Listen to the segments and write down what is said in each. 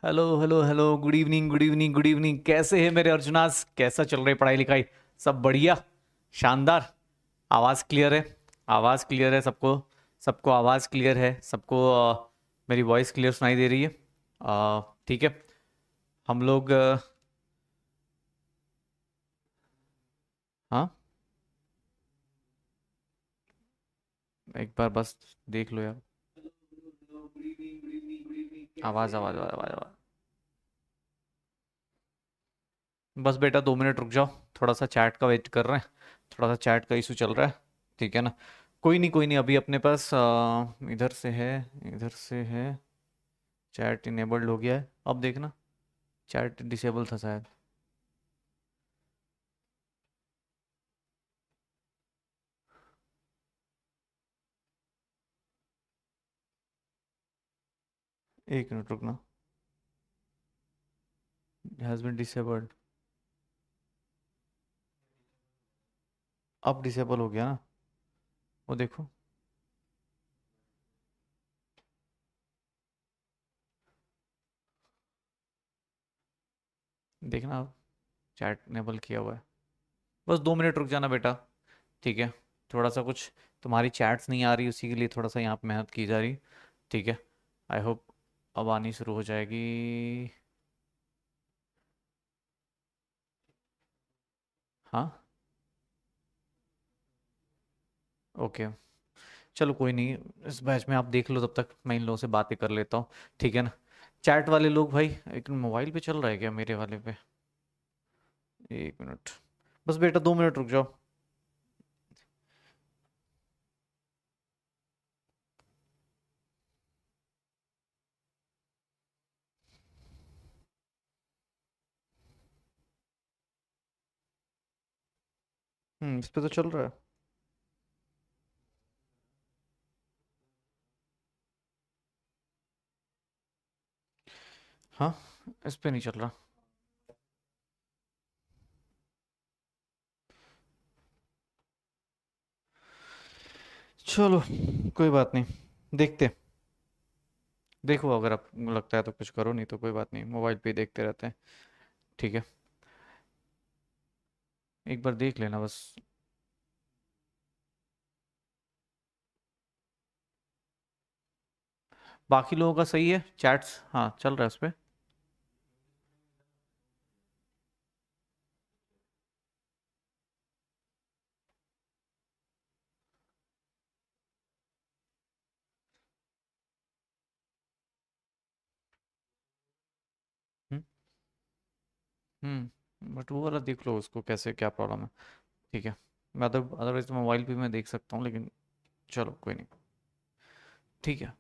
Hello hello hello, good evening good evening good evening. कैसे है मेरे अर्जुनास? कैसा चल रही पढ़ाई लिखाई? सब बढ़िया, शानदार। आवाज़ क्लियर है? आवाज़ क्लियर है सबको? सबको आवाज़ क्लियर है? सबको मेरी वॉइस क्लियर सुनाई दे रही है? ठीक है। हम लोग हाँ, एक बार बस देख लो यार। आवाज़ आवाज़ आवाज़ आवाज़ आवाज़। बस बेटा 2 मिनट रुक जाओ। थोड़ा सा चैट का वेट कर रहे हैं। थोड़ा सा चैट का इशू चल रहा है। ठीक है ना? कोई नहीं कोई नहीं, अभी अपने पास इधर से है, इधर से है। चैट इनेबल्ड हो गया है, अब देखना। चैट डिसेबल था शायद। एक मिनट रुकना। Has been disabled. अब डिसेबल हो गया ना? वो देखो। देखना अब। चैट इनेबल किया हुआ है। बस 2 मिनट रुक जाना बेटा। ठीक है। थोड़ा सा कुछ तुम्हारी चैट्स नहीं आ रही, उसी के लिए थोड़ा सा यहाँ पे मेहनत की जा रही। ठीक है। आई होप अब आनी शुरू हो जाएगी। हाँ। ओके। चलो कोई नहीं। इस बैच में आप देख लो, तब तक मैं इन लोगों से बातें कर लेता हूँ। ठीक है ना? चैट वाले लोग भाई, एक मोबाइल पे चल रहा है क्या मेरे वाले पे? 1 मिनट। बस बेटा 2 मिनट रुक जाओ। इस पे तो चल रहा है। हाँ, इस पे नहीं चल रहा। चलो कोई बात नहीं, देखते। देखो अगर आपको लगता है तो कुछ करो, नहीं तो कोई बात नहीं, मोबाइल पे ही देखते रहते हैं। ठीक है। एक बार देख लेना बस। बाकी लोगों का सही है चैट्स? हाँ, चल रहा है उस पे। हम्म बट वो वाला देख लो, उसको कैसे क्या प्रॉब्लम है। ठीक है। मैं तो अदरवाइज तो मोबाइल पे मैं देख सकता हूँ, लेकिन चलो कोई नहीं। ठीक है।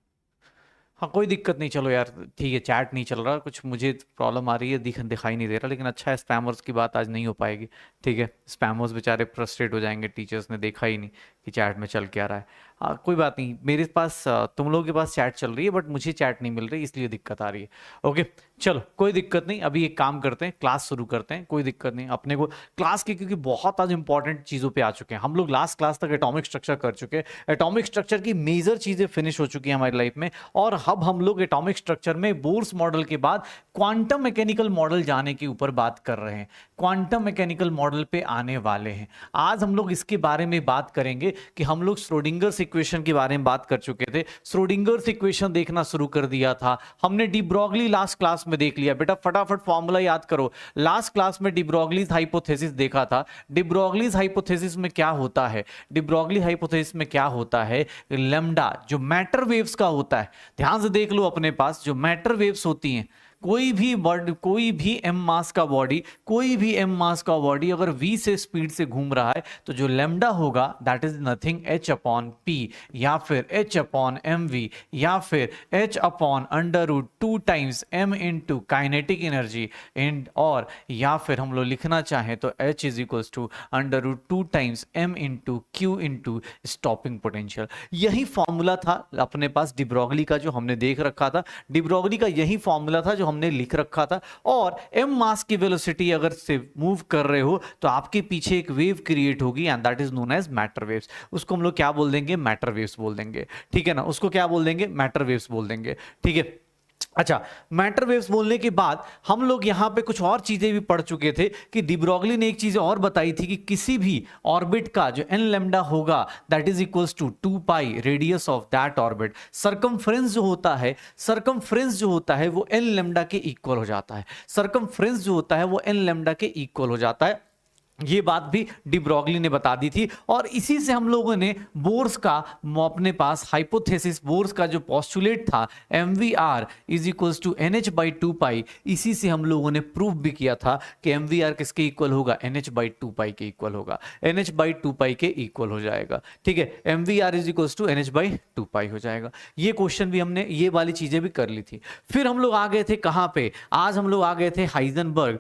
हाँ कोई दिक्कत नहीं, चलो यार। ठीक है, चैट नहीं चल रहा, कुछ मुझे प्रॉब्लम आ रही है, दिखाई नहीं दे रहा, लेकिन अच्छा है, स्पैमर्स की बात आज नहीं हो पाएगी। ठीक है। स्पैमर्स बेचारे फ्रस्ट्रेट हो जाएंगे, टीचर्स ने देखा ही नहीं कि चैट में चल क्या रहा है। हाँ कोई बात नहीं, मेरे पास तुम लोगों के पास चैट चल रही है, बट मुझे चैट नहीं मिल रही, इसलिए दिक्कत आ रही है। ओके। चलो कोई दिक्कत नहीं, अभी एक काम करते हैं, क्लास शुरू करते हैं, कोई दिक्कत नहीं अपने को। क्लास के क्योंकि बहुत आज इंपॉर्टेंट चीज़ों पे आ चुके हैं हम लोग। लास्ट क्लास तक एटॉमिक स्ट्रक्चर कर चुके हैं। एटॉमिक स्ट्रक्चर की मेजर चीज़ें फिनिश हो चुकी हैं हमारी लाइफ में। और अब हम लोग एटॉमिक स्ट्रक्चर में बोर्स मॉडल के बाद क्वांटम मैकेनिकल मॉडल जाने के ऊपर बात कर रहे हैं। क्वांटम मैकेनिकल मॉडल पे आने वाले हैं। आज हम लोग इसके बारे में बात करेंगे कि हम लोग श्रोडिंगर्स इक्वेशन के बारे में बात कर चुके थे। श्रोडिंगर्स इक्वेशन देखना शुरू कर दिया था हमने। डी ब्रॉगली लास्ट क्लास में देख लिया बेटा, फटाफट फॉर्मूला याद करो। लास्ट क्लास में डी ब्रॉगलीज हाइपोथेसिस देखा था। डी ब्रॉगलीज हाइपोथेसिस में क्या होता है? डी ब्रॉगली हाइपोथेसिस में क्या होता है? लेमडा जो मैटर वेव्स का होता है, ध्यान से देख लो अपने पास, जो मैटर वेव्स होती हैं, कोई भी एम मास का बॉडी, कोई भी एम मास का बॉडी अगर v से स्पीड से घूम रहा है, तो जो लेमडा होगा that is nothing h upon p, या फिर h अपॉन एम वी, या फिर h upon √2 times m into kinetic energy and, और या फिर हम लोग लिखना चाहें तो h is equals to √2 times m into q into stopping potential. यही फॉर्मूला था अपने पास डिब्रोगली का, जो हमने देख रखा था। डिब्रोगली का यही फॉर्मूला था जो हमने लिख रखा था। और एम मास की वेलोसिटी अगर से मूव कर रहे हो, तो आपके पीछे एक वेव क्रिएट होगी, and that is known as matter waves. उसको हम लोग क्या बोल देंगे? मैटर वेव्स बोल देंगे। ठीक है ना? उसको क्या बोल देंगे? मैटर वेव्स बोल देंगे। ठीक है। अच्छा, मैटर वेव्स बोलने के बाद हम लोग यहां पे कुछ और चीजें भी पढ़ चुके थे कि डी ब्रॉगली ने एक चीज और बताई थी कि किसी भी ऑर्बिट का जो एन लैम्डा होगा that is equals to 2 pi radius of that orbit. Circumference जो होता है वो एन लैम्डा के इक्वल हो जाता है। सरकमफ्रेंस जो होता है वो एन लैम्डा के इक्वल हो जाता है। ये बात भी डी ब्रॉगली ने बता दी थी और इसी से हम लोगों ने बोर्स का अपने पास हाइपोथेसिस, बोर्स का जो पोस्टुलेट था MVR is equals to NH by 2 pi, इसी से हम लोगों ने प्रूव भी किया था कि MVR किसके इक्वल होगा, NH बाई 2 पाई के इक्वल होगा, NH बाई 2 पाई के इक्वल हो जाएगा। ठीक है, MVR is equals to NH by 2 pi हो जाएगा। ये क्वेश्चन भी हमने ये वाली चीजें भी कर ली थी। फिर हम लोग आ गए थे कहां पे, आज हम लोग आ गए थे Heisenberg,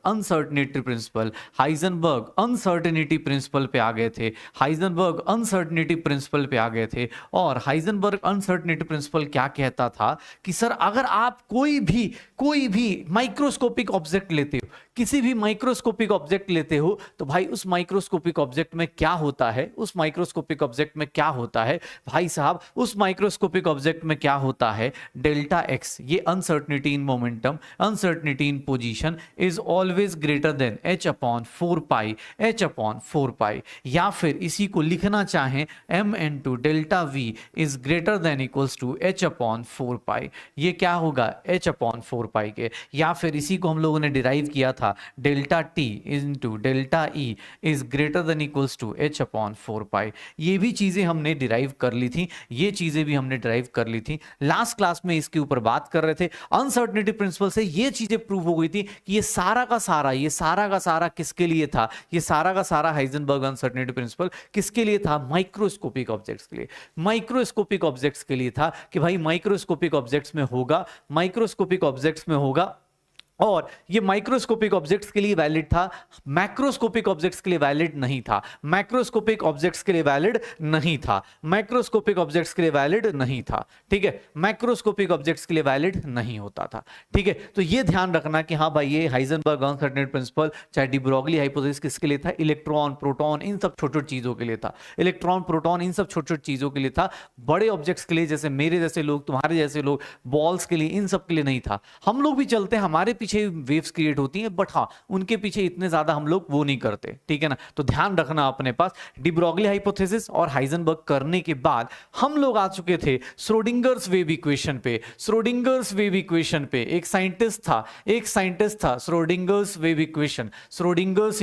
uncertainty principle, Heisenberg uncertainty principle पे आ गए थे, हाइजेनबर्ग अनसर्टेनिटी प्रिंसिपल पे आ गए थे। और हाइजेनबर्ग अनसर्टेनिटी प्रिंसिपल क्या कहता था कि सर अगर आप कोई भी माइक्रोस्कोपिक ऑब्जेक्ट लेते हो, किसी भी माइक्रोस्कोपिक ऑब्जेक्ट लेते हो, तो भाई उस माइक्रोस्कोपिक ऑब्जेक्ट में क्या होता है, उस माइक्रोस्कोपिक ऑब्जेक्ट में क्या होता है भाई साहब, उस माइक्रोस्कोपिक ऑब्जेक्ट में क्या होता है, डेल्टा एक्स, ये uncertainty in momentum, uncertainty in position is always greater than h upon 4 pi, या फिर इसी को लिखना चाहें m into delta v is greater than equals to h upon 4 pi. ये क्या होगा, h अपॉन 4 पाई के, या फिर इसी को हम लोगों ने डिराइव किया था delta t into delta e is greater than equals to h upon 4 pi. ये भी चीजें हमने डिराइव कर ली थी, ये चीजें भी हमने डिराइव कर ली थी। लास्ट क्लास में इसके ऊपर बात कर रहे थे, अनसर्टेनिटी प्रिंसिपल से ये चीजें प्रूव हो गई थी कि ये सारा का सारा किसके लिए था, ये सारा का सारा हाइजेनबर्ग अनसर्टेनिटी प्रिंसिपल किसके लिए था, माइक्रोस्कोपिक ऑब्जेक्ट्स के लिए, माइक्रोस्कोपिक ऑब्जेक्ट्स के लिए था कि भाई माइक्रोस्कोपिक ऑब्जेक्ट्स में होगा, माइक्रोस्कोपिक ऑब्जेक्ट्स में होगा। और ये माइक्रोस्कोपिक ऑब्जेक्ट्स के लिए वैलिड था, मैक्रोस्कोपिक ऑब्जेक्ट्स के लिए वैलिड नहीं था, मैक्रोस्कोपिक ऑब्जेक्ट्स के लिए वैलिड नहीं था, मैक्रोस्कोपिक ऑब्जेक्ट्स के लिए वैलिड नहीं था। ठीक है, मैक्रोस्कोपिक ऑब्जेक्ट्स के लिए वैलिड नहीं होता था। ठीक है, तो ये ध्यान रखना कि हाँ भाई ये हाइजेनबर्ग अनसर्टेनिटी प्रिंसिपल, चाहे डी ब्रॉगली हाइपोथेसिस किसके लिए था, इलेक्ट्रॉन प्रोटॉन इन सब छोटी छोटी चीजों के लिए था, इलेक्ट्रॉन प्रोटॉन इन सब छोटी छोटी चीजों के लिए था। बड़े ऑब्जेक्ट्स के लिए जैसे मेरे जैसे लोग, तुम्हारे जैसे लोग, बॉल्स के लिए, इन सब के लिए नहीं था। हम लोग भी चलते हैं, हमारे पीछे वेव्स क्रिएट होती हैं, बट हाँ उनके पीछे इतने ज्यादा हम लोग वो नहीं करते। ठीक है ना, तो ध्यान रखना अपने पास। डी ब्रॉगली हाइपोथेसिस और हाइजेनबर्ग करने के बाद हम लोग आ चुके थे श्रोडिंगर्स वेव इक्वेशन पे। श्रोडिंगर्स वेव इक्वेशन पे एक साइंटिस्ट था Schrödinger's wave equation, Schrödinger's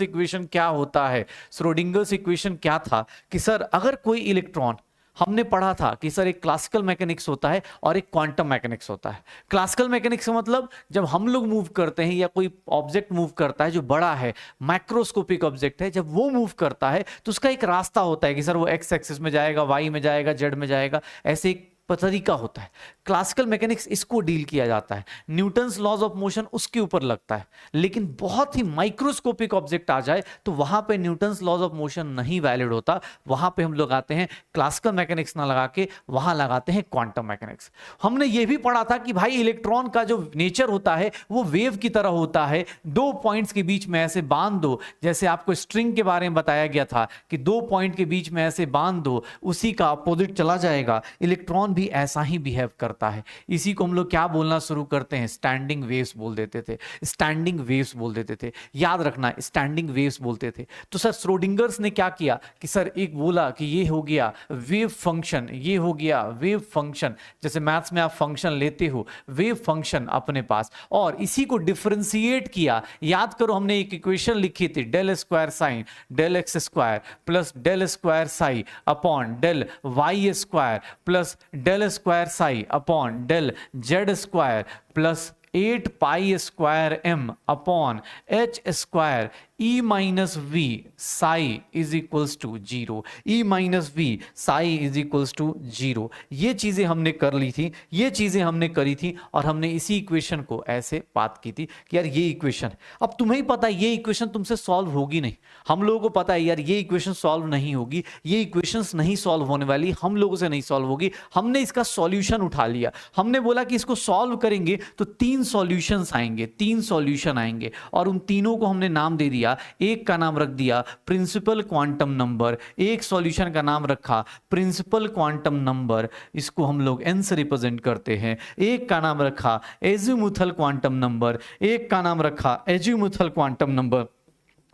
equation क्या होता है, श्रोडिंगर्स इक्वेशन क्या था कि सर अगर कोई इलेक्ट्रॉन, हमने पढ़ा था कि सर एक क्लासिकल मैकेनिक्स होता है और एक क्वांटम मैकेनिक्स होता है। क्लासिकल मैकेनिक्स का मतलब जब हम लोग मूव करते हैं या कोई ऑब्जेक्ट मूव करता है जो बड़ा है, माइक्रोस्कोपिक ऑब्जेक्ट है, जब वो मूव करता है तो उसका एक रास्ता होता है कि सर वो एक्स एक्सिस में जाएगा, वाई में जाएगा, जेड में जाएगा, ऐसे एक तरीका होता है। क्लासिकल मैकेनिक्स इसको डील किया जाता है, न्यूटन्स लॉज ऑफ मोशन उसके ऊपर लगता है। लेकिन बहुत ही माइक्रोस्कोपिक ऑब्जेक्ट आ जाए तो वहां पे न्यूटन्स लॉज ऑफ मोशन नहीं वैलिड होता, वहां पे हम लोग आते हैं क्लासिकल मैकेनिक्स ना लगा के वहां लगाते हैं क्वांटम मैकेनिक्स। हमने ये भी पढ़ा था कि भाई इलेक्ट्रॉन का जो नेचर होता है वो वेव की तरह होता है, दो पॉइंट्स के बीच में ऐसे बांध दो, जैसे आपको स्ट्रिंग के बारे में बताया गया था कि दो पॉइंट के बीच में ऐसे बांध दो, उसी का अपोजिट चला जाएगा। इलेक्ट्रॉन भी ऐसा ही बिहेव करता है। इसी को हम लोग क्या बोलना शुरू करते हैं, स्टैंडिंग वेव्स बोल देते थे, स्टैंडिंग वेव्स बोल देते थे। याद रखना, स्टैंडिंग वेव्स बोलते थे। तो सर श्रोडिंगर्स ने क्या किया कि सर एक बोला कि ये हो गया वेव फंक्शन, ये हो गया वेव फंक्शन, जैसे मैथ्स में आप फंक्शन लेते हो, वेव फंक्शन अपने पास, और इसी को डिफरेंशिएट किया। याद करो हमने एक इक्वेशन लिखी थी, del square psi del x square plus del square psi upon del y square plus del square psi upon del z square plus 8 pi square m upon h square E minus V psi is equals to 0, E minus V psi is equals to 0। ये चीजें हमने कर ली थी, ये चीजें हमने करी थी, और हमने इसी इक्वेशन को ऐसे बात की थी कि यार ये इक्वेशन, अब तुम्हें पता है ये इक्वेशन तुमसे सॉल्व होगी नहीं, हम लोगों को पता है यार ये इक्वेशन सॉल्व नहीं होगी, ये इक्वेशंस नहीं सॉल्व होने वाली, हम लोगों से नहीं सॉल्व होगी। हमने इसका सॉल्यूशन उठा लिया, हमने बोला कि इसको सॉल्व करेंगे तो 3 सॉल्यूशंस आएंगे, 3 सॉल्यूशन आएंगे, और उन तीनों को हमने नाम दे दिया दिया, एक का नाम रख दिया प्रिंसिपल क्वांटम नंबर, एक सॉल्यूशन का नाम रखा प्रिंसिपल क्वांटम नंबर, इसको हम लोग n से रिप्रेजेंट करते हैं, एक का नाम रखा एजीमुथल क्वांटम नंबर, एक का नाम रखा एजीमुथल क्वांटम नंबर,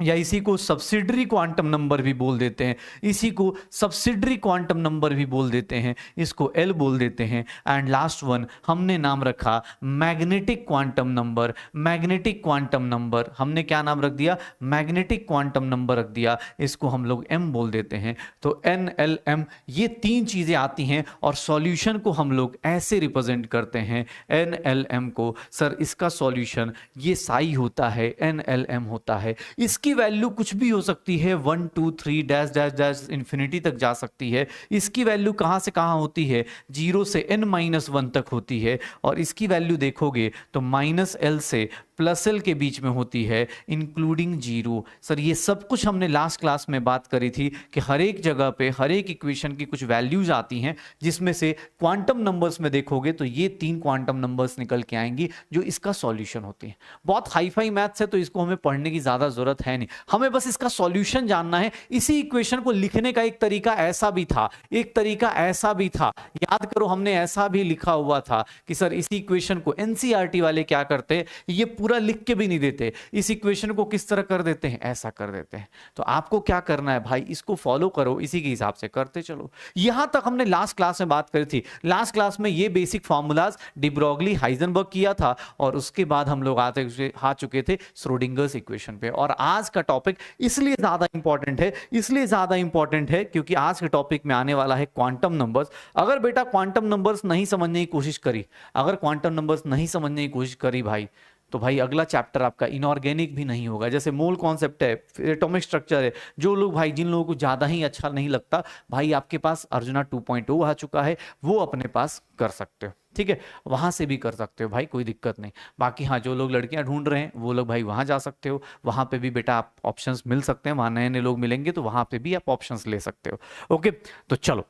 या इसी को सब्सिडरी क्वांटम नंबर भी बोल देते हैं, इसी को सब्सिडरी क्वांटम नंबर भी बोल देते हैं, इसको L बोल देते हैं। एंड लास्ट वन हमने नाम रखा magnetic quantum number, magnetic quantum number हमने क्या नाम रख दिया, मैग्नेटिक क्वांटम नंबर रख दिया, इसको हम लोग M बोल देते हैं। तो N L M ये तीन चीजें आती हैं और सॉल्यूशन को हम लोग ऐसे रिप्रेजेंट करते हैं N L M को। सर इसका सॉल्यूशन ये साई होता है, N L M होता है, इसकी वैल्यू कुछ भी हो सकती है, 1 2 3 डैश डैश डैश इंफिनिटी तक जा सकती है। इसकी वैल्यू कहां से कहां होती है, 0 से n-1 तक होती है, और इसकी वैल्यू देखोगे तो -L से +L के बीच में होती है, इंक्लूडिंग 0। सर ये सब कुछ हमने लास्ट क्लास में बात करी थी कि हर एक जगह पे हर एक इक्वेशन की कुछ वैल्यूज आती हैं, जिसमें से क्वांटम नंबर्स में देखोगे तो ये 3 क्वांटम नंबर्स निकल के आएंगी जो इसका सॉल्यूशन होती है। बहुत हाईफाई मैथ्स है तो इसको हमें पढ़ने की ज्यादा जरूरत है नहीं, हमें बस इसका सॉल्यूशन जानना है। इसी इक्वेशन को लिखने का एक तरीका ऐसा भी था, एक तरीका ऐसा भी था, याद करो हमने ऐसा भी लिखा हुआ था कि सर इसी इक्वेशन को एनसीईआरटी वाले क्या करते हैं, ये पूरा लिख के भी नहीं देते, इस इक्वेशन को किस तरह कर देते हैं, ऐसा कर देते हैं। तो आपको क्या करना है भाई, इसको फॉलो करो, इसी के हिसाब से करते चलो। यहां तक हमने लास्ट क्लास में बात करी थी, लास्ट क्लास में ये basic formulas de Broglie Heisenberg किया था, और उसके बाद हम लोग आ चुके थे श्रोडिंगर्स इक्वेशन पे। और आज का टॉपिक इसलिए ज्यादा इंपॉर्टेंट है, इसलिए ज्यादा इंपॉर्टेंट है क्योंकि आज के टॉपिक में आने वाला है क्वांटम नंबर्स। अगर बेटा क्वांटम नंबर्स नहीं समझने की कोशिश करी, अगर क्वांटम नंबर्स नहीं समझने की कोशिश करी भाई, तो भाई अगला चैप्टर आपका इनऑर्गेनिक भी नहीं होगा। जैसे मोल कॉन्सेप्ट है, एटॉमिक स्ट्रक्चर है, जो लोग भाई जिन लोगों को ज्यादा ही अच्छा नहीं लगता, भाई आपके पास अर्जुना 2.0 आ चुका है, वो अपने पास कर सकते हो, ठीक है, वहां से भी कर सकते हो भाई, कोई दिक्कत नहीं। बाकी हाँ, जो लोग लड़कियां ढूंढ रहे हैं वो लोग भाई वहां जा सकते हो, वहां पे भी बेटा आप ऑप्शंस मिल सकते हैं, वहां नए नए लोग मिलेंगे तो वहां पे भी आप ऑप्शंस ले सकते हो। ओके, तो चलो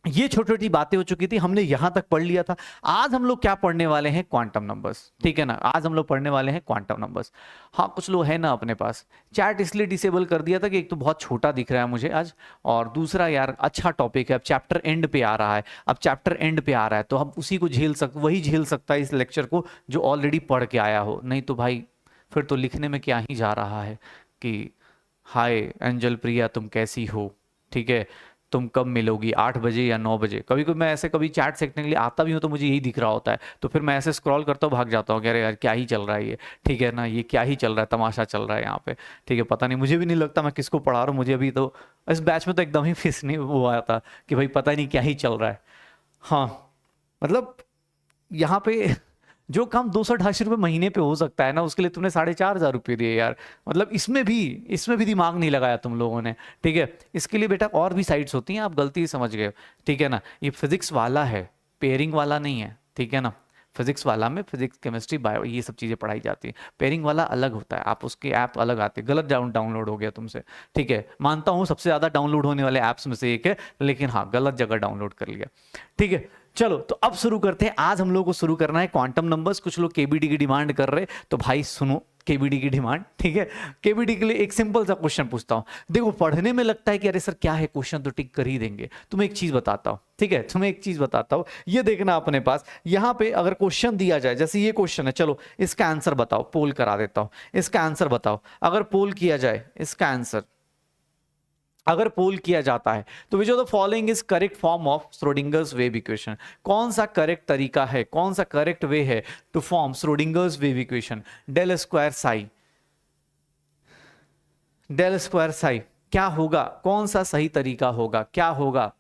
ये छोटी छोटी बातें हो चुकी थी, हमने यहां तक पढ़ लिया था। आज हम लोग क्या पढ़ने वाले हैं, क्वांटम नंबर्स, ठीक है ना, आज हम लोग पढ़ने वाले हैं क्वांटम नंबर्स। हाँ कुछ लोग है ना अपने पास, चैट इसलिए डिसेबल कर दिया था कि एक तो बहुत छोटा दिख रहा है मुझे आज, और दूसरा यार अच्छा टॉपिक है, अब चैप्टर एंड पे आ रहा है, अब चैप्टर एंड पे आ रहा है तो हम उसी को वही झेल सकता है इस लेक्चर को जो ऑलरेडी पढ़ के आया हो, नहीं तो भाई फिर तो लिखने में क्या ही जा रहा है कि हाय एंजल प्रिया तुम कैसी हो, ठीक है, तुम कब मिलोगी, 8 बजे या 9 बजे। कभी कभी मैं ऐसे कभी चैट सीखने के लिए आता भी हूँ तो मुझे यही दिख रहा होता है, तो फिर मैं ऐसे स्क्रॉल करता हूँ, भाग जाता हूँ, कह रहे यार क्या ही चल रहा है ये, ठीक है ना, ये क्या ही चल रहा है, तमाशा चल रहा है यहाँ पे, ठीक है, पता नहीं, मुझे भी नहीं लगता मैं किसको पढ़ा रहा हूँ, मुझे अभी तो इस बैच में तो एकदम ही फिस नहीं वो आया था कि भाई पता नहीं क्या ही चल रहा है। हाँ मतलब यहाँ पे जो काम 200-250 रुपये महीने पे हो सकता है ना, उसके लिए तुमने 4,500 रुपये दिए यार, मतलब इसमें भी दिमाग नहीं लगाया तुम लोगों ने, ठीक है। इसके लिए बेटा और भी साइट्स होती हैं, आप गलती समझ गए, ठीक है ना, ये फिजिक्स वाला है, पेयरिंग वाला नहीं है, ठीक है ना। फिजिक्स वाला में फिजिक्स केमिस्ट्री बायो ये सब चीज़ें पढ़ाई जाती है, पेयरिंग वाला अलग होता है, आप उसके ऐप अलग आते हैं। गलत डाउनलोड हो गया तुमसे, ठीक है, मानता हूँ सबसे ज़्यादा डाउनलोड होने वाले ऐप्स में से एक है, लेकिन हाँ गलत जगह डाउनलोड कर लिया, ठीक है। चलो तो अब शुरू करते हैं, आज हम लोग को शुरू करना है क्वांटम नंबर्स। कुछ लोग केबीडी की डिमांड कर रहे, तो भाई सुनो केबीडी की डिमांड, ठीक है। केबीडी के लिए एक सिंपल सा क्वेश्चन पूछता हूं, देखो पढ़ने में लगता है कि अरे सर क्या है, क्वेश्चन तो टिक कर ही देंगे, तुम्हें एक चीज बताता हूं, ठीक है, तुम्हें एक चीज बताता हूं, ये देखना अपने पास, यहां पे अगर क्वेश्चन दिया जाए, जैसे ये क्वेश्चन है, चलो इसका आंसर बताओ, पोल करा देता हूं, इसका आंसर बताओ, अगर पोल किया जाए इसका आंसर, अगर पोल किया जाता है तो which of the following is correct form of Schrödinger's wave equation, कौन सा करेक्ट तरीका है, कौन सा करेक्ट वे है to form Schrodinger's wave equation, del square psi, del square psi क्या होगा, कौन सा सही तरीका होगा, क्या होगा,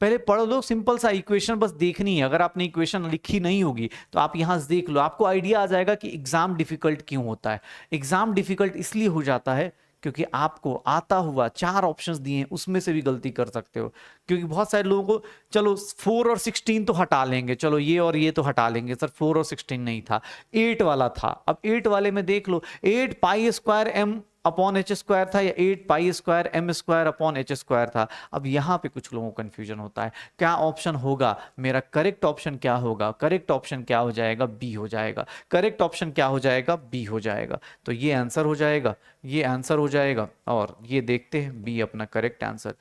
पहले पढ़ लो, सिंपल सा इक्वेशन बस देखनी है। अगर आपने इक्वेशन लिखी नहीं होगी तो आप यहां से देख लो, आपको आइडिया आ जाएगा कि एग्जाम डिफिकल्ट क्यों होता है। एग्जाम डिफिकल्ट इसलिए हो जाता है क्योंकि आपको आता हुआ 4 ऑप्शंस दिए हैं, उसमें से भी गलती कर सकते हो, क्योंकि बहुत सारे लोगों को चलो 4 और 16 तो हटा लेंगे, चलो ये और ये तो हटा लेंगे, सर 4 और 16 नहीं था, 8 वाला था। अब 8 वाले में देख लो, 8 pi square m upon h square था या 8 pi square m square upon h square था। अब यहाँ पे कुछ लोगों को कंफ्यूजन होता है, क्या ऑप्शन होगा मेरा, करेक्ट ऑप्शन क्या होगा, करेक्ट ऑप्शन क्या हो जाएगा, बी हो जाएगा, करेक्ट ऑप्शन क्या हो जाएगा, बी हो जाएगा। तो ये आंसर हो जाएगा, ये आंसर हो जाएगा, और ये देखते हैं बी अपना करेक्ट आंसर।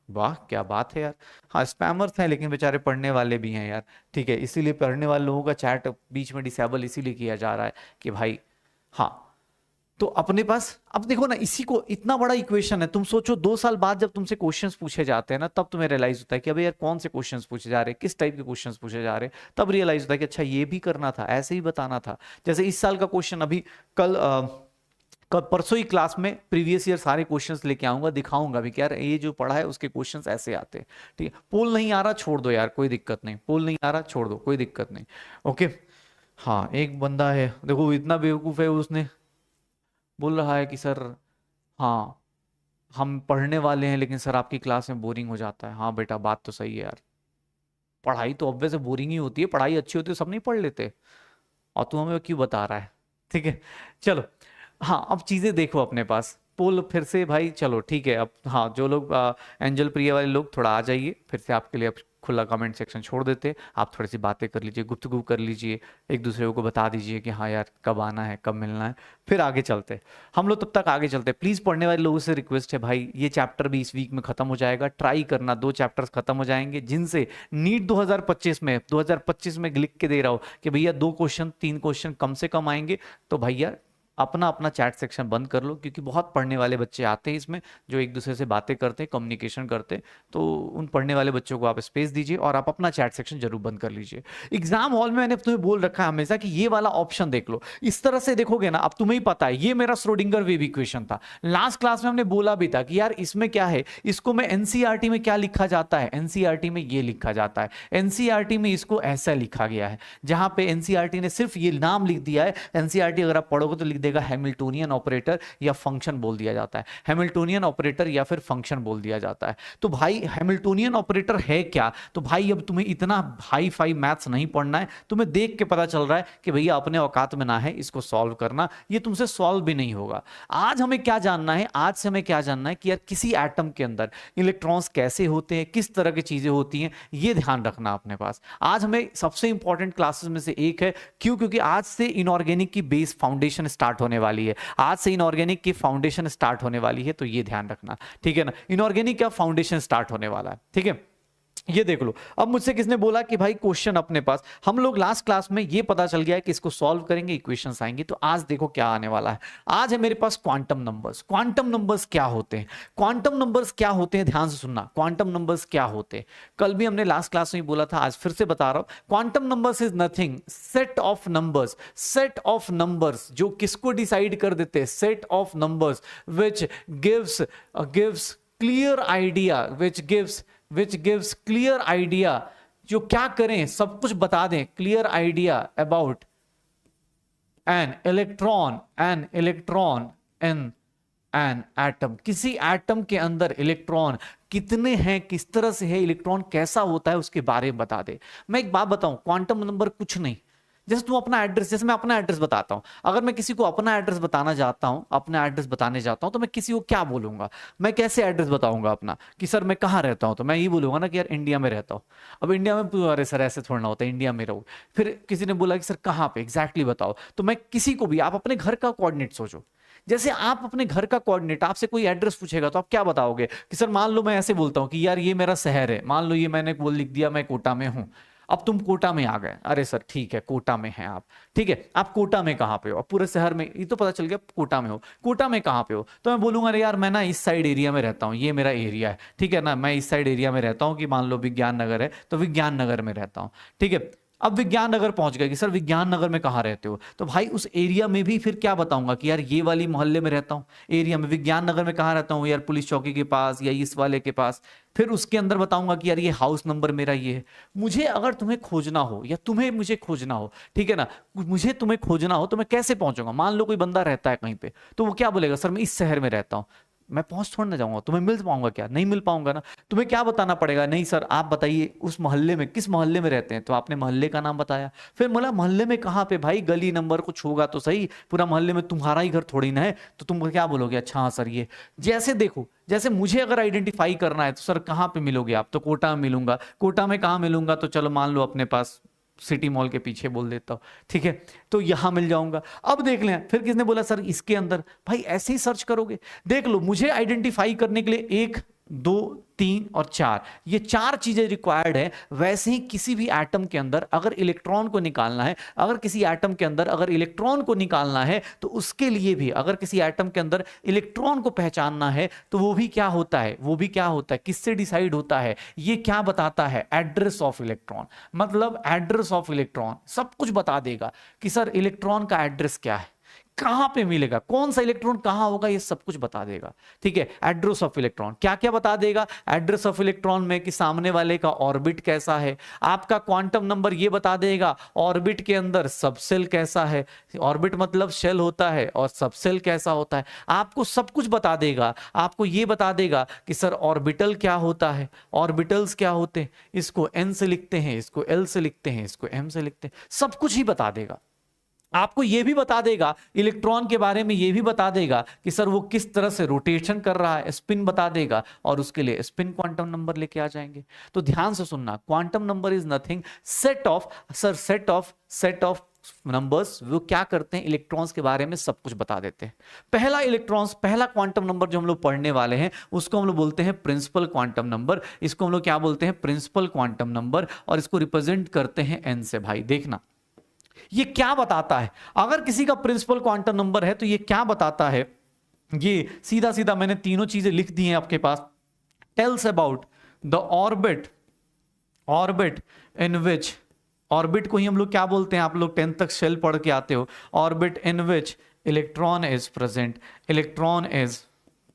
वाह क्या बात है यार। हाँ स्पैमर्स हैं लेकिन बेचारे पढ़ने वाले भी हैं यार, ठीक है, इसीलिए पढ़ने वाले लोगों का चैट बीच में डिसेबल इसीलिए किया जा रहा है कि भाई हाँ। तो अपने पास अब देखो ना, इसी को इतना बड़ा इक्वेशन है, तुम सोचो 2 साल बाद जब तुमसे क्वेश्चंस पूछे जाते हैं ना, तब तुम्हें रियलाइज होता है कि अबे यार कौन से क्वेश्चंस पूछे जा रहे हैं, किस टाइप के क्वेश्चंस पूछे जा रहे हैं, तब रियलाइज होता है कि अच्छा ये भी करना था, ऐसे ही बताना था। जैसे इस साल का क्वेश्चन अभी कल कल परसों ही क्लास में प्रीवियस ईयर सारे क्वेश्चंस लेके आऊंगा, दिखाऊंगा भी कि यार ये जो पढ़ा है उसके क्वेश्चंस ऐसे आते हैं। ठीक है, पोल नहीं आ रहा छोड़ दो यार, कोई दिक्कत नहीं, पोल नहीं आ रहा छोड़ दो, कोई दिक्कत नहीं। ओके। हाँ एक बंदा है देखो, इतना बेवकूफ है, उसने बोल रहा है कि सर हाँ हम पढ़ने वाले हैं लेकिन सर आपकी क्लास में बोरिंग हो जाता है। हाँ बेटा बात तो सही है यार, पढ़ाई तो ऑब्वियस बोरिंग ही होती है, पढ़ाई अच्छी होती है सब नहीं पढ़ लेते, और तू हमें क्यों बता रहा है। ठीक है चलो। हाँ अब चीजें देखो अपने पास, पोल फिर से भाई चलो ठीक है। अब हाँ जो लोग एंजल प्रिया वाले लोग थोड़ा आ जाइए, फिर से आपके लिए अब खुला कमेंट सेक्शन छोड़ देते हैं, आप थोड़ी सी बातें कर लीजिए, गुफ्तगू कर लीजिए, एक दूसरे को बता दीजिए कि हाँ यार कब आना है कब मिलना है, फिर आगे चलते हैं हम लोग। तब तक आगे चलते हैं। प्लीज पढ़ने वाले लोगों से रिक्वेस्ट है भाई, ये चैप्टर भी इस वीक में खत्म हो जाएगा, ट्राई करना 2 चैप्टर्स खत्म हो जाएंगे जिनसे नीट 2025 में लिख के दे रहा हो कि भैया 2 क्वेश्चन 3 क्वेश्चन कम से कम आएंगे। तो भैया अपना अपना चैट सेक्शन बंद कर लो, क्योंकि बहुत पढ़ने वाले बच्चे आते हैं इसमें, जो एक दूसरे से बातें करते हैं, कम्युनिकेशन करते हैं। तो उन पढ़ने वाले बच्चों को आप स्पेस दीजिए और आप अपना चैट सेक्शन जरूर बंद कर लीजिए। एग्जाम हॉल में मैंने तुम्हें बोल रखा है हमेशा कि ये वाला ऑप्शन देख लो, इस तरह से देखोगे ना, अब तुम्हें ही पता है ये मेरा श्रोडिंगर वेव इक्वेशन था। लास्ट क्लास में हमने बोला भी था कि यार इसमें क्या है, इसको मैं एनसीईआरटी में क्या लिखा जाता है, एनसीईआरटी में ये लिखा जाता है, एनसीईआरटी में इसको ऐसा लिखा गया है, जहां पे एनसीईआरटी ने सिर्फ ये नाम लिख दिया है। एनसीईआरटी अगर आप पढ़ोगे तो लिख देगा हैमिल्टोनियन ऑपरेटर या फंक्शन बोल दिया जाता है, हैमिल्टोनियन ऑपरेटर या फिर फंक्शन बोल दिया जाता है। तो भाई हैमिल्टोनियन ऑपरेटर है क्या, तो भाई अब तुम्हें इतना हाई फाई मैथ्स नहीं पढ़ना है, तुम्हें देख के पता चल रहा है कि भैया अपने औकात में ना है इसको सॉल्व करना, ये तुमसे सॉल्व भी नहीं होगा। आज हमें क्या जानना है, आज से हमें क्या जानना है कि यार किसी एटम के अंदर इलेक्ट्रॉन्स कैसे होते हैं, किस तरह की चीजें होती हैं, ये ध्यान रखना अपने पास। आज हमें सबसे इंपॉर्टेंट क्लासेस में से एक है, क्यों, क्योंकि आज से इनऑर्गेनिक की बेस फाउंडेशन स्टार्ट होने वाली है, आज से इनऑर्गेनिक की फाउंडेशन स्टार्ट होने वाली है, तो ये ध्यान रखना ठीक है ना, इनऑर्गेनिक का फाउंडेशन स्टार्ट होने वाला है। ठीक है ये देख लो। अब मुझसे किसने बोला कि भाई क्वेश्चन अपने पास, हम लोग लास्ट क्लास में ये पता चल गया है कि इसको सॉल्व करेंगे इक्वेशंस आएंगी। तो आज देखो क्या आने वाला है, आज है मेरे पास क्वांटम नंबर्स। क्वांटम नंबर्स क्या होते हैं, क्वांटम नंबर्स क्या होते हैं, ध्यान से सुनना, क्वांटम नंबर्स क्या होते हैं। कल भी हमने लास्ट क्लास में बोला था, आज फिर से बता रहा हूं, quantum numbers is nothing, set of numbers, set of numbers जो किसको डिसाइड कर देते हैं, set of numbers which gives clear idea, which gives clear idea, जो क्या करें सब कुछ बता दें, clear idea about an electron in an atom। किसी एटम के अंदर इलेक्ट्रॉन कितने हैं, किस तरह से है, इलेक्ट्रॉन कैसा होता है, उसके बारे में बता दे। मैं एक बात बताऊं, क्वांटम नंबर कुछ नहीं, जैसे तुम अपना एड्रेस, जैसे मैं अपना एड्रेस बताता हूं, अगर मैं किसी को अपना एड्रेस बताना चाहता हूं, अपना एड्रेस बताने जाता हूं, तो मैं किसी को क्या बोलूंगा, मैं कैसे एड्रेस बताऊंगा अपना कि सर मैं कहाँ रहता हूं, तो मैं ये बोलूंगा ना कि यार इंडिया में रहता हूं। अब इंडिया में, अरे सर ऐसे थोड़ा ना होता है, इंडिया में रहो। फिर किसी ने बोला कि सर कहाँ पे एग्जैक्टली बताओ, तो मैं किसी को भी, आप अपने घर का कोऑर्डिनेट सोचो, जैसे आप अपने घर का कोऑर्डिनेट, आपसे कोई एड्रेस पूछेगा तो आप क्या बताओगे कि सर मान लो मैं ऐसे बोलता हूं कि यार ये मेरा शहर है, मान लो ये मैंने वो लिख दिया मैं कोटा में हूं, अब तुम कोटा में आ गए, अरे सर ठीक है कोटा में हैं आप, ठीक है आप कोटा में कहाँ पे हो, अब पूरे शहर में ये तो पता चल गया कोटा में हो, कोटा में कहाँ पे हो, तो मैं बोलूंगा अरे यार मैं ना इस साइड एरिया में रहता हूँ, ये मेरा एरिया है, ठीक है ना, मैं इस साइड एरिया में रहता हूँ, कि मान लो विज्ञान नगर है तो विज्ञान नगर में रहता हूँ। ठीक है, अब विज्ञान नगर पहुंच गए कि सर विज्ञान नगर में कहाँ रहते हो, तो भाई उस एरिया में भी फिर क्या बताऊंगा कि यार ये वाली मोहल्ले में रहता हूँ, एरिया में विज्ञान नगर में कहाँ रहता हूँ, यार पुलिस चौकी के पास या इस वाले के पास, फिर उसके अंदर बताऊंगा कि यार ये हाउस नंबर मेरा ये है। मुझे अगर तुम्हें खोजना हो या तुम्हें मुझे खोजना हो, ठीक है ना, मुझे तुम्हें खोजना हो तो मैं कैसे पहुंचूंगा, मान लो कोई बंदा रहता है कहीं पे, तो वो क्या बोलेगा, सर मैं इस शहर में रहता हूँ, मैं पहुंच थोड़ा ना जाऊंगा, तुम्हें मिल पाऊंगा क्या? नहीं मिल पाऊंगा ना। तुम्हें क्या बताना पड़ेगा? नहीं सर आप बताइए उस मोहल्ले में, किस मोहल्ले में रहते हैं, तो आपने मोहल्ले का नाम बताया। फिर बोला मोहल्ले में कहाँ पे भाई, गली नंबर कुछ होगा तो सही, पूरा मोहल्ले में तुम्हारा ही घर थोड़ी ना है, तो तुम क्या बोलोगे? अच्छा हाँ सर ये। जैसे देखो, जैसे मुझे अगर आइडेंटिफाई करना है तो सर कहाँ पे मिलोगे आप? तो कोटा में मिलूंगा। कोटा में कहाँ मिलूंगा? तो चलो मान लो अपने पास सिटी मॉल के पीछे बोल देता हूं, ठीक है, तो यहां मिल जाऊंगा। अब देख लें, फिर किसने बोला सर इसके अंदर? भाई ऐसे ही सर्च करोगे। देख लो, मुझे आइडेंटिफाई करने के लिए 1 2 3 और 4, ये 4 चीजें रिक्वायर्ड है। वैसे ही किसी भी एटम के अंदर अगर इलेक्ट्रॉन को निकालना है, अगर किसी एटम के अंदर अगर इलेक्ट्रॉन को निकालना है, तो उसके लिए भी अगर किसी एटम के अंदर इलेक्ट्रॉन को पहचानना है, तो वो भी क्या होता है, वो भी क्या होता है, किससे डिसाइड होता है? ये क्या बताता है? Address of electron. मतलब एड्रेस ऑफ इलेक्ट्रॉन सब कुछ बता देगा कि सर इलेक्ट्रॉन का एड्रेस क्या है, कहां पे मिलेगा, कौन सा इलेक्ट्रॉन कहां होगा, ये सब कुछ बता देगा। ठीक है, एड्रेस ऑफ इलेक्ट्रॉन क्या क्या बता देगा? एड्रेस ऑफ इलेक्ट्रॉन में कि सामने वाले का ऑर्बिट कैसा है, आपका क्वांटम नंबर ये बता देगा, ऑर्बिट के अंदर सबसेल कैसा है, ऑर्बिट मतलब शेल होता है, और सबसेल कैसा होता है, आपको सब कुछ बता देगा। आपको ये बता देगा कि सर ऑर्बिटल क्या होता है, ऑर्बिटल्स क्या होते हैं, इसको n से लिखते हैं, इसको l से लिखते हैं, इसको m से लिखते हैं, सब कुछ ही बता देगा। आपको यह भी बता देगा इलेक्ट्रॉन के बारे में, यह भी बता देगा कि सर वो किस तरह से रोटेशन कर रहा है, स्पिन बता देगा, और उसके लिए स्पिन क्वांटम नंबर लेके आ जाएंगे। तो ध्यान से सुनना, quantum number is nothing set of numbers. वो क्या करते हैं, इलेक्ट्रॉन्स के बारे में सब कुछ बता देते हैं। पहला इलेक्ट्रॉन्स, पहला क्वांटम नंबर जो हम लोग पढ़ने वाले हैं, उसको हम लोग बोलते हैं प्रिंसिपल क्वांटम नंबर। इसको हम लोग क्या बोलते हैं? प्रिंसिपल क्वांटम नंबर, और इसको रिप्रेजेंट करते हैं n से। भाई देखना ये क्या बताता है, अगर किसी का प्रिंसिपल क्वांटम नंबर है तो ये क्या बताता है? ये सीधा सीधा मैंने तीनों चीजें लिख दी हैं आपके पास। Tells about the orbit in which, orbit को ही हम लोग क्या बोलते हैं, आप लोग 10th तक शेल पढ़ के आते हो, orbit in which electron is present, electron is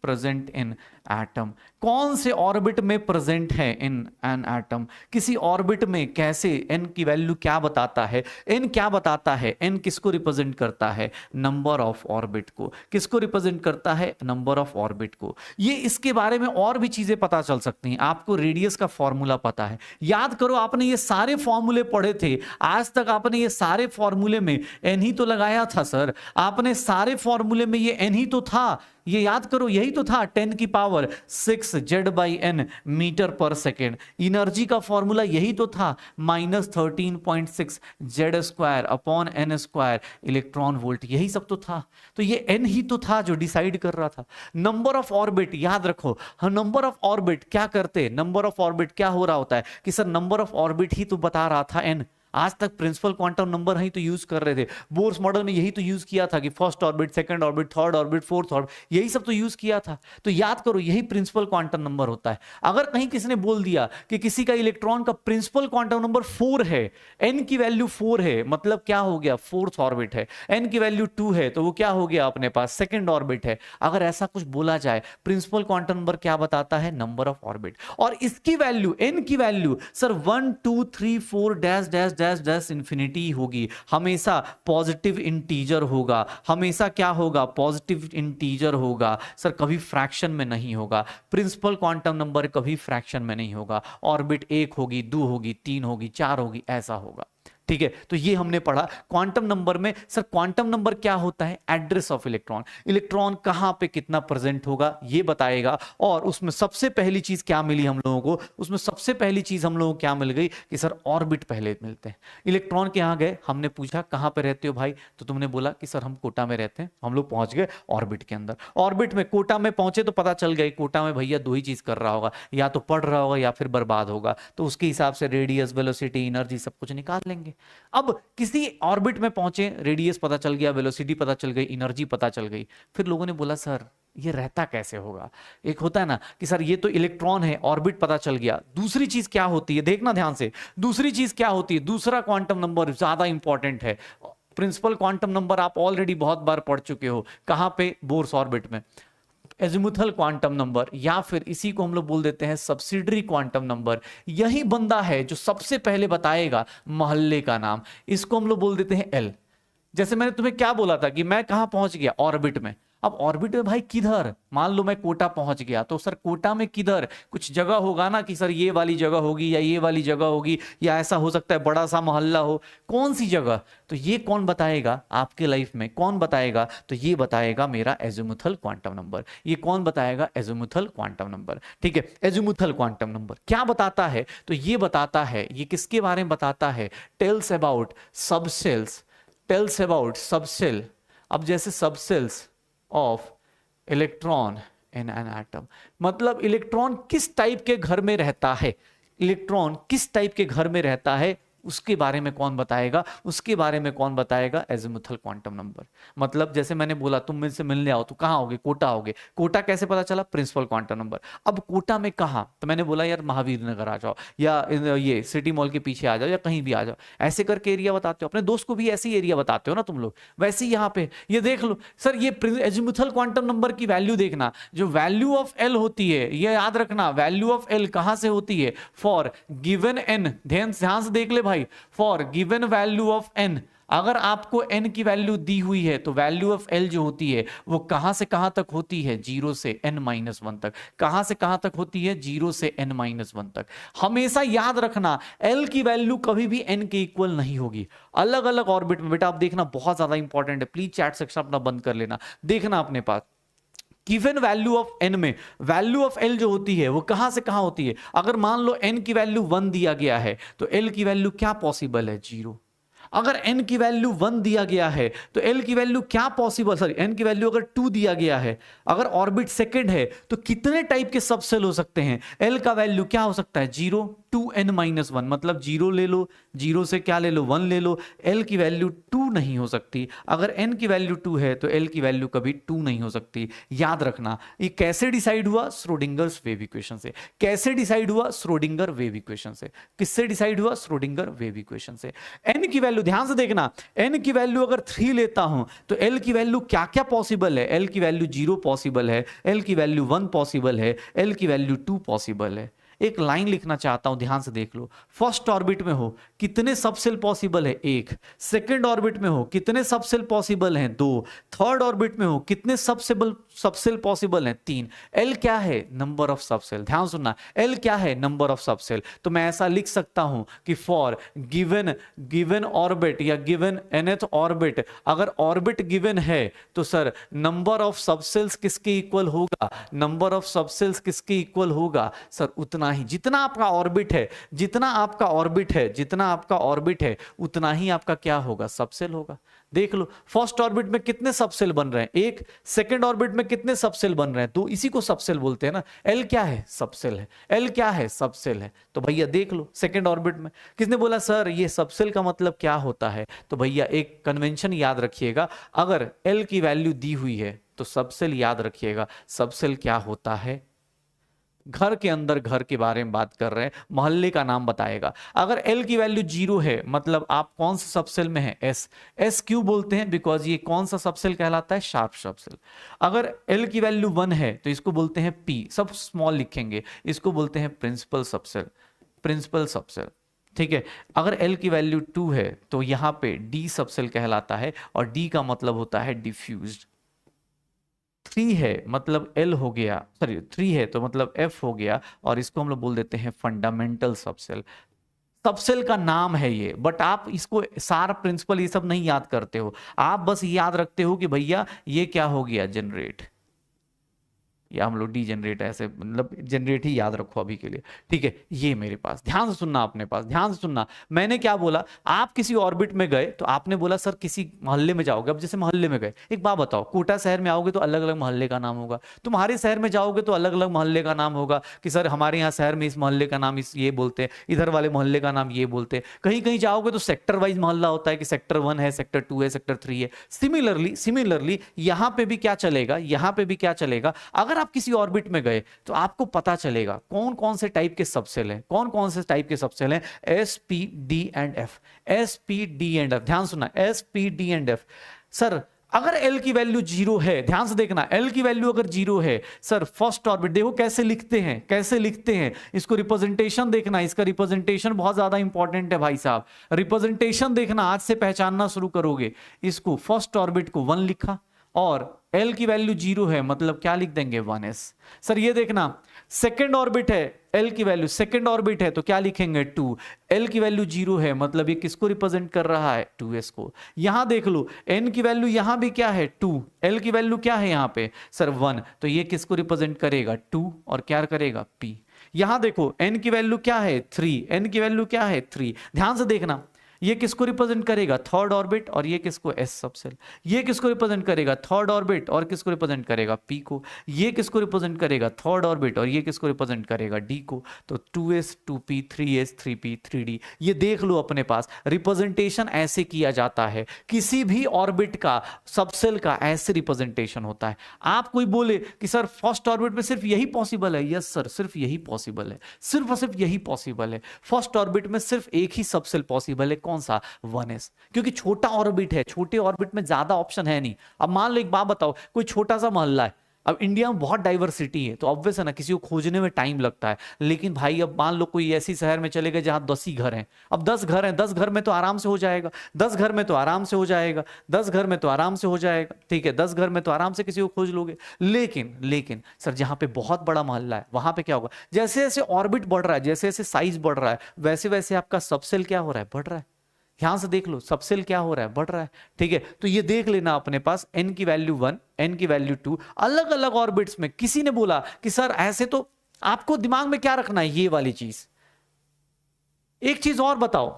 present in atom. कौन से ऑर्बिट में प्रेजेंट है इन एन एटम? किसी ऑर्बिट में कैसे? एन की वैल्यू क्या बताता है? एन क्या बताता है? एन किसको रिप्रेजेंट करता है? नंबर ऑफ ऑर्बिट को। किसको रिप्रेजेंट करता है? नंबर ऑफ ऑर्बिट को। ये इसके बारे में और भी चीजें पता चल सकती हैं। आपको रेडियस का फॉर्मूला पता है, याद करो आपने ये सारे फॉर्मूले पढ़े थे, आज तक आपने ये सारे फॉर्मूले में एन ही तो लगाया था सर, आपने सारे फॉर्मूले में ये एन ही तो था, ये याद करो, यही तो था 10 की पावर 6 Z/n मीटर पर सेकेंड। एनर्जी का फॉर्मूला यही तो था, -13.6 Z² upon n² electron volt, यही सब तो था। तो ये n ही तो था जो डिसाइड कर रहा था। नंबर ऑफ ऑर्बिट याद रखो, हम नंबर ऑफ ऑर्बिट क्या करते, नंबर ऑफ ऑर्बिट क्या हो रहा होता है कि सर नंबर ऑफ ऑर्बिट ही तो बता रहा था n। आज तक प्रिंसिपल क्वांटम नंबर ही तो यूज कर रहे थे, बोर्स मॉडल में यही तो यूज किया था कि first orbit, second orbit, third orbit, fourth orbit, यही सब तो यूज किया था। तो याद करो यही प्रिंसिपल क्वांटम नंबर होता है। अगर कहीं किसी ने बोल दिया कि किसी का इलेक्ट्रॉन का प्रिंसिपल क्वांटम नंबर 4 है, n की वैल्यू 4 है, मतलब क्या हो गया, फोर्थ ऑर्बिट है, n की वैल्यू 2 है तो वो क्या हो गया अपने पास, सेकंड ऑर्बिट है। अगर ऐसा कुछ बोला जाए, प्रिंसिपल क्वांटम नंबर क्या बताता है? Number of orbit. और इसकी वैल्यू, n की value sir 1 2 3 4 dash dash dash dash infinity होगी, हमेशा पॉजिटिव इंटीजर होगा, हमेशा क्या होगा, पॉजिटिव इंटीजर होगा सर, कभी फ्रैक्शन में नहीं होगा। प्रिंसिपल क्वांटम नंबर कभी फ्रैक्शन में नहीं होगा। ऑर्बिट 1 होगी, 2 होगी, 3 होगी, 4 होगी, ऐसा होगा। ठीक है, तो ये हमने पढ़ा क्वांटम नंबर में। सर क्वांटम नंबर क्या होता है? एड्रेस ऑफ इलेक्ट्रॉन, इलेक्ट्रॉन कहां पे कितना प्रेजेंट होगा ये बताएगा। और उसमें सबसे पहली चीज क्या मिली हम लोगों को? उसमें सबसे पहली चीज हम लोगों को क्या मिल गई कि सर ऑर्बिट पहले मिलते हैं। इलेक्ट्रॉन के यहां गए, हमने पूछा कहां पे रहते हो भाई, तो तुमने बोला कि सर हम कोटा में रहते हैं। हम लोग पहुंच गए ऑर्बिट के अंदर, ऑर्बिट में कोटा में पहुंचे तो पता चल गया कोटा में भैया 2 ही चीज कर रहा होगा, या तो पढ़ रहा होगा या फिर बर्बाद होगा। तो उसके हिसाब से रेडियस, वेलोसिटी, एनर्जी सब कुछ निकाल लेंगे। अब किसी ऑर्बिट में पहुंचे, रेडियस पता चल गया, वेलोसिटी पता चल गई, एनर्जी पता चल गई। फिर लोगों ने बोला सर ये रहता कैसे होगा? एक होता है ना कि सर ये तो इलेक्ट्रॉन है, ऑर्बिट पता चल गया, दूसरी चीज क्या होती है, देखना ध्यान से, दूसरी चीज क्या होती है? दूसरा क्वांटम नंबर ज्यादा इंपॉर्टेंट है। प्रिंसिपल क्वांटम नंबर आप ऑलरेडी बहुत बार पढ़ चुके हो, कहां पे? बोर्स ऑर्बिट में। एजिमुथल क्वांटम नंबर, या फिर इसी को हम लोग बोल देते हैं सब्सिडरी क्वांटम नंबर। यही बंदा है जो सबसे पहले बताएगा मोहल्ले का नाम, इसको हम लोग बोल देते हैं एल। जैसे मैंने तुम्हें क्या बोला था कि मैं कहां पहुंच गया? ऑर्बिट में। अब ऑर्बिट में भाई किधर, मान लो मैं कोटा पहुंच गया, तो सर कोटा में किधर, कुछ जगह होगा ना कि सर ये वाली जगह होगी या ये वाली जगह होगी, या ऐसा हो सकता है बड़ा सा मोहल्ला हो, कौन सी जगह, तो ये कौन बताएगा आपके लाइफ में, कौन बताएगा, तो ये बताएगा मेरा एजिमुथल क्वांटम नंबर। ये कौन बताएगा, एजिमुथल क्वांटम नंबर। ठीक है, एजिमुथल क्वांटम नंबर क्या बताता है, तो ये बताता है, ये किसके बारे में बताता है, tells about subcells, tells about subshell. अब जैसे subcells of electron in an atom, मतलब इलेक्ट्रॉन किस टाइप के घर में रहता है, इलेक्ट्रॉन किस टाइप के घर में रहता है, उसके बारे में कौन बताएगा, उसके बारे में कौन बताएगा, एजिमुथल क्वांटम नंबर। मतलब जैसे मैंने बोला तुम मुझसे मिलने आओ तो कहाँ आओगे, कोटा आओगे, कोटा कैसे पता चला, प्रिंसिपल क्वांटम नंबर। अब कोटा में कहाँ, तो मैंने बोला यार महावीर नगर आ जाओ, या ये सिटी मॉल के पीछे आ जाओ, या कहीं भी आ जाओ, ऐसे करके एरिया बताते हो, अपने दोस्त को भी ऐसी एरिया बताते हो ना तुम लोग, वैसे ही यहाँ पे ये देख लो सर, ये एजिमुथल क्वांटम नंबर की वैल्यू देखना, जो वैल्यू ऑफ एल होती है, ये याद रखना, वैल्यू ऑफ एल कहाँ से होती है, फॉर गिवन एन, ध्यान से देख ले भाई, for given value of n, अगर आपको n की वैल्यू दी हुई है तो वैल्यू ऑफ l जो होती है वो कहां से कहां तक होती है, 0 से n-1 तक। कहां से कहां तक होती है, 0 से n-1 तक। हमेशा याद रखना l की वैल्यू कभी भी n के इक्वल नहीं होगी, अलग अलग ऑर्बिट में। बेटा आप देखना, बहुत ज्यादा इंपॉर्टेंट है, प्लीज चैट सेक्शन अपना बंद कर लेना, देखना अपने पास गिवन वैल्यू ऑफ n में वैल्यू ऑफ l जो होती है वो कहां से कहां होती है। अगर मान लो n की वैल्यू 1 दिया गया है तो l की वैल्यू क्या पॉसिबल है, 0। अगर n की वैल्यू 1 दिया गया है तो l की वैल्यू क्या पॉसिबल, सॉरी n की वैल्यू अगर 2 दिया गया है, अगर ऑर्बिट सेकंड है तो कितने टाइप के सबसेल हो सकते हैं, l का वैल्यू क्या हो सकता है, 0 2n-1, मतलब 0 ले लो, 0 से क्या ले लो, 1 ले लो, l की वैल्यू 2 नहीं हो सकती। अगर n की वैल्यू 2 है तो l की वैल्यू कभी 2 नहीं हो सकती। याद रखना ये कैसे डिसाइड हुआ, श्रोडिंगर्स वेव इक्वेशन से। कैसे डिसाइड हुआ, श्रोडिंगर वेव इक्वेशन से। किससे डिसाइड हुआ, श्रोडिंगर वेव इक्वेशन से। n की वैल्यू ध्यान से देखना, n की वैल्यू अगर 3 लेता हूं तो l की वैल्यू क्या क्या पॉसिबल है, l की वैल्यू 0 पॉसिबल है, l की वैल्यू 1 पॉसिबल है, l की वैल्यू 2 पॉसिबल है। एक लाइन लिखना चाहता हूं, ध्यान से देख लो, फर्स्ट ऑर्बिट में हो कितने सबसेल पॉसिबल है, 1। सेकंड ऑर्बिट में हो कितने सबसेल पॉसिबल हैं, 2। थर्ड ऑर्बिट में हो कितने सबसेल पॉसिबल हैं, 3। एल क्या है, नंबर ऑफ सबसेल। ध्यान सुनना, एल क्या है, नंबर ऑफ सबसेल। तो मैं ऐसा लिख सकता हूं कि फॉर गिवन ऑर्बिट या गिवन nth ऑर्बिट, अगर ऑर्बिट गिवन है तो सर नंबर ऑफ सबसेल्स किसके इक्वल होगा, नंबर ऑफ सबसेल्स किसके इक्वल होगा, सर उतना ही, जितना आपका ऑर्बिट है, जितना आपका ऑर्बिट है, जितना आपका ऑर्बिट है उतना ही आपका क्या होगा, सबसेल होगा। देख लो फर्स्ट ऑर्बिट में कितने सबसेल बन रहे हैं, 1। सेकंड ऑर्बिट में कितने सबसेल बन रहे हैं, तो इसी को सबसेल बोलते हैं ना। एल क्या है, सबसेल है। एल क्या है, सबसेल है। तो भैया देख लो सेकंड ऑर्बिट में किसने बोला सर ये सबसेल का मतलब क्या होता है, तो भैया एक कन्वेंशन याद रखिएगा, अगर एल की वैल्यू दी हुई है तो सबसेल याद रखिएगा, सबसेल क्या होता है, घर के अंदर घर के बारे में बात कर रहे हैं, मोहल्ले का नाम बताएगा। अगर L की वैल्यू 0 है मतलब आप कौन सा सबसेल में है, S। S क्यों बोलते हैं, बिकॉज ये कौन सा सबसेल कहलाता है, शार्प सबसेल। अगर L की वैल्यू 1 है तो इसको बोलते हैं P, सब स्मॉल लिखेंगे, इसको बोलते हैं प्रिंसिपल सबसेल, प्रिंसिपल सबसेल। ठीक है, अगर L की वैल्यू 2 है तो यहां पे D सबसेल कहलाता है, और D का मतलब होता है डिफ्यूज्ड। 3 है मतलब L हो गया, सॉरी 3 है तो मतलब F हो गया, और इसको हम लोग बोल देते हैं फंडामेंटल सबसेल। सबसेल का नाम है ये, बट आप इसको सार प्रिंसिपल ये सब नहीं याद करते हो, आप बस याद रखते हो कि भैया ये क्या हो गया, जनरेट, या हम लोग डी जनरेट, ऐसे मतलब जनरेट ही याद रखो अभी के लिए। ठीक है, ये मेरे पास ध्यान से सुनना, अपने पास ध्यान से सुनना। मैंने क्या बोला, आप किसी ऑर्बिट में गए तो आपने बोला सर किसी मोहल्ले में जाओगे। अब जैसे मोहल्ले में गए, एक बात बताओ, कोटा शहर में आओगे तो अलग अलग मोहल्ले का नाम होगा, तुम्हारे शहर में जाओगे तो अलग अलग मोहल्ले का नाम होगा, कि सर हमारे यहाँ शहर में इस मोहल्ले का नाम इस ये बोलते हैं, इधर वाले मोहल्ले का नाम ये बोलते हैं। कहीं कहीं जाओगे तो सेक्टर वाइज मोहल्ला होता है कि सेक्टर 1 है, सेक्टर 2 है, सेक्टर 3 है। सिमिलरली यहाँ पे भी क्या चलेगा, यहाँ पे भी क्या चलेगा, अगर आप किसी ऑर्बिट में गए तो आपको पता चलेगा कौन कौन से टाइप के सबसेल हैं, कौन कौन से टाइप के सबसेल हैं, S P D and F, S P D and F. ध्यान सुनना, S P D and F. Sir अगर L की वैल्यू 0 है, ध्यान से देखना, L की वैल्यू अगर 0 है, सर फर्स्ट ऑर्बिट देखो कैसे लिखते हैं, कैसे लिखते हैं, इसको रिप्रेजेंटेशन देखना, इसका रिप्रेजेंटेशन बहुत ज्यादा इंपॉर्टेंट है भाई साहब। रिप्रेजेंटेशन देखना, आज से पहचानना शुरू करोगे। इसको फर्स्ट ऑर्बिट को 1 लिखा, और L की वैल्यू 0 है, मतलब क्या लिख देंगे 1s। सर ये देखना, सेकेंड ऑर्बिट है, L की वैल्यू सेकेंड ऑर्बिट है, तो क्या लिखेंगे 2। L की वैल्यू 0 है, मतलब ये किसको रिप्रेजेंट कर रहा है 2s को। यहां देख लो N की वैल्यू यहां भी क्या है 2, L की वैल्यू क्या है यहां पे सर 1, तो ये किसको रिप्रेजेंट करेगा 2 और क्या करेगा P। यहां देखो N की वैल्यू क्या है 3, N की वैल्यू क्या है 3, ध्यान से देखना ये किसको रिप्रेजेंट करेगा थर्ड ऑर्बिट और ये किसको एस सबसेल। ये किसको रिप्रेजेंट करेगा थर्ड ऑर्बिट और किसको रिप्रेजेंट करेगा पी को। ये किसको रिप्रेजेंट करेगा थर्ड ऑर्बिट और ये किसको रिप्रेजेंट करेगा डी को। तो 2s 2p 3s 3p 3d, ये देख लो अपने पास रिप्रेजेंटेशन ऐसे किया जाता है, किसी भी ऑर्बिट का सबसेल का ऐसे रिप्रेजेंटेशन होता है। आप कोई बोले कि सर फर्स्ट ऑर्बिट में सिर्फ यही पॉसिबल है, यस सर सिर्फ यही पॉसिबल है, सिर्फ और सिर्फ यही पॉसिबल है। फर्स्ट ऑर्बिट में सिर्फ एक ही सबसेल पॉसिबल है, कौन सा 1s, क्योंकि छोटा ऑर्बिट है, छोटे ऑर्बिट में ज्यादा ऑप्शन है नहीं। अब मान लो एक बात बताओ, कोई छोटा सा मोहल्ला है, अब इंडिया में बहुत डाइवर्सिटी है तो ऑब्वियस है ना किसी को खोजने में टाइम लगता है, लेकिन भाई अब मान लो कोई ऐसी शहर में चले गए जहां 10 ही घर हैं, अब 10 घर हैं, 10 घर में तो आराम से हो जाएगा, 10 घर में तो आराम से हो जाएगा, 10 घर में तो आराम से हो जाएगा, ठीक है 10 घर में तो आराम से किसी को खोज लोगे। लेकिन सर जहां पे बहुत बड़ा मोहल्ला है वहां पे क्या होगा, जैसे जैसे ऑर्बिट बढ़ रहा है, जैसे जैसे साइज बढ़ रहा है, वैसे वैसे आपका सबसेल क्या हो रहा है, बढ़ रहा है। ध्यान से देख लो सबसेल क्या हो रहा है, बढ़ रहा है, ठीक है। तो ये देख लेना अपने पास n की वैल्यू 1, n की वैल्यू 2, अलग अलग ऑर्बिट्स में। किसी ने बोला कि सर ऐसे, तो आपको दिमाग में क्या रखना है, ये वाली चीज। एक चीज और बताओ,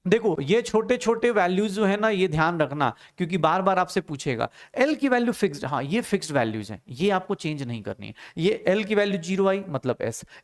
देखो ये छोटे छोटे वैल्यूज जो है ना, ये ध्यान रखना क्योंकि बार बार आपसे पूछेगा। L की वैल्यू फिक्स्ड, हाँ ये फिक्स्ड वैल्यूज हैं, ये आपको चेंज नहीं करनी है। ये L की वैल्यू 0 आई मतलब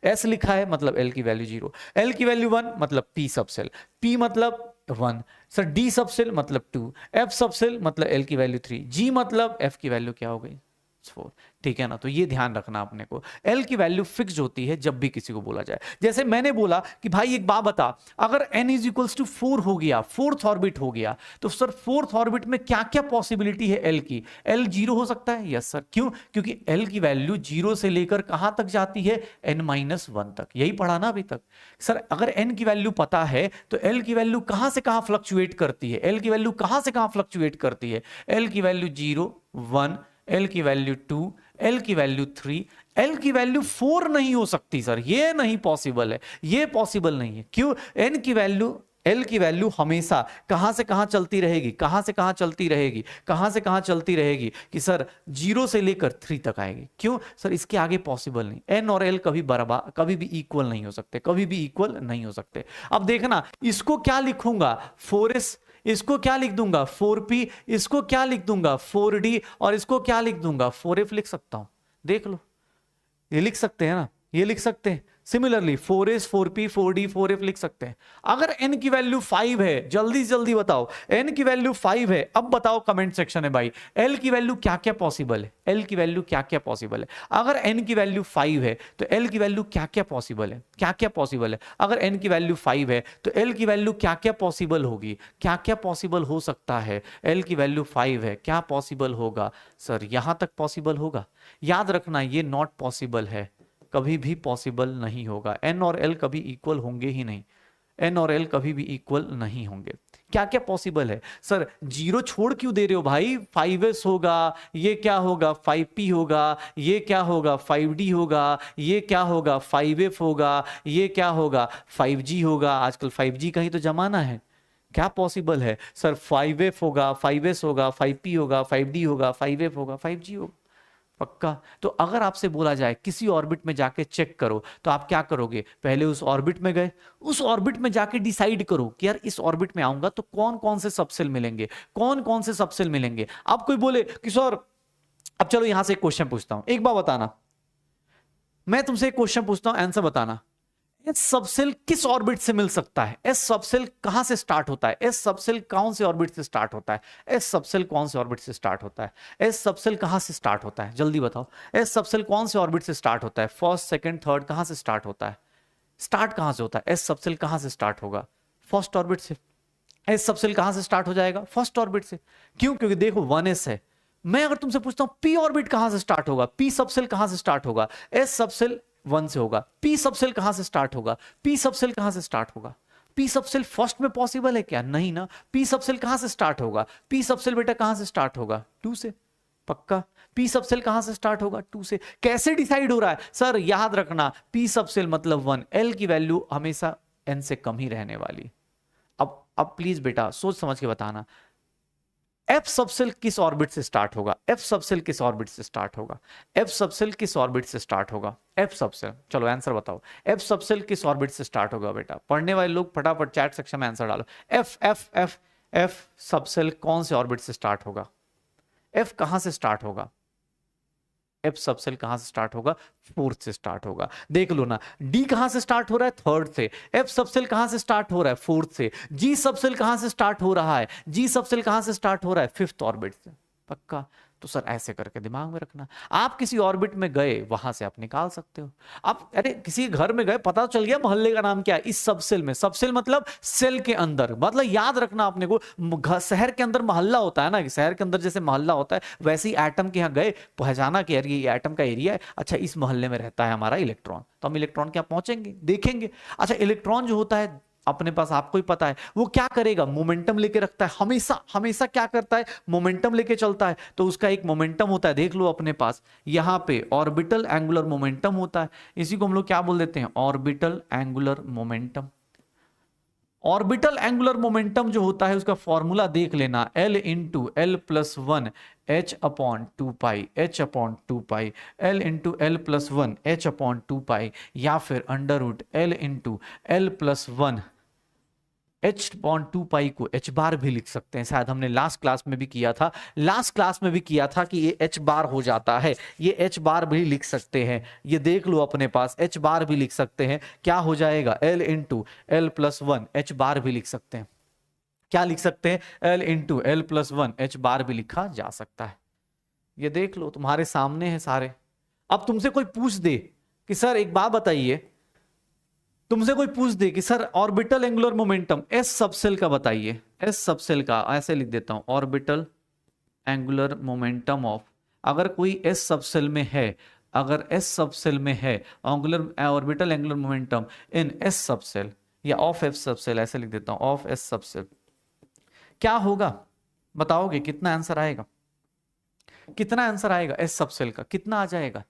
S लिखा है मतलब L की वैल्यू 0, L की वैल्यू 1 मतलब P सबसेल, P मतलब 1, सर D सबसेल मतलब 2, F सबसेल मतलब L की वैल्यू 3, G मतलब F की वैल्यू क्या हो गई 4, ठीक है ना। तो ये ध्यान रखना अपने को, L की वैल्यू फिक्स होती है जब भी किसी को बोला जाए। जैसे मैंने बोला कि भाई एक बात बता, अगर n इज इक्वल्स टू 4 हो गया, फोर्थ ऑर्बिट हो गया, तो सर फोर्थ ऑर्बिट में क्या क्या पॉसिबिलिटी है L की। L 0 हो सकता है, यस सर, क्यों, क्योंकि L की वैल्यू 0 से लेकर कहां तक जाती है n-1 तक, यही पढ़ा ना अभी तक। सर अगर n की वैल्यू पता है तो L की वैल्यू कहां से कहां फ्लक्चुएट करती है, L की वैल्यू कहां से कहां फ्लक्चुएट करती है, L की वैल्यू 0 1, L की वैल्यू 2, L की वैल्यू 3, L की वैल्यू 4 नहीं हो सकती सर, ये नहीं पॉसिबल है, ये पॉसिबल नहीं है। क्यों, N की वैल्यू, L की वैल्यू हमेशा कहां से कहां चलती रहेगी, कहां से कहां चलती रहेगी, कहां से कहां चलती रहेगी कि सर 0 से लेकर 3 तक आएगी। क्यों सर, इसके आगे पॉसिबल नहीं, N और L कभी बराबर, कभी भी इक्वल नहीं हो सकते, कभी भी इक्वल नहीं हो सकते। अब देखना इसको क्या लिखूंगा 4s, इसको क्या लिख दूंगा 4p, इसको क्या लिख दूंगा 4d, और इसको क्या लिख दूंगा 4f लिख सकता हूं। देख लो ये लिख सकते हैं ना, ये लिख सकते हैं। Similarly 4s 4p 4d 4f लिख सकते हैं। अगर n की वैल्यू 5 है, जल्दी जल्दी बताओ, n की वैल्यू 5 है, अब बताओ कमेंट सेक्शन में भाई l की वैल्यू क्या क्या पॉसिबल है, l की वैल्यू क्या क्या पॉसिबल है। अगर n की वैल्यू 5 है तो l की वैल्यू क्या क्या पॉसिबल है, क्या क्या पॉसिबल है। अगर n की वैल्यू 5 है तो l की वैल्यू क्या क्या पॉसिबल होगी, क्या क्या पॉसिबल हो सकता है। l की वैल्यू 5 है, क्या पॉसिबल होगा सर, यहां तक पॉसिबल होगा। याद रखना ये नॉट पॉसिबल है, कभी भी पॉसिबल नहीं होगा। n और l कभी इक्वल होंगे ही नहीं, n और l कभी भी इक्वल नहीं होंगे। क्या क्या पॉसिबल है सर, 0 छोड़ क्यों दे रहे हो भाई, 5s होगा, ये क्या होगा 5p होगा, ये क्या होगा 5d होगा, ये क्या होगा 5f होगा, ये क्या होगा 5g होगा। आजकल 5g का ही तो जमाना है। क्या पॉसिबल है सर, 5f होगा, 5s होगा, 5p होगा, 5d होगा, 5f होगा, 5g होगा, पक्का। तो अगर आपसे बोला जाए किसी ऑर्बिट में जाके चेक करो, तो आप क्या करोगे, पहले उस ऑर्बिट में गए, उस ऑर्बिट में जाके डिसाइड करो कि यार इस ऑर्बिट में आऊंगा तो कौन कौन से सबसेल मिलेंगे, कौन कौन से सबसेल मिलेंगे। अब कोई बोले कि सर, अब चलो यहां से एक क्वेश्चन पूछता हूं, एक बार बताना, मैं तुमसे एक क्वेश्चन पूछता हूं, आंसर बताना। एस सबसेल किस ऑर्बिट से मिल सकता है, एस सबसेल कहां से स्टार्ट होता है, एस सबसेल कौन से ऑर्बिट से स्टार्ट होता है, एस सबसेल कौन से ऑर्बिट से स्टार्ट होता है, एस सबसेल कहां से स्टार्ट होता है, जल्दी बताओ। एस सबसेल कौन से ऑर्बिट से स्टार्ट होता है, फर्स्ट सेकंड थर्ड कहां से स्टार्ट होता है, स्टार्ट कहां से होता है, एस सबसेल कहां से स्टार्ट होगा, फर्स्ट ऑर्बिट से। एस सबसेल कहां से स्टार्ट हो जाएगा, फर्स्ट ऑर्बिट से। क्यों, क्योंकि देखो 1s है। मैं अगर तुमसे पूछता हूं पी ऑर्बिट कहां से स्टार्ट होगा, पी सबसेल कहां से स्टार्ट होगा, एस सबसेल 1 से होगा। पी सबसेल कहां से स्टार्ट होगा, पी सबसेल कहां से स्टार्ट होगा, पी सबसेल फर्स्ट में पॉसिबल है क्या, नहीं ना। पी सबसेल कहां से स्टार्ट होगा, पी सबसेल बेटा कहां से स्टार्ट होगा 2 से, पक्का। पी सबसेल कहां से स्टार्ट होगा? 2 से। कैसे डिसाइड हो रहा है सर? याद रखना पी सबसेल मतलब 1, एल की वैल्यू हमेशा एन से कम ही रहने वाली। अब प्लीज बेटा सोच समझ के बताना, एफ सबसेल किस ऑर्बिट से स्टार्ट होगा? एफ सबसेल किस ऑर्बिट से स्टार्ट होगा? एफ सबसेल किस ऑर्बिट से स्टार्ट होगा? एफ सबसेल, चलो आंसर बताओ, एफ सबसेल किस ऑर्बिट से स्टार्ट होगा? बेटा पढ़ने वाले लोग फटाफट चैट सेक्शन में आंसर डालो। F F F F subshell कौन से ऑर्बिट से स्टार्ट होगा? एफ कहां से स्टार्ट होगा? एफ सबसेल कहां से स्टार्ट होगा? फोर्थ से स्टार्ट होगा। देख लो ना, डी कहां से स्टार्ट हो रहा है? थर्ड से। एफ सबसेल कहां से स्टार्ट हो रहा है? फोर्थ से। जी सबसेल कहां से स्टार्ट हो रहा है? जी सबसेल कहां से स्टार्ट हो रहा है? फिफ्थ ऑर्बिट से। पक्का? तो सर ऐसे करके दिमाग में रखना, आप किसी ऑर्बिट में गए वहां से आप निकाल सकते हो। आप अरे किसी घर में गए, पता चल गया मोहल्ले का नाम क्या है, इस सबसेल में। सबसेल मतलब सेल के अंदर, मतलब याद रखना अपने को, शहर के अंदर मोहल्ला होता है ना, शहर के अंदर जैसे मोहल्ला होता है वैसे ही एटम के यहाँ गए, पहचाना कि यार ये एटम का एरिया है, अच्छा इस मोहल्ले में रहता है हमारा इलेक्ट्रॉन, तो हम इलेक्ट्रॉन के यहाँ पहुंचेंगे, देखेंगे। अच्छा इलेक्ट्रॉन जो होता है अपने पास, आपको ही पता है वो क्या करेगा? मोमेंटम लेके रखता है, हमेशा हमेशा क्या करता है? मोमेंटम लेके चलता है। तो उसका एक मोमेंटम होता है, देख लो अपने पास यहां पे ऑर्बिटल एंगुलर मोमेंटम होता है। इसी को हम लोग क्या बोल देते हैं? Orbital angular momentum. Orbital angular momentum जो होता है उसका फॉर्मूला देख लेना, L into L plus one H upon 2 pi, H upon 2 pi, L into L plus one H upon 2 pi, या फिर under root L into L plus one H upon 2 pi को H बार भी लिख सकते हैं। शायद हमने लास्ट क्लास में भी किया था, लास्ट क्लास में भी किया था कि ये एच बार हो जाता है, ये एच बार भी लिख सकते हैं, ये देख लो अपने पास एच बार भी लिख सकते हैं। क्या हो जाएगा? L into L plus one H बार भी लिख सकते हैं। क्या लिख सकते हैं? एल into L plus one H बार भी लिखा जा सकता है। ये देख लो तुम्हारे सामने है सारे। अब तुमसे कोई पूछ दे कि सर एक बात बताइए, तुमसे कोई पूछ दे कि sir orbital angular momentum S subshell का बताइए, एस सबसेल का, ऐसे लिख देता हूं ऑर्बिटल एंगुलर मोमेंटम ऑफ, अगर कोई एस सबसेल में है, अगर एस सबसेल में है एंगुलर ऑर्बिटल एंगुलर मोमेंटम इन एस सबसेल या ऑफ एफ सबसेल, ऐसे लिख देता हूं ऑफ एस सबसेल, क्या होगा बताओगे? कितना आंसर आएगा? कितना आंसर आएगा एस सबसेल का? कितना आ जाएगा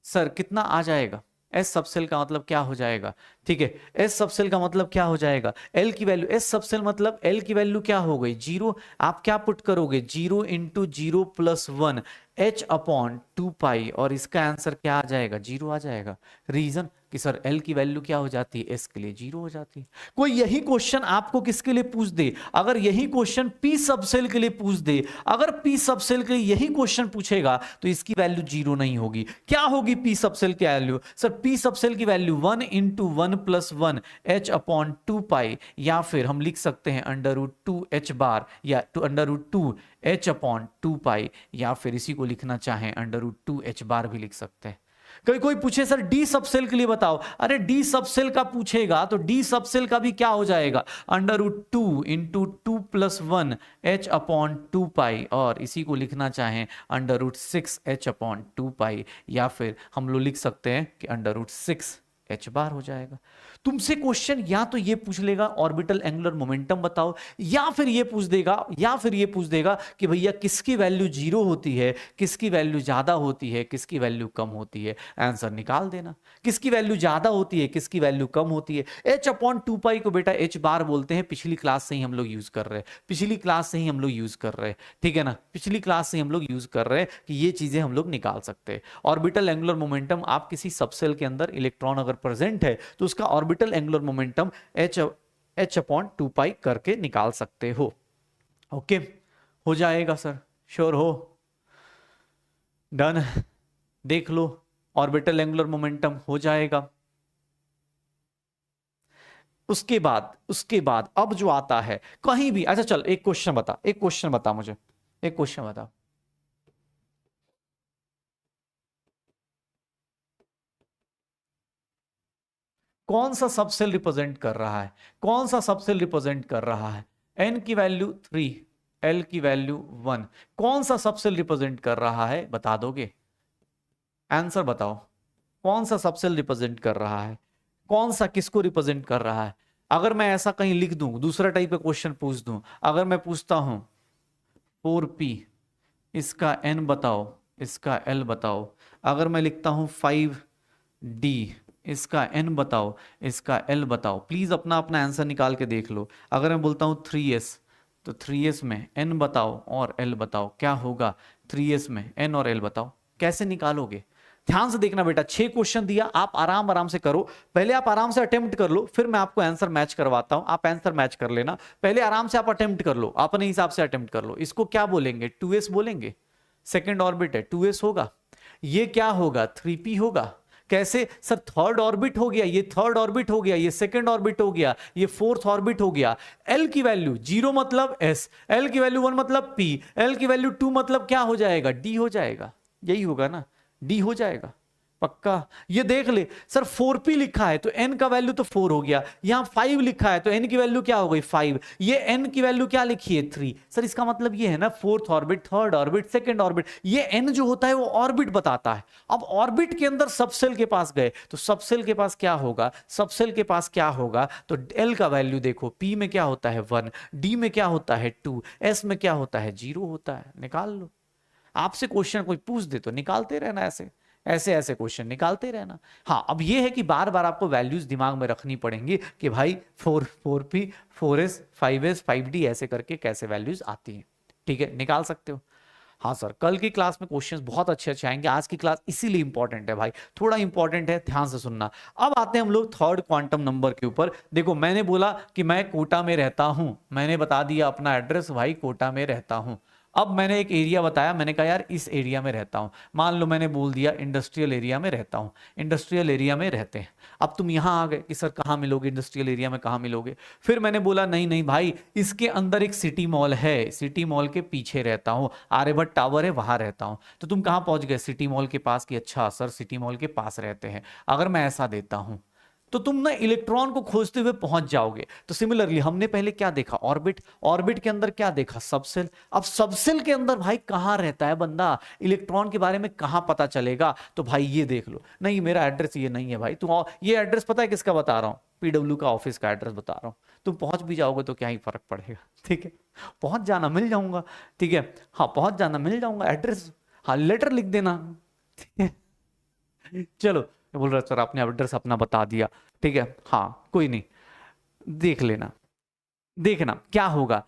सर? कितना आ जाएगा? एस सबसेल का मतलब क्या हो जाएगा? ठीक है, एस सबसेल का मतलब क्या हो जाएगा? एल की वैल्यू, एस सबसेल मतलब एल की वैल्यू क्या हो गई? 0। आप क्या पुट करोगे? 0 into 0 plus 1 h upon 2 pi, और इसका आंसर क्या आ जाएगा? 0 आ जाएगा। रीजन कि सर एल की वैल्यू क्या हो जाती है? एस के लिए 0 हो जाती है। कोई यही क्वेश्चन आपको किसके लिए पूछ दे, अगर यही क्वेश्चन पी सबसेल के लिए पूछ दे, अगर पी सबसेल के लिए यही क्वेश्चन पूछेगा तो इसकी वैल्यू 0 नहीं होगी। क्या होगी पी सबसेल की वैल्यू? सर पी सबसेल की value 1 into 1 plus 1 h upon 2 pi, या फिर हम लिख सकते हैं अंडर रूट 2 एच बार, या under root 2 H upon 2 pi, या फिर इसी को लिखना चाहें अंडर रूट 2 एच बार भी लिख सकते हैं। कोई पूछे सर डी सबसेल के लिए बताओ, अरे डी सबसेल का पूछेगा तो डी सबसेल का भी क्या हो जाएगा? Under root 2 into 2 plus 1 h upon 2 pi, और इसी को लिखना चाहें under root 6 h upon 2 pi, या फिर हम लोग लिख सकते हैं कि अंडर रूट 6 एच बार हो जाएगा। तुमसे क्वेश्चन या तो ये पूछ लेगा ऑर्बिटल एंगुलर मोमेंटम बताओ, या फिर ये पूछ देगा कि भैया किसकी वैल्यू 0 होती है, किसकी वैल्यू ज्यादा होती है, किसकी वैल्यू कम होती है। आंसर निकाल देना, किसकी वैल्यू ज्यादा होती है, किसकी वैल्यू कम होती है। एच अपॉन 2 पाई को बेटा एच बार बोलते हैं, पिछली क्लास से ही हम लोग यूज कर रहे हैं, पिछली क्लास से ही हम लोग यूज कर रहे हैं, ठीक है ना, पिछली क्लास से ही हम लोग यूज कर रहे हैं कि ये चीजें हम लोग निकाल सकते हैं। ऑर्बिटल एंगुलर मोमेंटम, आप किसी सबसेल के अंदर इलेक्ट्रॉन अगर प्रेजेंट है तो उसका orbital angular momentum H upon 2 पाई करके निकाल सकते हो। ओके, हो जाएगा सर? श्योर हो? डन? देख लो ऑर्बिटल एंगुलर मोमेंटम हो जाएगा। उसके बाद अब जो आता है कहीं भी, अच्छा चल एक क्वेश्चन बता मुझे, एक क्वेश्चन बता। कौन सा सबसेल रिप्रेजेंट कर रहा है? कौन सा सबसेल रिप्रेजेंट कर रहा है? एन की वैल्यू 3, एल की वैल्यू 1, कौन सा सबसेल रिप्रेजेंट कर रहा है? बता दोगे? आंसर बताओ, कौन सा सबसेल रिप्रेजेंट कर रहा है? कौन सा किसको रिप्रेजेंट कर रहा है? अगर मैं ऐसा कहीं लिख दूं, दूसरा टाइप का क्वेश्चन पूछ दूं, अगर मैं पूछता हूं 4p इसका n बताओ, इसका l बताओ। अगर मैं लिखता हूं 5d, इसका n बताओ, इसका l बताओ। प्लीज अपना अपना आंसर निकाल के देख लो। अगर मैं बोलता हूं 3s, तो 3s में n बताओ और l बताओ, क्या होगा? 3s में n और l बताओ। कैसे निकालोगे? ध्यान से देखना बेटा, 6 क्वेश्चन दिया, आप आराम आराम से करो। पहले आप आराम से अटेम्प्ट कर लो, फिर मैं आपको आंसर मैच करवाता हूं। आप आंसर मैच कर लेना, पहले आराम से आप अटेम्प्ट कर लो, अपने हिसाब से अटेम्प्ट कर लो। इसको क्या बोलेंगे? 2s बोलेंगे। सेकेंड ऑर्बिट है, 2s होगा। ये क्या होगा? 3p होगा। कैसे सर? थर्ड ऑर्बिट हो गया, ये थर्ड ऑर्बिट हो गया, ये सेकंड ऑर्बिट हो गया, ये फोर्थ ऑर्बिट हो गया। एल की वैल्यू 0 मतलब s, एल की वैल्यू 1 मतलब p, एल की वैल्यू 2 मतलब क्या हो जाएगा? d हो जाएगा। यही होगा ना, d हो जाएगा पक्का। ये देख ले सर, 4p लिखा है तो n का वैल्यू तो 4 हो गया। यहां 5 लिखा है तो n की वैल्यू क्या हो गई? 5। ये n की वैल्यू क्या लिखी है? 3। सर इसका मतलब ये है ना, fourth orbit, third orbit, second orbit. ये n जो होता है वो ऑर्बिट बताता है। अब ऑर्बिट के अंदर सबसेल के पास गए तो सबसेल के पास क्या होगा? सबसेल के पास क्या होगा? तो l का वैल्यू देखो, p में क्या होता है? 1, d में क्या होता है? 2, s में क्या होता है? 0 होता है। निकाल लो। आपसे क्वेश्चन कोई पूछ दे तो निकालते रहना, ऐसे ऐसे ऐसे क्वेश्चन निकालते रहना। हाँ, अब ये है कि बार बार आपको वैल्यूज दिमाग में रखनी पड़ेंगी कि भाई 4p 4s 5s 5d ऐसे करके कैसे वैल्यूज आती हैं। ठीक है, निकाल सकते हो। हाँ सर, कल की क्लास में क्वेश्चंस बहुत अच्छे अच्छे आएंगे। आज की क्लास इसीलिए इंपॉर्टेंट है भाई, थोड़ा इंपॉर्टेंट है, ध्यान से सुनना। अब आते हैं हम लोग थर्ड क्वांटम नंबर के ऊपर। देखो, मैंने बोला कि मैं कोटा में रहता हूं, मैंने बता दिया अपना एड्रेस, भाई कोटा में रहता हूं। अब मैंने एक एरिया बताया, मैंने कहा यार इस एरिया में रहता हूं। मान लो मैंने बोल दिया इंडस्ट्रियल एरिया में रहता हूं, इंडस्ट्रियल एरिया में रहते हैं। अब तुम यहां आ गए कि सर कहां मिलोगे? इंडस्ट्रियल एरिया में कहां मिलोगे? फिर मैंने बोला नहीं नहीं भाई, इसके अंदर एक सिटी मॉल है, सिटी मॉल के पीछे रहता हूं, आर्यभट्ट टावर है वहां रहता हूं। तो तुम कहां पहुंच गए? सिटी मॉल के पास। कि अच्छा सर सिटी मॉल के पास रहते हैं। अगर मैं ऐसा देता हूं तो तुम ना इलेक्ट्रॉन को खोजते हुए पहुंच जाओगे। तो सिमिलरली हमने पहले क्या देखा? ऑर्बिट। ऑर्बिट के अंदर क्या देखा? सबसेल। अब सबसेल के अंदर भाई कहां रहता है बंदा? इलेक्ट्रॉन के बारे में कहां पता चलेगा? तो भाई ये देख लो। नहीं, मेरा एड्रेस ये नहीं है भाई। तुम ये एड्रेस पता है किसका बता रहा हूं? पीडब्ल्यू का ऑफिस का एड्रेस बता रहा हूं। तुम पहुंच भी जाओगे तो क्या ही फर्क पड़ेगा? ठीक है, पहुंच जाना, मिल जाऊंगा। ठीक है, हाँ पहुंच जाना, मिल जाऊंगा। एड्रेस, हाँ लेटर लिख देना। ठीक है, चलो। बोल रहा सर आपने एड्रेस अपना बता दिया, ठीक है, हाँ कोई नहीं, देख लेना। देखना क्या होगा।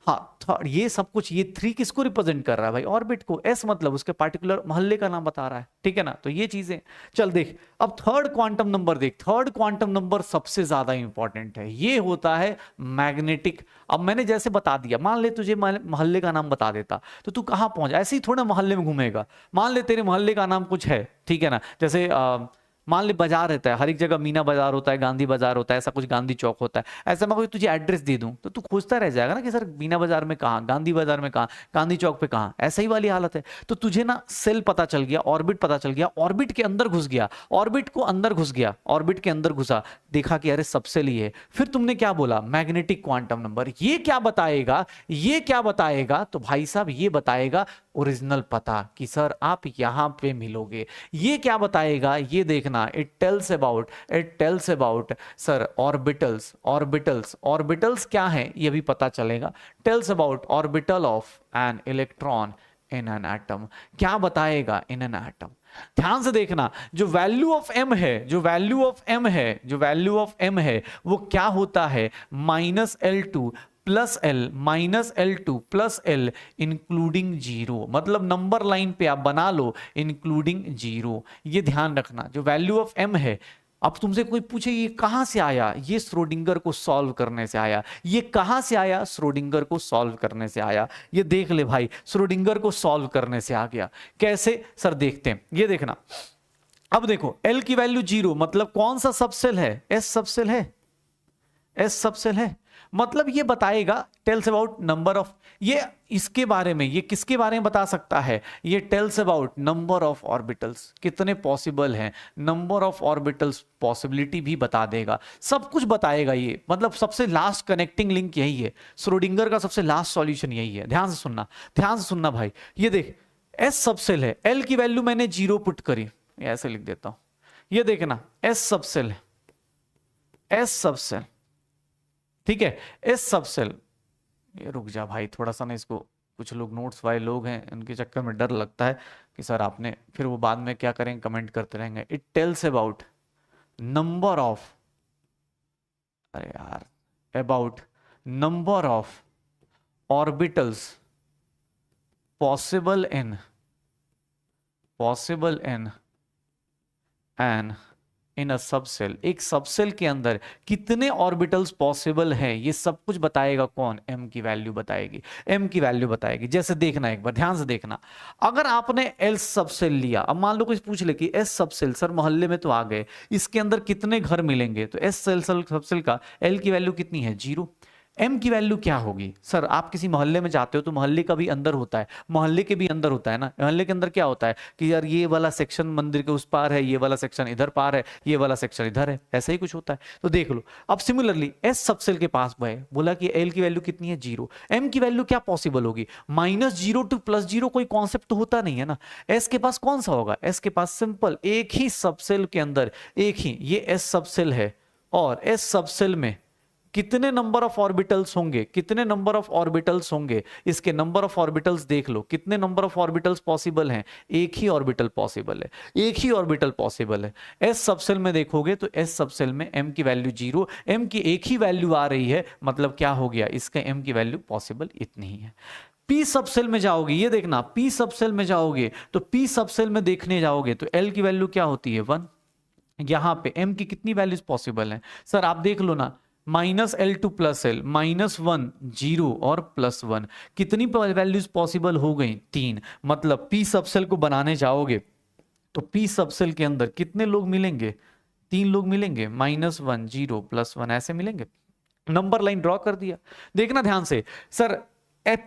हाँ, ये सब कुछ, ये 3 किसको रिप्रेजेंट कर रहा है भाई? ऑर्बिट को। एस मतलब उसके पार्टिकुलर मोहल्ले का नाम बता रहा है। ठीक है ना, तो ये चीजें। चल देख, अब थर्ड क्वांटम नंबर देख। थर्ड क्वांटम नंबर सबसे ज्यादा इंपॉर्टेंट है, ये होता है मैग्नेटिक। अब मैंने जैसे बता दिया, मान ले तुझे मोहल्ले का नाम बता देता तो तू कहां पहुंच? ऐसे ही थोड़ा मोहल्ले में घूमेगा। मान ले तेरे मोहल्ले का नाम कुछ है, ठीक है ना, जैसे मान ले बाजार रहता है, हर एक जगह मीना बाजार होता है, गांधी बाजार होता है, ऐसा कुछ गांधी चौक होता है। ऐसा मैं कोई तुझे एड्रेस दे दूं तो तू खोजता रह जाएगा ना कि सर मीना बाजार में कहाँ, गांधी बाजार में कहाँ, गांधी चौक पे कहाँ। ऐसा ही वाली हालत है। तो तुझे ना सेल पता चल गया, ऑर्बिट पता चल गया, ऑर्बिट के अंदर घुस गया, ऑर्बिट को अंदर घुस गया, ऑर्बिट के अंदर घुसा, देखा कि अरे सबसेल ही है। फिर तुमने क्या बोला? Magnetic quantum number. ये क्या बताएगा? ये क्या बताएगा? तो भाई साहब ये बताएगा ओरिजिनल पता, कि सर आप यहां पे मिलोगे। ये क्या बताएगा? ये देखना, it tells about sir orbitals. Orbitals क्या है ये भी पता चलेगा। Tells about orbital of an electron in an atom. क्या बताएगा? In an atom. ध्यान से देखना, जो वैल्यू ऑफ m है, जो वैल्यू ऑफ m है वो क्या होता है? -L2 plus L minus L2 plus L including 0। मतलब नंबर लाइन पे आप बना लो इंक्लूडिंग 0। ये ध्यान रखना, जो वैल्यू ऑफ m है। अब तुमसे कोई पूछे ये कहां से आया? ये श्रोडिंगर को सॉल्व करने से आया। ये कहां से आया? श्रोडिंगर को सॉल्व करने से आया। ये देख ले भाई, श्रोडिंगर को सॉल्व करने से आ गया। कैसे सर? देखते हैं, ये देखना। अब देखो, L की वैल्यू 0 मतलब कौन सा सबसेल है? S सबसेल है, S सबसेल है। मतलब ये बताएगा, टेल्स अबाउट नंबर ऑफ, ये इसके बारे में, ये किसके बारे में बता सकता है? ये tells about number of orbitals, कितने पॉसिबल हैं, नंबर ऑफ ऑर्बिटल्स पॉसिबिलिटी भी बता देगा, सब कुछ बताएगा ये। मतलब सबसे लास्ट कनेक्टिंग लिंक यही है, श्रोडिंगर का सबसे लास्ट सॉल्यूशन यही है। ध्यान से सुनना, ध्यान से सुनना भाई। ये देख, एस सबसेल है, एल की वैल्यू मैंने 0 पुट करी, ऐसे लिख देता हूं। ये देखना, एस सबसेल है, एस सबसेल, ठीक है, एस सबसेल। ये रुक जा भाई, थोड़ा सा ना इसको कुछ लोग नोट्स वाले लोग हैं, उनके चक्कर में डर लगता है कि सर आपने, फिर वो बाद में क्या करेंगे, कमेंट करते रहेंगे। It tells about number of, अरे यार, about number of orbitals possible in an in a subshell. एक सबसेल के अंदर कितने ऑर्बिटल्स पॉसिबल हैं, ये सब कुछ बताएगा कौन, m की वैल्यू बताएगी, m की वैल्यू बताएगी। जैसे देखना, एक बार ध्यान से देखना, अगर आपने एल सबसेल लिया, अब मान लो कुछ पूछ ले कि एस सबसेल, सर मोहल्ले में तो आ गए, इसके अंदर कितने घर मिलेंगे, तो एस सेल सबसेल का एल की वैल्यू कितनी है, 0। एम की वैल्यू क्या होगी, सर आप किसी मोहल्ले में जाते हो तो मोहल्ले का भी अंदर होता है, मोहल्ले के भी अंदर होता है ना, मोहल्ले के अंदर क्या होता है कि यार ये वाला सेक्शन मंदिर के उस पार है, ये वाला सेक्शन इधर पार है, ये वाला सेक्शन इधर है, ऐसा ही कुछ होता है। तो देख लो, अब सिमिलरली एस सबसेल के पास है, बोला कि एल की वैल्यू कितनी है, 0। एम की वैल्यू क्या पॉसिबल होगी, -0 टू +0, कोई कॉन्सेप्ट तो होता नहीं है ना। एस के पास कौन सा होगा, एस के पास सिंपल एक ही सबसेल के अंदर, एक ही ये एस सबसेल है, और एस सबसेल में कितने नंबर ऑफ ऑर्बिटल्स होंगे, कितने नंबर ऑफ ऑर्बिटल्स होंगे, इसके नंबर ऑफ ऑर्बिटल्स देख लो, कितने नंबर ऑफ ऑर्बिटल्स पॉसिबल हैं, एक ही ऑर्बिटल पॉसिबल है, एक ही ऑर्बिटल पॉसिबल है। एस सबसेल में देखोगे तो एस सबसेल में m की वैल्यू 0, m की एक ही वैल्यू आ रही है, मतलब क्या हो गया, इसका m की वैल्यू पॉसिबल इतनी ही है। पी सबसेल में जाओगे, ये देखना, पी सबसेल में जाओगे तो पी सबसेल में देखने जाओगे तो l की वैल्यू क्या होती है, 1। यहां पे m की कितनी वैल्यूज पॉसिबल है, सर आप देख लो ना, -L2 +L, -1 0 और +1, कितनी वैल्यूज पॉसिबल हो गई, 3। मतलब पी सबसेल को बनाने जाओगे तो पी सबसेल के अंदर कितने लोग मिलेंगे, 3 लोग मिलेंगे, -1 0 +1 ऐसे मिलेंगे। नंबर लाइन ड्रॉ कर दिया, देखना ध्यान से, sir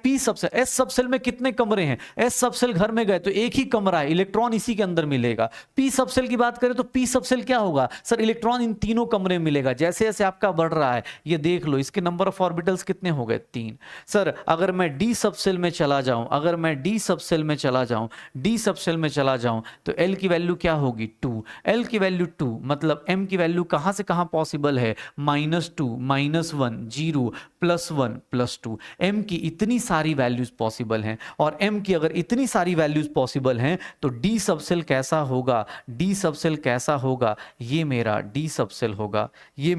P subshell, S subshell में कितने कमरे हैं, एस सबसेल घर में गए तो एक ही कमरा है, इलेक्ट्रॉन इसी के अंदर मिलेगा। पी सबसेल की बात करें तो पी सबसेल क्या होगा, सर इलेक्ट्रॉन इन तीनों कमरे में मिलेगा। जैसे जैसे आपका बढ़ रहा है, ये देख लो, इसके नंबर ऑफ ऑर्बिटल्स कितने हो गए, 3। सर अगर मैं डी सबसेल में चला जाऊं, अगर मैं डी सबसेल में चला जाऊं, डी सबसेल में चला जाऊं तो एल की वैल्यू क्या होगी, 2। एल की वैल्यू 2, मतलब एम की वैल्यू कहां से कहां पॉसिबल है, -2 -1 0 +1 +2। एम की इतनी सारी वैल्यूज पॉसिबल हैं, और m की अगर इतनी सारी वैल्यूज पॉसिबल हैं तो d सबसेल कैसा होगा, d सबसेल कैसा होगा, ये मेरा d सबसेल होगा, ये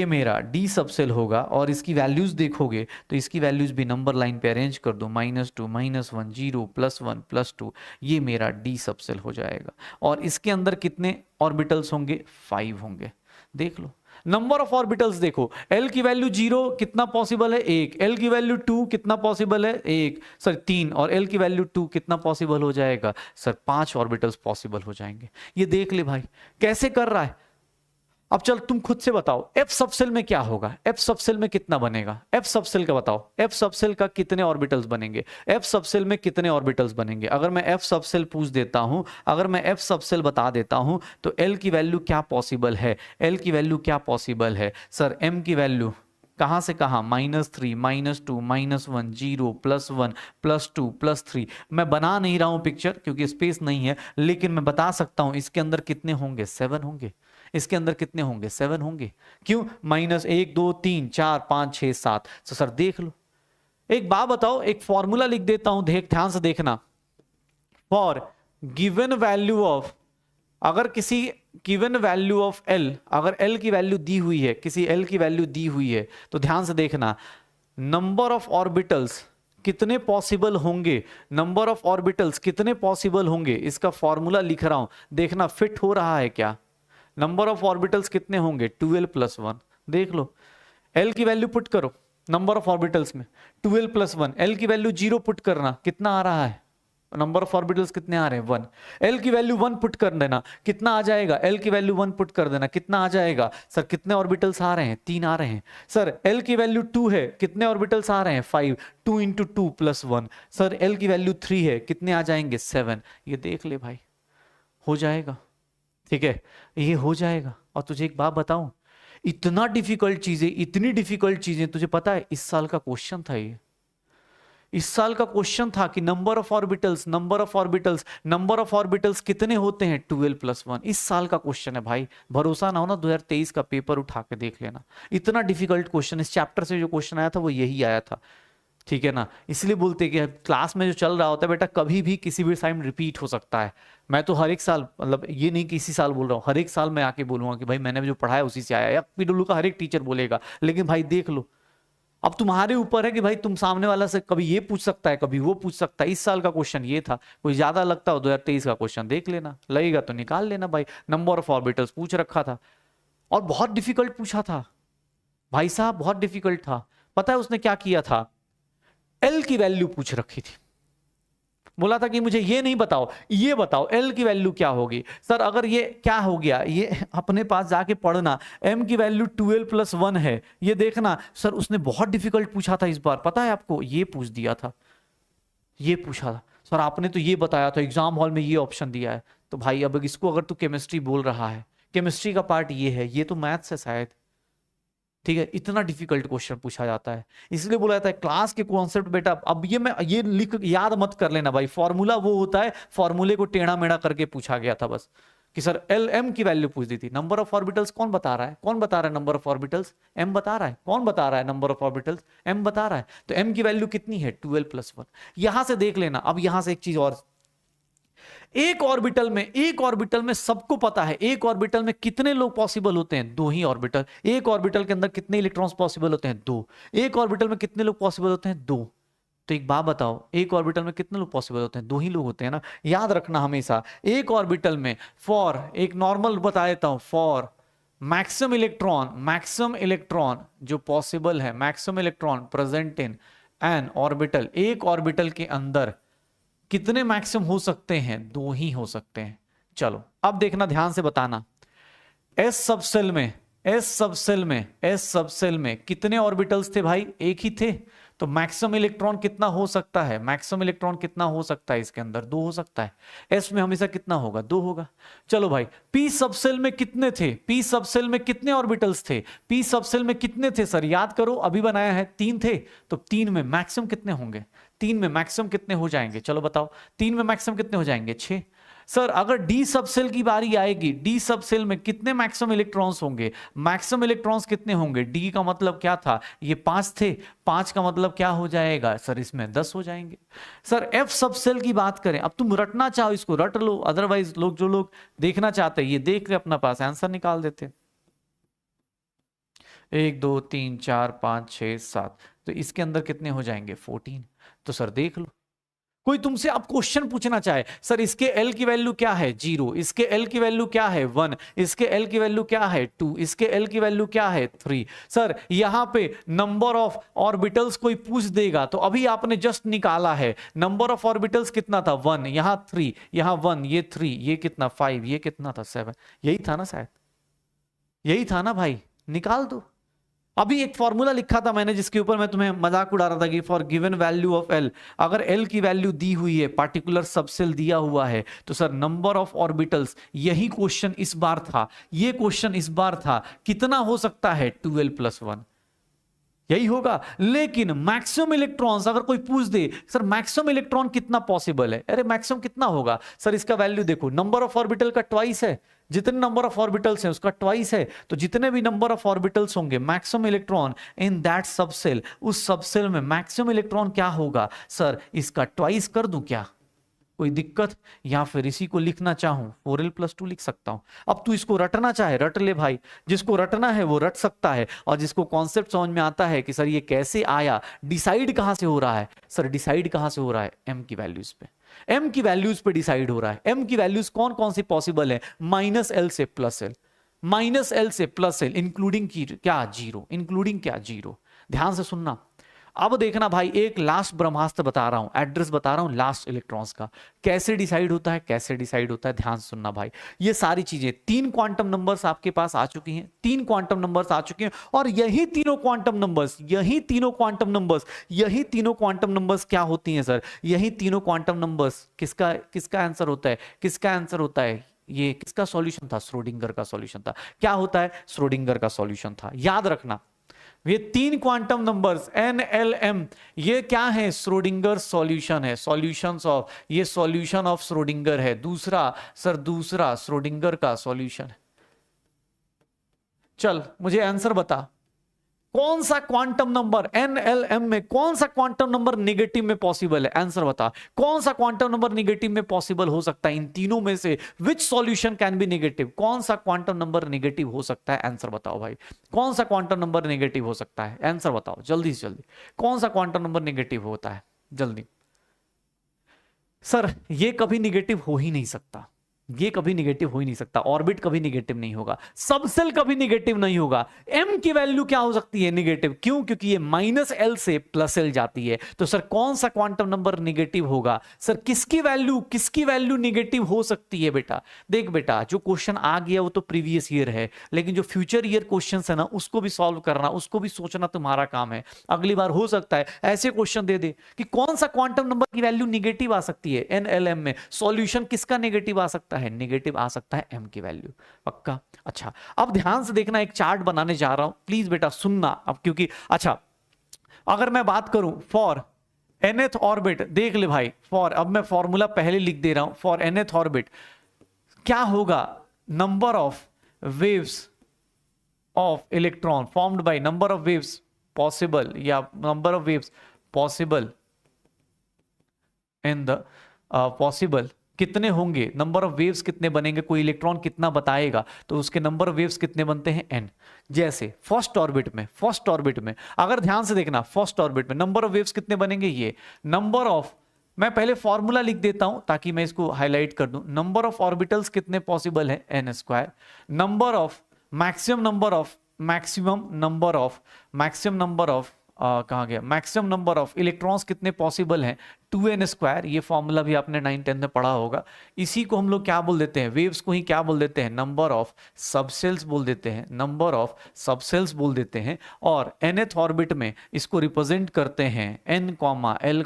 मेरा d सबसेल होगा। और इसकी वैल्यूज देखोगे तो इसकी वैल्यूज भी नंबर लाइन पे अरेंज कर दो, -2 -1 0 +1 +2, ये मेरा d सबसेल हो जाएगा। और इसके अंदर कितने ऑर्बिटल्स होंगे, 5 होंगे। देख लो नंबर ऑफ ऑर्बिटल्स, देखो L की वैल्यू 0 कितना पॉसिबल है, 1। L की वैल्यू 2 कितना पॉसिबल है, 1 सर 3। और L की वैल्यू 2 कितना पॉसिबल हो जाएगा, सर 5 ऑर्बिटल्स पॉसिबल हो जाएंगे। ये देख ले भाई कैसे कर रहा है। अब चल तुम खुद से बताओ F सबसेल में क्या होगा, F सबसेल में कितना बनेगा, F सबसेल का बताओ, F सबसेल का कितने ऑर्बिटल्स बनेंगे, F सबसेल में कितने ऑर्बिटल्स बनेंगे। अगर मैं F सबसेल पूछ देता हूं, अगर मैं F सबसेल बता देता हूं तो L की वैल्यू क्या पॉसिबल है, L की वैल्यू क्या पॉसिबल है, सर M की वैल्यू कहां से कहां, -3 -2 -1 0 +1 +2 +3। मैं बना नहीं रहा हूं पिक्चर क्योंकि स्पेस नहीं है, लेकिन मैं बता सकता हूं इसके अंदर कितने होंगे, 7 होंगे। इसके अंदर कितने होंगे, 7 होंगे। क्यों, -1 2 3 4 5 6 7। तो सर देख लो, एक बात बताओ, एक फॉर्मूला लिख देता हूं, ध्यान से देखना। फॉर गिवन वैल्यू ऑफ, अगर किसी गिवन वैल्यू ऑफ L, अगर L की वैल्यू दी हुई है, किसी L की वैल्यू दी हुई है, तो ध्यान से देखना, नंबर ऑफ ऑर्बिटल्स कितने पॉसिबल होंगे, नंबर ऑफ ऑर्बिटल्स कितने पॉसिबल होंगे, इसका फॉर्मूला लिख रहा हूं, देखना फिट हो रहा है क्या। नंबर ऑफ ऑर्बिटल्स कितने होंगे, 12 + 1। देख लो L की वैल्यू पुट करो नंबर ऑफ ऑर्बिटल्स में, 12 + 1। L की वैल्यू 0 पुट करना, कितना आ रहा है, नंबर ऑफ ऑर्बिटल्स कितने आ रहे हैं, 1। L की वैल्यू 1 पुट कर देना, कितना आ जाएगा, L की वैल्यू 1 पुट कर देना, कितना आ जाएगा, सर कितने ऑर्बिटल्स आ रहे हैं, 3 आ रहे हैं। सर L की वैल्यू 2 है, कितने ऑर्बिटल्स आ रहे हैं, 5। 2 × 2 + 1। सर L की वैल्यू 3 है, कितने आ जाएंगे, 7। ये देख ले भाई, हो जाएगा, ठीक है, ये हो जाएगा। और तुझे एक बात बताऊं, इतना डिफिकल्ट चीजें, इतनी डिफिकल्ट चीजें, तुझे पता है इस साल का क्वेश्चन था ये, इस साल का क्वेश्चन था कि number of orbitals, number of orbitals, number of orbitals कितने होते हैं, 12 + 1। इस साल का क्वेश्चन है भाई, भरोसा ना हो ना 2023 का पेपर उठा के देख लेना, इतना डिफिकल्ट क्वेश्चन, इस चैप्टर से जो क्वेश्चन आया था वो यही आया था। ठीक है ना, इसलिए बोलते हैं कि क्लास में जो चल रहा होता है बेटा कभी भी किसी भी टाइम रिपीट हो सकता है। मैं तो हर एक साल, मतलब ये नहीं कि इसी साल बोल रहा हूँ, हर एक साल मैं आके बोलूंगा कि भाई मैंने जो पढ़ा है उसी से आया, या पीडब्ल्यू का हर एक टीचर बोलेगा, लेकिन भाई देख लो, अब तुम्हारे ऊपर है कि भाई तुम सामने वाला से कभी ये पूछ सकता है, कभी वो पूछ सकता है। इस साल का क्वेश्चन ये था, कोई ज्यादा लगता हो 2023 का क्वेश्चन देख लेना, लगेगा तो निकाल लेना भाई। नंबर ऑफ ऑर्बिटल्स पूछ रखा था, और बहुत डिफिकल्ट पूछा था भाई साहब, बहुत डिफिकल्ट था। पता है उसने क्या किया था, एल की वैल्यू पूछ रखी थी, बोला था कि मुझे ये नहीं बताओ, ये बताओ एल की वैल्यू क्या होगी। सर अगर ये क्या हो गया, ये अपने पास जाके पढ़ना, एम की वैल्यू 12+1 है, ये देखना। सर उसने बहुत डिफिकल्ट पूछा था इस बार, पता है आपको, ये पूछ दिया था, ये पूछा था। सर आपने तो ये बताया था एग्जाम हॉल में, ये ऑप्शन दिया है, तो भाई अब इसको अगर तू केमिस्ट्री बोल रहा है, केमिस्ट्री का पार्ट ये है, ये तो मैथ्स है शायद, ठीक है, इतना डिफिकल्ट क्वेश्चन पूछा जाता है। इसलिए बोला जाता है क्लास के कॉन्सेप्ट बेटा, अब ये मैं ये लिख याद मत कर लेना भाई, फॉर्मूला वो होता है, फॉर्मूले को टेढ़ा मेढ़ा करके पूछा गया था बस, कि सर एल एम की वैल्यू पूछ दी थी। नंबर ऑफ ऑर्बिटल्स कौन बता रहा है, कौन बता रहा है नंबर ऑफ ऑर्बिटल्स, एम बता रहा है। कौन बता रहा है नंबर ऑफ ऑर्बिटल्स, एम बता रहा है। तो एम की वैल्यू कितनी है, 12+1। यहां से देख लेना। अब यहां से एक चीज और, एक ऑर्बिटल में सबको पता है, एक ऑर्बिटल में कितने लोग पॉसिबल होते हैं, दो ही ऑर्बिटल। एक ऑर्बिटल के अंदर कितने इलेक्ट्रॉन्स पॉसिबल होते हैं, दो। एक ऑर्बिटल में कितने लोग पॉसिबल होते हैं, दो। तो एक बात बताओ, एक ऑर्बिटल में कितने लोग पॉसिबल होते हैं, दो ही लोग होते हैं ना, याद रखना हमेशा। एक ऑर्बिटल में फॉर, एक नॉर्मल बता देता हूं, फॉर मैक्सिमम इलेक्ट्रॉन जो पॉसिबल है, maximum electron present in an orbital, एक ऑर्बिटल के अंदर कितने मैक्सिमम हो सकते हैं, दो ही हो सकते हैं। चलो अब देखना, ध्यान से बताना, एस सबसेल में कितने ऑर्बिटल्स थे भाई, एक ही थे। तो मैक्सिमम इलेक्ट्रॉन कितना हो सकता है, मैक्सिमम इलेक्ट्रॉन कितना हो सकता है इसके अंदर, दो हो सकता है। एस में हमेशा कितना होगा, दो होगा। चलो भाई, पी सबसेल में कितने थे, पी सबसेल में कितने ऑर्बिटल्स थे, पी सबसेल में कितने थे सर, याद करो, अभी बनाया है, तीन थे। तो तीन में मैक्सिमम कितने होंगे, तीन में मैक्सिमम कितने हो जाएंगे, चलो बताओ, तीन में मैक्सिमम कितने हो जाएंगे, 6। सर अगर डी सबसेल की बारी आएगी, डी सबसेल में कितने मैक्सिमम इलेक्ट्रॉन्स होंगे, मैक्सिमम इलेक्ट्रॉन्स कितने होंगे, डी का मतलब क्या था, ये 5 थे, 5 का मतलब क्या हो जाएगा सर, इसमें 10 हो जाएंगे। सर एफ सबसेल की बात करें, अब तुम रटना चाहो इसको रट लो, अदरवाइज लोग, जो लोग देखना चाहते हैं ये देख के अपना पास आंसर निकाल देते। 1 2 3 4 5 6 7, तो इसके अंदर कितने हो जाएंगे, 14। तो सर देख लो, कोई तुमसे अब क्वेश्चन पूछना चाहे, सर इसके एल की वैल्यू क्या है, 0, इसके एल की वैल्यू क्या है, 1, इसके एल की वैल्यू क्या है, 2, इसके एल की वैल्यू क्या है, 3। सर यहां पे नंबर ऑफ ऑर्बिटल्स कोई पूछ देगा, तो अभी आपने जस्ट निकाला है, नंबर ऑफ ऑर्बिटल्स कितना था, 1, यहां 3, यहां 1, ये 3, ये कितना 5, ये कितना था 7, यही था ना शायद, यही था ना भाई, निकाल दो। अभी एक फॉर्मूला लिखा था मैंने जिसके ऊपर मैं तुम्हें मजाक उड़ा रहा था कि for given value of L, अगर एल की वैल्यू दी हुई है, पार्टिकुलर सबसेल दिया हुआ है, तो सर नंबर ऑफ ऑर्बिटल्स, यही क्वेश्चन इस बार था, ये क्वेश्चन इस बार था, कितना हो सकता है, 12+1, यही होगा। लेकिन मैक्सिमम इलेक्ट्रॉन्स अगर कोई पूछ दे, सर मैक्सिमम इलेक्ट्रॉन कितना पॉसिबल है, अरे मैक्सिमम कितना होगा सर, इसका वैल्यू देखो, नंबर ऑफ ऑर्बिटल का ट्वाइस है, जितने नंबर ऑफ ऑर्बिटल्स हैं उसका ट्वाइस है, तो जितने भी नंबर ऑफ ऑर्बिटल्स होंगे, maximum electron in that subshell, उस सबसेल में मैक्सिमम इलेक्ट्रॉन क्या होगा, सर इसका ट्वाइस कर दूं क्या, कोई दिक्कत, या फिर इसी को लिखना चाहूं 4l+2 लिख सकता हूं। अब तू इसको रटना चाहे रट ले भाई, जिसको रटना है वो रट सकता है, और जिसको कॉन्सेप्ट समझ में आता है कि सर ये कैसे आया, डिसाइड कहां से हो रहा है, सर डिसाइड कहां से हो रहा है, एम की वैल्यूज पे, एम की वैल्यूज पे डिसाइड हो रहा है। एम की वैल्यूज कौन कौन सी पॉसिबल है, -l से +l, -l से +l, इंक्लूडिंग की क्या 0, इंक्लूडिंग क्या 0। ध्यान से सुनना, अब देखना भाई, एक लास्ट ब्रह्मास्त्र बता रहा हूं, एड्रेस बता रहा हूं लास्ट इलेक्ट्रॉन्स का, कैसे डिसाइड होता है, कैसे डिसाइड होता है, ध्यान से सुनना भाई। ये सारी चीजें, 3 क्वांटम नंबर्स आपके पास आ चुकी हैं, 3 क्वांटम नंबर्स आ चुके हैं, और यही तीनों क्वांटम नंबर्स क्या होती हैं सर, यही तीनों क्वांटम नंबर्स, किसका आंसर होता है, किसका आंसर होता है, ये किसका सॉल्यूशन था, श्रोडिंगर का सॉल्यूशन था। क्या होता है, श्रोडिंगर का सॉल्यूशन था, याद रखना। ये 3 क्वांटम नंबर्स NLM, ये क्या है, श्रोडिंगर सॉल्यूशन है, सॉल्यूशंस ऑफ, ये सॉल्यूशन ऑफ श्रोडिंगर है। दूसरा श्रोडिंगर का सॉल्यूशन है। चल मुझे आंसर बता, कौन सा क्वांटम नंबर एनएलएम में, कौन सा क्वांटम नंबर नेगेटिव में पॉसिबल है? आंसर बता, कौन सा क्वांटम नंबर नेगेटिव में पॉसिबल हो सकता है? इन तीनों में से विच सॉल्यूशन कैन बी नेगेटिव? कौन सा क्वांटम नंबर नेगेटिव हो सकता है? आंसर बताओ भाई, कौन सा क्वांटम नंबर नेगेटिव हो सकता है? आंसर बताओ जल्दी से जल्दी, कौन सा क्वांटम नंबर नेगेटिव होता है? जल्दी। सर ये कभी निगेटिव हो ही नहीं सकता, ये कभी निगेटिव हो ही नहीं सकता, ऑर्बिट कभी निगेटिव नहीं होगा, सबसेल कभी निगेटिव नहीं होगा। एम की वैल्यू क्या हो सकती है? निगेटिव। क्यों? क्योंकि ये -L से +L जाती है। तो सर कौन सा क्वांटम नंबर निगेटिव होगा? सर किसकी वैल्यू निगेटिव हो सकती है? बेटा देख बेटा, जो क्वेश्चन आ गया वो तो प्रीवियस ईयर है, लेकिन जो फ्यूचर ईयर क्वेश्चन है ना, उसको भी सॉल्व करना, उसको भी सोचना तुम्हारा काम है। अगली बार हो सकता है ऐसे क्वेश्चन दे दे कि कौन सा क्वांटम नंबर की वैल्यू निगेटिव आ सकती है एनएलएम में, सॉल्यूशन किसका निगेटिव आ सकता है? निगेटिव आ सकता है एम की वैल्यू। पक्का? अच्छा, अब ध्यान से देखना, एक चार्ट बनाने जा रहा हूं, प्लीज बेटा सुनना अब, क्योंकि अच्छा अगर मैं बात करूं फॉर nth ऑर्बिट, देख ले भाई, फॉर, अब मैं फॉर्मूला पहले लिख दे रहा हूं, फॉर nth ऑर्बिट क्या होगा? Number of waves of electron formed by number of waves possible, या number of waves possible in the possible, कितने होंगे, नंबर ऑफ वेव्स कितने बनेंगे, कोई इलेक्ट्रॉन कितना बताएगा तो उसके नंबर ऑफ वेव्स कितने बनते हैं? n। जैसे फर्स्ट ऑर्बिट में अगर ध्यान से देखना, फर्स्ट ऑर्बिट में नंबर ऑफ वेव्स कितने बनेंगे? ये नंबर ऑफ, मैं पहले फॉर्मूला लिख देता हूं ताकि मैं इसको हाईलाइट कर दूं। नंबर ऑफ ऑर्बिटल्स कितने पॉसिबल है? n²। Number of maximum number of कहाँ गया? मैक्सिमम नंबर ऑफ इलेक्ट्रॉन्स कितने पॉसिबल हैं? 2n²। ये फॉर्मूला भी आपने 9-10 में पढ़ा होगा। इसी को हम लोग क्या बोल देते हैं? वेव्स को ही क्या बोल देते हैं? नंबर ऑफ सबसेल्स बोल देते हैं, नंबर ऑफ सबसेल्स बोल देते हैं। और nth ऑर्बिट में इसको रिप्रेजेंट करते हैं n, l,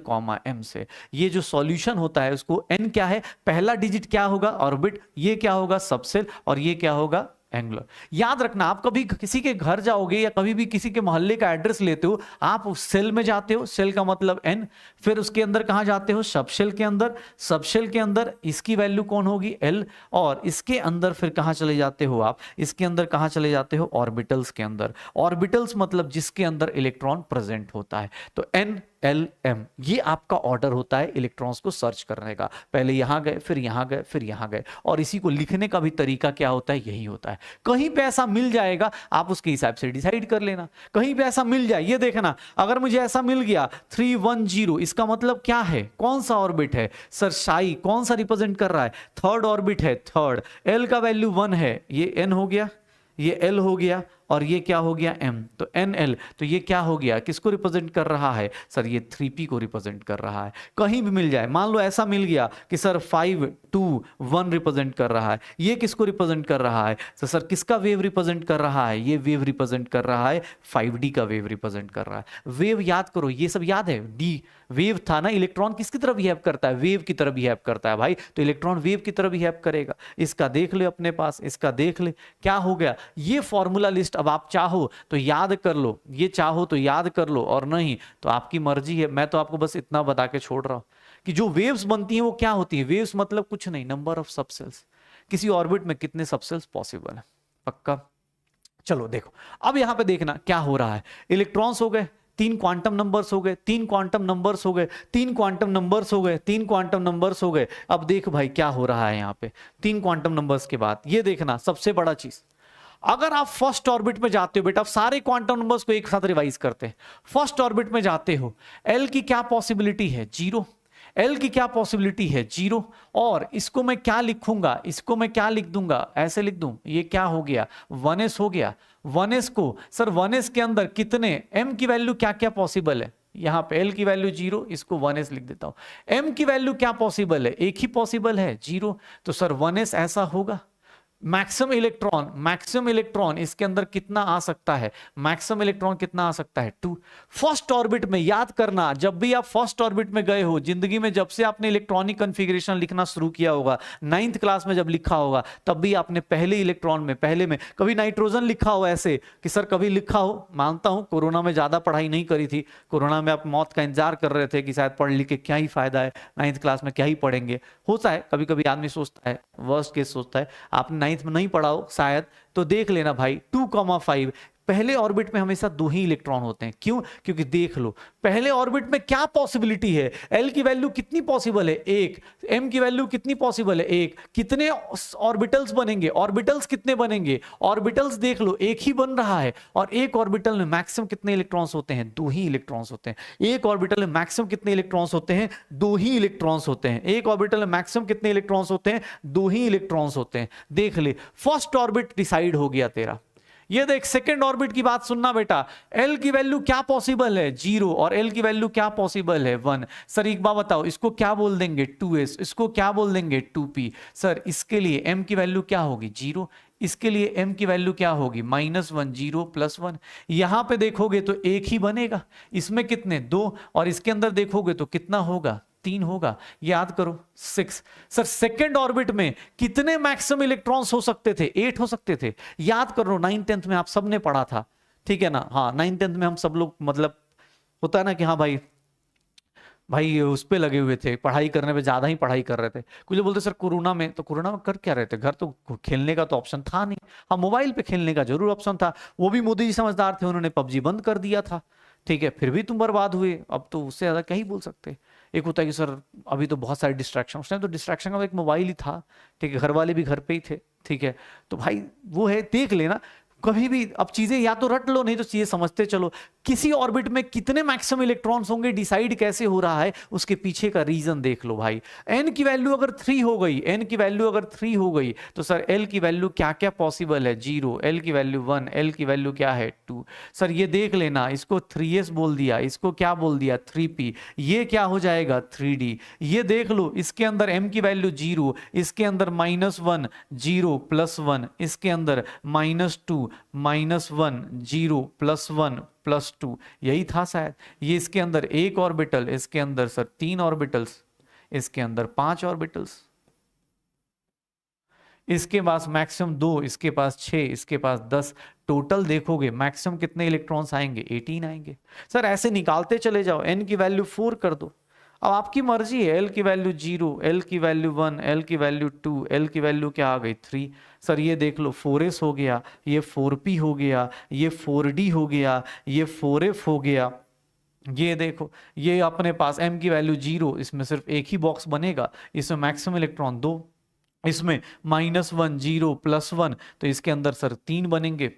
m से। ये जो सॉल्यूशन होता है उसको n क्या है? पहला डिजिट क्या होगा? ऑर्बिट। ये क्या होगा? सबसेल। और ये क्या होगा? एंगुलर। याद रखना, आप कभी किसी के घर जाओगे या कभी भी किसी के मोहल्ले का एड्रेस लेते हो, आप उस सेल में जाते हो, सेल का मतलब n, फिर उसके अंदर कहां जाते हो? सबसेल के अंदर। सबसेल के अंदर इसकी वैल्यू कौन होगी? l। और इसके अंदर फिर कहां चले जाते हो आप? इसके अंदर कहां चले जाते हो? ऑर्बिटल्स के अंदर। ऑर्बिटल्स मतलब जिसके अंदर इलेक्ट्रॉन प्रेजेंट होता है। तो n, l, m ये आपका ऑर्डर होता है इलेक्ट्रॉन्स को सर्च करने का। पहले यहां गए, फिर यहां गए, फिर यहां गए। और इसी को लिखने का भी तरीका क्या होता है? यही होता है। कहीं पे ऐसा मिल जाएगा, आप उसके हिसाब से डिसाइड कर लेना। कहीं पे ऐसा मिल जाए, ये देखना, अगर मुझे ऐसा मिल गया 310, इसका मतलब क्या है? कौन सा ऑर्बिट है? सर साई कौन सा रिप्रेजेंट कर रहा है? थर्ड ऑर्बिट है, थर्ड। एल का वैल्यू 1 है, ये एन हो गया, ये एल हो गया, और ये क्या हो गया? m। तो NL, तो ये क्या हो गया? किसको रिप्रेजेंट कर रहा है? सर ये 3p को रिप्रेजेंट कर रहा है। कहीं भी मिल जाए, मान लो ऐसा मिल गया कि सर 5, 2, 1 रिप्रेजेंट कर रहा है, ये किसको रिप्रेजेंट कर रहा है? तो सर किसका वेव रिप्रेजेंट कर रहा है? ये वेव रिप्रेजेंट कर रहा है 5d का वेव रिप्रेजेंट कर रहा है। वेव याद करो, ये सब याद है। d वेव था ना, इलेक्ट्रॉन किसकी तरह बिहेव करता है? वेव की तरह बिहेव करता है भाई, तो इलेक्ट्रॉन वेव की तरह बिहेव करेगा। इसका देख ले अपने पास, इसका देख ले, क्या हो गया? ये फॉर्मूला लिस्ट अब आप चाहो तो याद कर लो, ये चाहो तो याद कर लो, और नहीं तो आपकी मर्जी है। मैं तो आपको बस इतना बता के छोड़ रहा हूं कि जो वेव्स बनती हैं वो क्या होती है? वेव्स मतलब कुछ नहीं, नंबर ऑफ सबसेल्स। किसी ऑर्बिट में कितने सबसेल्स पॉसिबल है। पक्का? चलो देखो, अब यहां पे देखना क्या हो रहा है। इलेक्ट्रॉन्स हो गए, 3 क्वांटम नंबर्स हो गए, 3 क्वांटम नंबर्स हो गए, 3 क्वांटम नंबर्स हो गए, 3 क्वांटम नंबर्स हो गए। अब देख भाई क्या हो रहा है यहाँ पे, 3 क्वांटम नंबर्स के बाद ये देखना सबसे बड़ा चीज, अगर आप फर्स्ट ऑर्बिट में जाते हो बेटा, आप सारे क्वांटम नंबर्स को एक साथ रिवाइज करते हैं। फर्स्ट ऑर्बिट में जाते हो, एल की क्या पॉसिबिलिटी है? 0। एल की क्या पॉसिबिलिटी है? 0। और इसको मैं क्या लिखूंगा? इसको मैं क्या लिख दूंगा? ऐसे लिख दूं, ये क्या हो गया? 1s हो गया। 1s को सर 1s के अंदर कितने, m की वैल्यू क्या क्या पॉसिबल है? यहां पे l की वैल्यू 0, इसको 1s लिख देता हूं। m की वैल्यू क्या पॉसिबल है? एक ही पॉसिबल है, 0। तो सर 1s ऐसा होगा। मैक्सिमम इलेक्ट्रॉन इसके अंदर कितना आ सकता है? मैक्सिमम इलेक्ट्रॉन कितना आ सकता है? 2। फर्स्ट ऑर्बिट में याद करना, जब भी आप फर्स्ट ऑर्बिट में गए हो जिंदगी में, जब से आपने इलेक्ट्रॉनिक कॉन्फ़िगरेशन लिखना शुरू किया होगा, 9th क्लास में जब लिखा होगा, तब भी आपने पहले इलेक्ट्रॉन में, पहले में कभी नाइट्रोजन लिखा हो ऐसे कि सर कभी लिखा हो? मानता हूं कोरोना में ज्यादा पढ़ाई नहीं करी थी, कोरोना में आप मौत का इंतजार कर रहे थे कि शायद पढ़ लिख के क्या ही फायदा है, 9th क्लास में क्या ही पढ़ेंगे। होता है कभी कभी आदमी सोचता है, वर्स्ट केस सोचता है। आपने 9th में नहीं पढ़ा हो शायद, तो देख लेना भाई 2,5 पहले ऑर्बिट में हमेशा 2 ही इलेक्ट्रॉन होते हैं। क्यों? क्योंकि देख लो पहले ऑर्बिट में क्या पॉसिबिलिटी है, एल की वैल्यू कितनी पॉसिबल है 1, एम की वैल्यू कितनी पॉसिबल है 1, कितने ऑर्बिटल्स बनेंगे, ऑर्बिटल्स कितने बनेंगे, ऑर्बिटल्स देख लो एक ही बन रहा है, और एक ऑर्बिटल में मैक्सिमम कितने इलेक्ट्रॉन्स होते हैं, 2 ही इलेक्ट्रॉन्स होते हैं। एक ऑर्बिटल में मैक्सिमम कितने इलेक्ट्रॉन्स होते हैं, 2 ही इलेक्ट्रॉन्स होते हैं। एक ऑर्बिटल में मैक्सिमम कितने इलेक्ट्रॉन्स होते हैं, 2 ही इलेक्ट्रॉन्स होते हैं। देख ले फर्स्ट ऑर्बिट डिसाइड हो गया तेरा। ये देख सेकंड ऑर्बिट की बात सुनना बेटा, एल की वैल्यू क्या पॉसिबल है 0, और एल की वैल्यू क्या पॉसिबल है 1। सर एक बात बताओ, इसको क्या बोल देंगे 2s, इसको क्या बोल देंगे 2p। सर इसके लिए m की वैल्यू क्या होगी 0, इसके लिए m की वैल्यू क्या होगी -1, 0 +1। यहां पे देखोगे तो एक ही बनेगा, इसमें कितने 2, और इसके अंदर देखोगे तो कितना होगा 3 होगा। याद करो 6। सर सेकंड ऑर्बिट में कितने मैक्सिमम इलेक्ट्रॉन्स हो सकते थे, 8 हो सकते थे। याद करो 9th 10th में आप सबने पढ़ा था, ठीक है ना। हाँ 9th 10th में हम सब लोग मतलब होता है ना कि हाँ भाई भाई उस पे लगे हुए थे, पढ़ाई करने पे ज्यादा ही पढ़ाई कर रहे थे। कुछ लोग बोलते सर कोरोना में, तो कोरोना में कर क्या रहे थे, घर तो खेलने का तो ऑप्शन था नहीं। हाँ मोबाइल पे खेलने का जरूर ऑप्शन था, वो भी मोदी जी समझदार थे, उन्होंने पबजी बंद कर दिया था, ठीक है, फिर भी तुम बर्बाद हुए। अब तो उससे ज्यादा क्या ही बोल सकते। एक होता है कि सर अभी तो बहुत सारे डिस्ट्रैक्शन, उस टाइम तो डिस्ट्रैक्शन का एक मोबाइल ही था, ठीक है, घर वाले भी घर पे ही थे, ठीक है। तो भाई वो है, देख लेना कभी भी। अब चीजें या तो रट लो, नहीं तो चीजें समझते चलो। किसी ऑर्बिट में कितने मैक्सिमम इलेक्ट्रॉन्स होंगे डिसाइड कैसे हो रहा है, उसके पीछे का रीजन देख लो भाई। n की वैल्यू अगर 3 हो गई, n की वैल्यू अगर 3 हो गई तो सर l की वैल्यू क्या क्या पॉसिबल है 0, l की वैल्यू 1, l की वैल्यू क्या है 2। सर ये देख लेना, इसको 3s बोल दिया, इसको क्या बोल दिया 3p, ये क्या हो जाएगा 3d। ये देख लो इसके अंदर m की वैल्यू 0, इसके अंदर -1, 0 +1, इसके अंदर -2, -1, 0 +1 +2, यही था शायद। ये इसके अंदर एक ऑर्बिटल, इसके अंदर सर 3 ऑर्बिटल्स, इसके अंदर 5 ऑर्बिटल्स, इसके पास मैक्सिमम 2, इसके पास 6, इसके पास 10। टोटल देखोगे मैक्सिमम कितने इलेक्ट्रॉन्स आएंगे 18 आएंगे। सर ऐसे निकालते चले जाओ, n की वैल्यू 4 कर दो। अब आपकी मर्जी है, l की वैल्यू 0, l की वैल्यू 1, l की वैल्यू 2, l की वैल्यू क्या आ गई 3। सर ये देख लो 4s हो गया, ये 4p हो गया, ये 4d हो गया, ये 4f हो गया। ये देखो ये अपने पास m की वैल्यू 0, इसमें सिर्फ एक ही बॉक्स बनेगा, इसमें मैक्सिमम इलेक्ट्रॉन 2, इसमें -1, 0 +1, तो इसके अंदर सर 3 बनेंगे,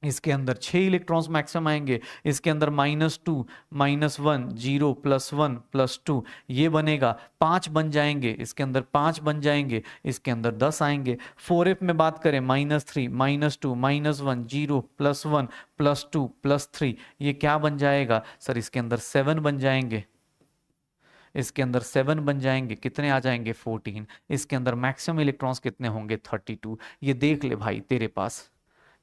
इसके अंदर 6 इलेक्ट्रॉन्स मैक्सिमम आएंगे, इसके अंदर -2, -1, 0 +1 +2, ये बनेगा 5 बन जाएंगे, इसके अंदर 5 बन जाएंगे, इसके अंदर 10 आएंगे। 4f में बात करें -3, -2, -1, 0 +1 +2 +3, ये क्या बन जाएगा सर, इसके अंदर 7 बन जाएंगे, इसके अंदर 7 बन जाएंगे, कितने आ जाएंगे 14। इसके अंदर मैक्सिमम इलेक्ट्रॉन्स कितने होंगे 32। ये देख ले भाई तेरे पास,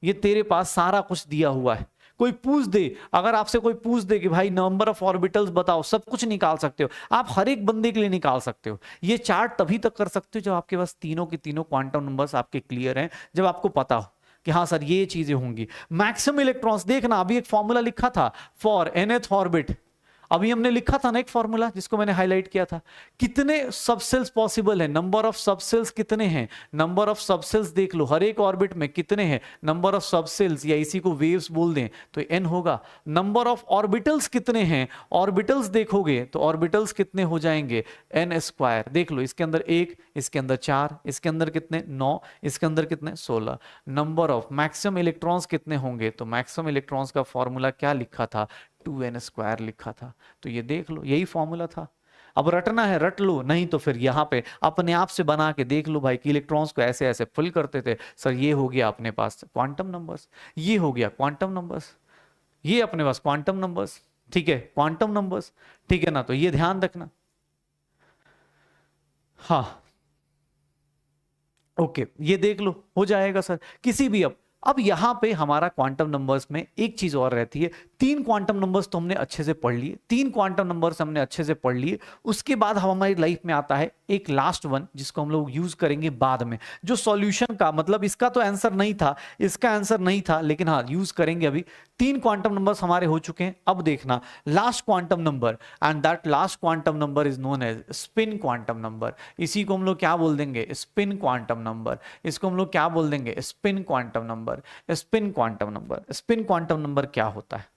ये तेरे पास सारा कुछ दिया हुआ है। कोई पूछ दे, अगर आपसे कोई पूछ दे कि भाई नंबर ऑफ ऑर्बिटल्स बताओ, सब कुछ निकाल सकते हो आप, हर एक बंदे के लिए निकाल सकते हो। ये चार्ट तभी तक कर सकते हो जब आपके पास तीनों के तीनों क्वांटम नंबर्स आपके क्लियर हैं, जब आपको पता हो कि हाँ सर ये चीजें होंगी। मैक्सिमम इलेक्ट्रॉन्स देखना, अभी एक फॉर्मूला लिखा था फॉर nth ऑर्बिट, अभी हमने लिखा था ना एक फॉर्मूला जिसको मैंने हाईलाइट किया था। कितने सबसेल्स पॉसिबल है, नंबर ऑफ सबसेल्स कितने हैं, नंबर ऑफ सबसेल्स देख लो हर एक ऑर्बिट में कितने हैं, नंबर ऑफ सबसेल्स या इसी को वेव्स बोल दें तो n होगा। नंबर ऑफ ऑर्बिटल्स कितने हैं, ऑर्बिटल्स देखोगे तो ऑर्बिटल्स कितने हो जाएंगे n²। देख लो इसके अंदर 1, इसके अंदर 4, इसके अंदर कितने 9, इसके अंदर कितने 16। नंबर ऑफ मैक्सिमम इलेक्ट्रॉन्स कितने होंगे, तो मैक्सिमम इलेक्ट्रॉन्स का फॉर्मूला क्या लिखा था 2n² लिखा था। तो ये देख लो यही फॉर्मूला था। अब रटना है रट लो, नहीं तो फिर यहाँ पे अपने आप से बना के देख लो भाई कि इलेक्ट्रॉन्स को ऐसे ऐसे फिल करते थे। सर ये हो गया अपने पास क्वांटम नंबर्स, ये हो गया क्वांटम नंबर्स, ये अपने पास क्वांटम नंबर्स, ठीक है क्वांटम नंबर्स, ठीक है ना। तो ये ध्यान रखना। हाँ ओके ये देख लो हो जाएगा सर किसी भी। अब यहां पे हमारा क्वांटम नंबर्स में एक चीज और रहती है, 3 क्वांटम नंबर्स तो हमने अच्छे से पढ़ लिए, 3 क्वांटम नंबर्स हमने अच्छे से पढ़ लिए। उसके बाद हमारी लाइफ में आता है एक लास्ट वन जिसको हम लोग यूज करेंगे बाद में, जो सॉल्यूशन का मतलब इसका तो आंसर नहीं था, इसका आंसर नहीं था, लेकिन हाँ यूज करेंगे। अभी 3 क्वांटम नंबर्स हमारे हो चुके हैं। अब देखना last quantum number, and that last quantum number is known as spin quantum number. इसी को हम लोग क्या बोल देंगे स्पिन क्वांटम नंबर, इसको हम लोग क्या बोल देंगे spin quantum number. Number, spin quantum number. Spin quantum number क्या होता है?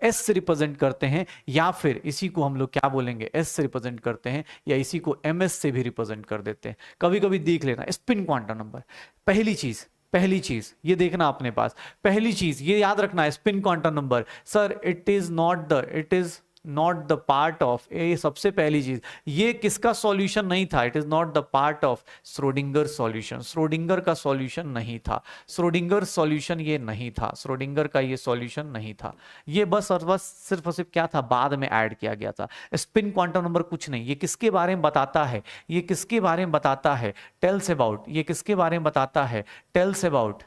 एस से रिप्रेजेंट करते हैं, या फिर इसी को हम लोग क्या बोलेंगे, एस से रिप्रेजेंट करते हैं, या इसी को एम एस से भी रिप्रेजेंट कर देते हैं। कभी कभी देख लेना स्पिन क्वांटम नंबर। पहली चीज ये देखना अपने पास, पहली चीज ये याद रखना, spin quantum number sir it is not the part of, ये सबसे पहली चीज, ये किसका सॉल्यूशन नहीं था? It is not the part of Schrodinger solution. Schrodinger का सॉल्यूशन नहीं था, श्रोडिंगर सॉल्यूशन ये नहीं था, श्रोडिंगर का ये सॉल्यूशन नहीं था। ये बस और बस सिर्फ और सिर्फ क्या था, बाद में ऐड किया गया था। स्पिन क्वांटम नंबर कुछ नहीं, ये किसके बारे में बताता है? ये किसके बारे में बताता है? टेल्स अबाउट, ये किसके बारे में बताता है? Tells about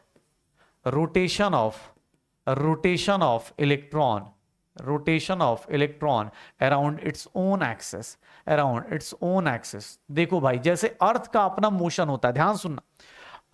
rotation of electron, rotation of electron around its own axis, around its own axis. देखो भाई, जैसे अर्थ का अपना मोशन होता है, ध्यान सुनना,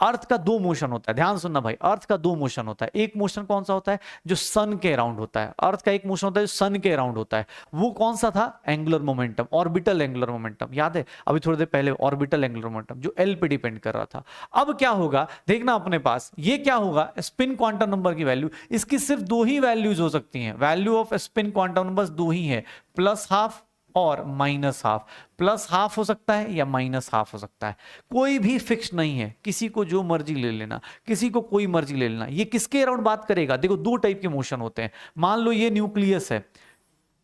अर्थ का दो मोशन होता है, ध्यान सुनना भाई, अर्थ का दो मोशन होता है। एक मोशन कौन सा होता है? जो सन के अराउंड होता है। अर्थ का एक मोशन होता है जो सन के अराउंड होता है, वो कौन सा था? Angular momentum, orbital angular momentum. याद है अभी थोड़ी देर पहले, ऑर्बिटल एंगुलर मोमेंटम जो एल पे डिपेंड कर रहा था। अब क्या होगा देखना अपने पास, ये क्या होगा, स्पिन क्वांटम नंबर की वैल्यू, इसकी सिर्फ दो ही वैल्यूज हो सकती हैं। Value off spin quantum number दो ही है, +½ और -½ +½ हो सकता है या -½ हो सकता है, कोई भी फिक्स नहीं है। किसी को जो मर्जी ले लेना, किसी को कोई मर्जी ले लेना। ये किसके अराउंड बात करेगा? देखो दो टाइप के मोशन होते हैं। मान लो ये न्यूक्लियस है,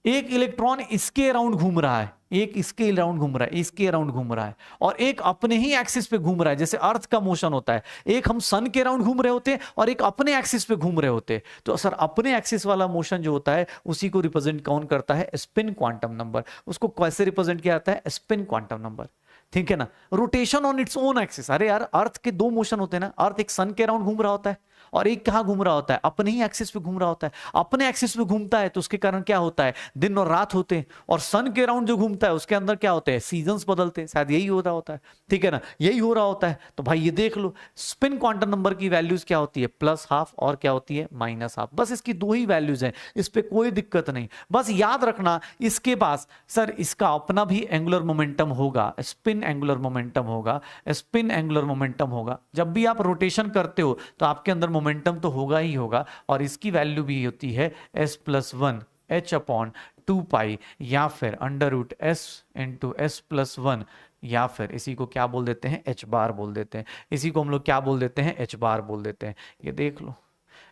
एक इलेक्ट्रॉन इसके अराउंड घूम रहा है, एक इसके अराउंड घूम रहा है, इसके अराउंड घूम रहा है, और एक अपने ही एक्सिस पे घूम रहा है, जैसे अर्थ का मोशन होता है। एक हम सन के अराउंड घूम रहे होते हैं और एक अपने एक्सिस पे घूम रहे होते हैं। तो सर अपने एक्सिस वाला मोशन जो होता है उसी को रिप्रेजेंट कौन करता है? Spin quantum number. उसको कैसे रिप्रेजेंट किया जाता है? स्पिन क्वांटम नंबर, ठीक है ना। Rotation on its own axis, अरे यार अर्थ के दो मोशन होते हैं ना, अर्थ एक सन के अराउंड घूम रहा होता है और एक कहां घूम रहा होता है? अपने ही एक्सिस पे घूम रहा होता है। अपने एक्सिस पे घूमता है तो उसके कारण क्या होता है? दिन और रात होते हैं। और सन के अराउंड जो घूमता है उसके अंदर क्या होते हैं? सीजन्स बदलते हैं, शायद यही हो रहा होता है, ठीक है ना, यही हो रहा होता है। तो भाई ये देख लो, स्पिन क्वांटम नंबर की वैल्यूज क्या होती है? +½ और क्या होती है? -½ बस इसकी दो ही वैल्यूज हैं, इस पे कोई दिक्कत नहीं। बस याद रखना इसके पास सर इसका अपना भी एंगुलर मोमेंटम होगा, स्पिन एंगुलर मोमेंटम होगा, स्पिन एंगुलर मोमेंटम होगा। जब भी आप रोटेशन करते हो तो आपके अंदर मोमेंटम तो होगा ही होगा, और इसकी वैल्यू भी होती है s+1 h/2π, या फिर √s × s+1, या फिर इसी को क्या बोल देते हैं? h बार बोल देते हैं। इसी को हम लोग क्या बोल देते हैं? h बार बोल देते हैं। ये देख लो,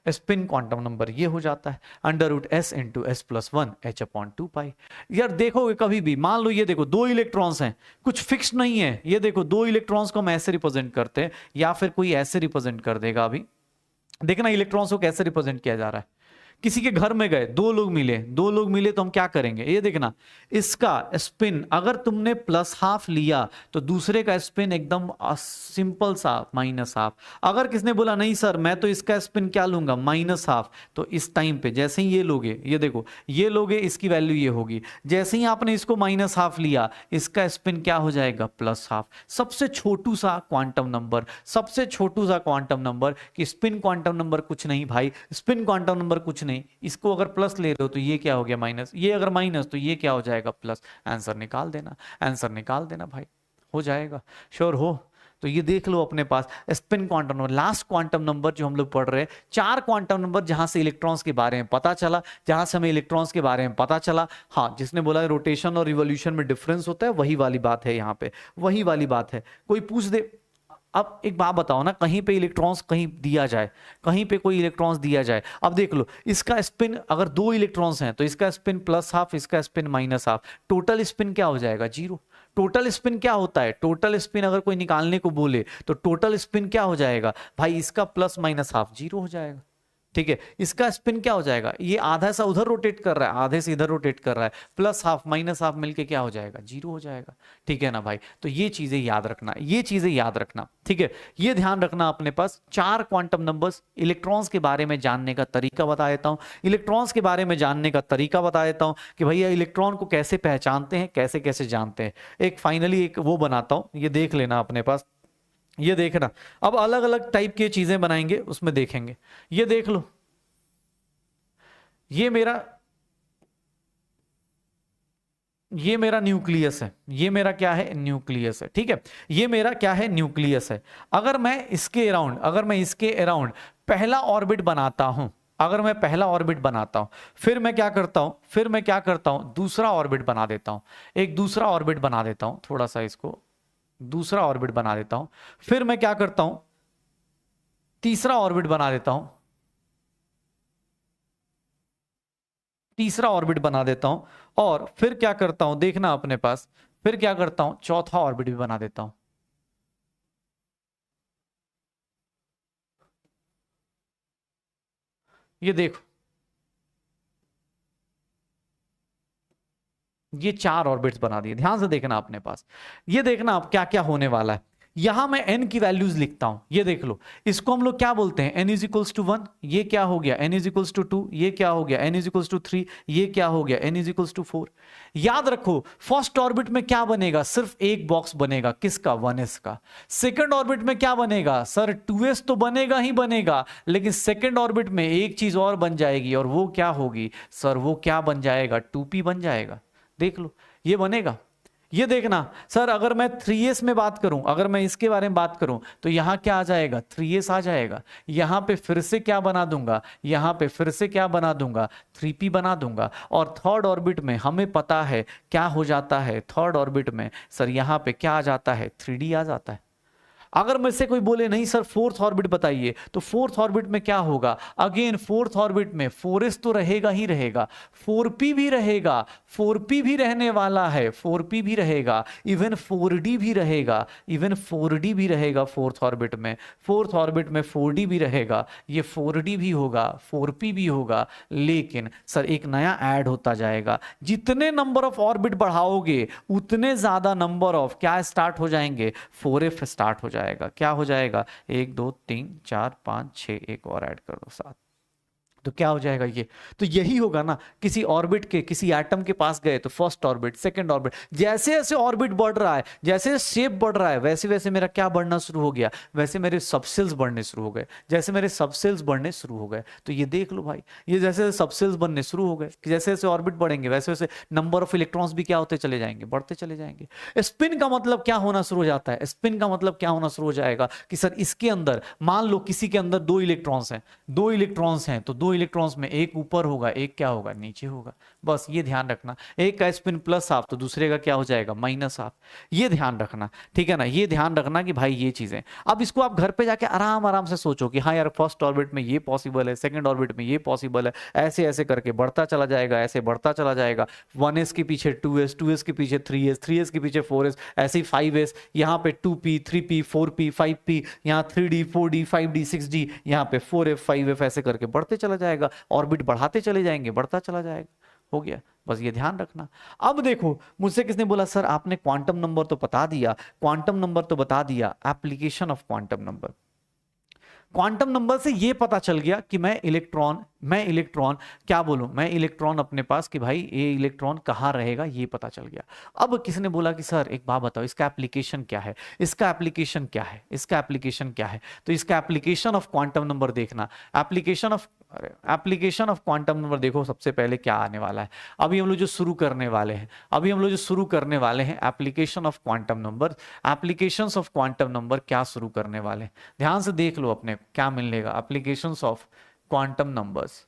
स्पिन क्वांटम नंबर ये हो जाता है √s × s+1 h/2π। यार देखोगे कभी भी, मान लो ये देखो दो इलेक्ट्रॉन्स हैं, कुछ फिक्स नहीं है। ये देखो दो इलेक्ट्रॉन्स को हम ऐसे रिप्रेजेंट करते हैं, या फिर कोई ऐसे रिप्रेजेंट कर देगा। अभी देखना इलेक्ट्रॉन्स को कैसे रिप्रेजेंट किया जा रहा है। किसी के घर में गए, दो लोग मिले तो हम क्या करेंगे? ये देखना, इसका स्पिन अगर तुमने +½ लिया तो दूसरे का स्पिन एकदम सिंपल सा -½ अगर किसने बोला नहीं सर मैं तो इसका स्पिन क्या लूंगा? -½ तो इस टाइम पे जैसे ही ये लोगे, ये देखो ये लोगे, इसकी वैल्यू ये होगी। जैसे ही आपने इसको -½ लिया, इसका स्पिन क्या हो जाएगा? +½ सबसे छोटू सा क्वांटम नंबर, सबसे छोटू सा क्वांटम नंबर कि स्पिन क्वांटम नंबर कुछ नहीं भाई, स्पिन क्वांटम नंबर कुछ नहीं। इसको अगर प्लस ले रहे हो तो ये क्या हो गया? माइनस। ये अगर माइनस तो ये क्या हो जाएगा? प्लस। आंसर निकाल देना, आंसर निकाल देना भाई, हो जाएगा। श्योर हो? तो ये देख लो अपने पास spin quantum number, last quantum number जो हम लोग पढ़ रहे हैं, 4 क्वांटम नंबर जहां से इलेक्ट्रॉन्स के बारे में पता चला, जहां से हमें इलेक्ट्रॉन्स के बारे में पता चला। हाँ, जिसने बोला रोटेशन और रिवॉल्यूशन में डिफरेंस होता है, वही वाली बात है यहाँ पे, वही वाली बात है। कोई पूछ दे, अब एक बात बताओ ना, कहीं पे इलेक्ट्रॉन्स कहीं दिया जाए, कहीं पे कोई इलेक्ट्रॉन्स दिया जाए, अब देख लो इसका स्पिन अगर 2 इलेक्ट्रॉन्स हैं तो इसका स्पिन +½ इसका स्पिन -½ टोटल स्पिन क्या हो जाएगा? 0। टोटल स्पिन क्या होता है? टोटल स्पिन अगर कोई निकालने को बोले तो टोटल स्पिन क्या हो जाएगा भाई? इसका +-½ 0 हो जाएगा, ठीक है। इसका स्पिन क्या हो जाएगा? ये आधा सा उधर रोटेट कर रहा है, आधे से इधर रोटेट कर रहा है, +½ -½ मिलके क्या हो जाएगा? 0 हो जाएगा, ठीक है ना भाई। तो ये चीजें याद रखना, ये चीजें याद रखना, ठीक है। ये ध्यान रखना अपने पास 4 क्वांटम नंबर्स। इलेक्ट्रॉन्स के बारे में जानने का तरीका बता देता हूं, इलेक्ट्रॉन्स के बारे में जानने का तरीका बता देता हूं कि भैया इलेक्ट्रॉन को कैसे पहचानते हैं, कैसे कैसे जानते हैं। एक फाइनली एक वो बनाता हूं, ये देख लेना अपने पास, ये देखना। अब अलग अलग टाइप की चीजें बनाएंगे, उसमें देखेंगे। ये देख लो, ये मेरा ये मेरा न्यूक्लियस है, ये मेरा क्या है, न्यूक्लियस है, ठीक है, ये मेरा क्या है, न्यूक्लियस है। अगर मैं इसके अराउंड पहला ऑर्बिट बनाता हूं, अगर मैं पहला ऑर्बिट बनाता हूं, फिर मैं क्या करता हूं, दूसरा ऑर्बिट बना देता हूं, एक दूसरा ऑर्बिट बना देता हूं, थोड़ा सा इसको दूसरा ऑर्बिट बना देता हूं, फिर मैं क्या करता हूं, तीसरा ऑर्बिट बना देता हूं, तीसरा ऑर्बिट बना देता हूं, और फिर क्या करता हूं, देखना अपने पास, फिर क्या करता हूं, चौथा ऑर्बिट भी बना देता हूं। ये देखो, ये 4 ऑर्बिट्स बना दिए, ध्यान से देखना अपने पास, ये देखना अब क्या क्या होने वाला है। यहां मैं n की वैल्यूज लिखता हूं, ये देख लो, इसको हम लोग क्या बोलते हैं, n इज इक्वल्स टू 1, ये क्या हो गया, n इज इक्वल्स टू 2, ये क्या हो गया, n इज इक्वल्स टू 3, ये क्या हो गया, n इज इक्वल्स टू 4। याद रखो फर्स्ट ऑर्बिट में क्या बनेगा, सिर्फ एक बॉक्स बनेगा, किसका, 1s का। सेकंड ऑर्बिट में क्या बनेगा, सर 2s तो बनेगा ही बनेगा, लेकिन सेकंड ऑर्बिट में एक चीज और बन जाएगी, और वो क्या होगी, सर वो क्या बन जाएगा, 2p बन जाएगा। देख लो ये बनेगा। ये देखना सर, अगर मैं 3s में बात करूं, अगर मैं इसके बारे में बात करूं, तो यहां क्या आ जाएगा, 3s आ जाएगा। यहां पे फिर से क्या बना दूंगा, यहां पे फिर से क्या बना दूंगा, 3p बना दूंगा। और थर्ड ऑर्बिट में हमें पता है क्या हो जाता है, थर्ड ऑर्बिट में सर यहां पे क्या आ जाता है, 3d आ जाता है। अगर मुझसे कोई बोले नहीं सर फोर्थ ऑर्बिट बताइए, तो फोर्थ ऑर्बिट में क्या होगा, अगेन फोर्थ ऑर्बिट में 4s तो रहेगा ही रहेगा, 4p भी रहेगा, 4p भी रहने वाला है, 4p भी रहेगा, इवन 4d भी रहेगा, इवन 4d भी रहेगा फोर्थ ऑर्बिट में, फोर्थ ऑर्बिट में 4d भी रहेगा, ये 4d भी होगा, 4p भी होगा। लेकिन सर एक नया ऐड होता जाएगा, जितने नंबर ऑफ ऑर्बिट बढ़ाओगे उतने ज्यादा नंबर ऑफ क्या स्टार्ट हो जाएंगे, 4f स्टार्ट हो जाएगा। क्या हो जाएगा, 1 2 3 4 5 6, एक और ऐड कर दो 7, तो क्या हो जाएगा ये, तो यही होगा ना, किसी ऑर्बिट के, किसी एटम के पास गए तो फर्स्ट ऑर्बिट, सेकंड ऑर्बिट, जैसे जैसे ऑर्बिट बढ़ रहा है, जैसे शेप बढ़ रहा है, वैसे वैसे मेरा क्या बढ़ना शुरू हो गया, वैसे मेरे सबसेल्स बढ़ने शुरू हो गए, जैसे मेरे सबसेल्स बढ़ने शुरू हो गए। तो ये देख लो भाई, ये जैसे जैसे सबसेल्स बनने शुरू हो गए, जैसे जैसे ऑर्बिट बढ़ेंगे वैसे वैसे नंबर ऑफ इलेक्ट्रॉन्स भी क्या होते चले जाएंगे, बढ़ते चले जाएंगे। स्पिन का मतलब क्या होना शुरू हो जाता है, स्पिन का मतलब क्या होना शुरू हो जाएगा कि सर इसके अंदर मान लो किसी के अंदर 2 इलेक्ट्रॉन्स हैं, 2 इलेक्ट्रॉन्स हैं, तो 2 इलेक्ट्रॉन्स में एक ऊपर होगा, एक क्या होगा, नीचे होगा। बस ये ध्यान रखना, एक का स्पिन प्लस हाफ तो दूसरे का क्या हो जाएगा, माइनस हाफ। ये ध्यान रखना, ठीक है ना, ये ध्यान रखना कि भाई ये चीजें, अब इसको आप घर पे जाके आराम आराम से सोचो कि हाँ यार फर्स्ट ऑर्बिट में ये पॉसिबल है, सेकंड ऑर्बिट में ये पॉसिबल है, ऐसे ऐसे करके बढ़ता चला जाएगा, ऐसे बढ़ता चला जाएगा, 1s के पीछे 2s, 2s के पीछे 3s, 3s के पीछे 4s, ऐसे ही 5s, यहाँ पे 2p 3p 4p 5p, यहाँ 3d 4d 5d 6d, यहाँ पे 4f 5f, ऐसे करके बढ़ते चला जाएगा, ऑर्बिट बढ़ाते चले जाएंगे, बढ़ता चला जाएगा। हो गया, बस ये ध्यान रखना। अब देखो मुझसे किसने बोला सर आपने क्वांटम नंबर तो बता दिया, क्वांटम नंबर तो बता दिया, application of quantum number. Quantum number से ये पता चल गया कि मैं इलेक्ट्रॉन क्या बोलूं, मैं इलेक्ट्रॉन अपने पास कि भाई ये इलेक्ट्रॉन कहाँ रहेगा, ये पता चल गया। अब किसने बोला कि सर एक बात बताओ इसका एप्लीकेशन क्या है, इसका एप्लीकेशन क्या है, इसका एप्लीकेशन क्या है, तो इसका एप्लीकेशन ऑफ क्वांटम नंबर देखना, एप्लीकेशन ऑफ क्वांटम नंबर देखो सबसे पहले क्या आने वाला है। अभी हम लोग जो शुरू करने वाले हैं application of quantum number, applications of quantum number क्या शुरू करने वाले हैं, ध्यान से देख लो अपने क्या मिलेगा, एप्लीकेशंस ऑफ क्वांटम नंबर्स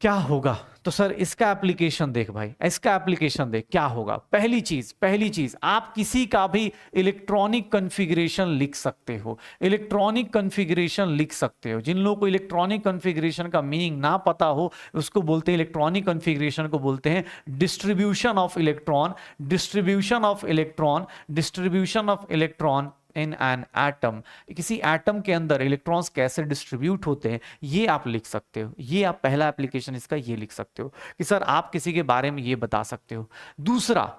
क्या होगा। तो सर इसका एप्लीकेशन देख भाई, इसका एप्लीकेशन देख क्या होगा। पहली चीज आप किसी का भी इलेक्ट्रॉनिक कॉन्फ़िगरेशन लिख सकते हो, इलेक्ट्रॉनिक कॉन्फ़िगरेशन लिख सकते हो। जिन लोगों को इलेक्ट्रॉनिक कॉन्फ़िगरेशन का मीनिंग ना पता हो उसको बोलते हैं, इलेक्ट्रॉनिक कॉन्फ़िगरेशन को बोलते हैं distribution of electron, distribution of electron, distribution of electron in an atom. किसी एटम के अंदर इलेक्ट्रॉन्स कैसे डिस्ट्रीब्यूट होते हैं ये आप लिख सकते हो, ये आप पहला एप्लीकेशन इसका ये लिख सकते हो कि सर आप किसी के बारे में ये बता सकते हो। दूसरा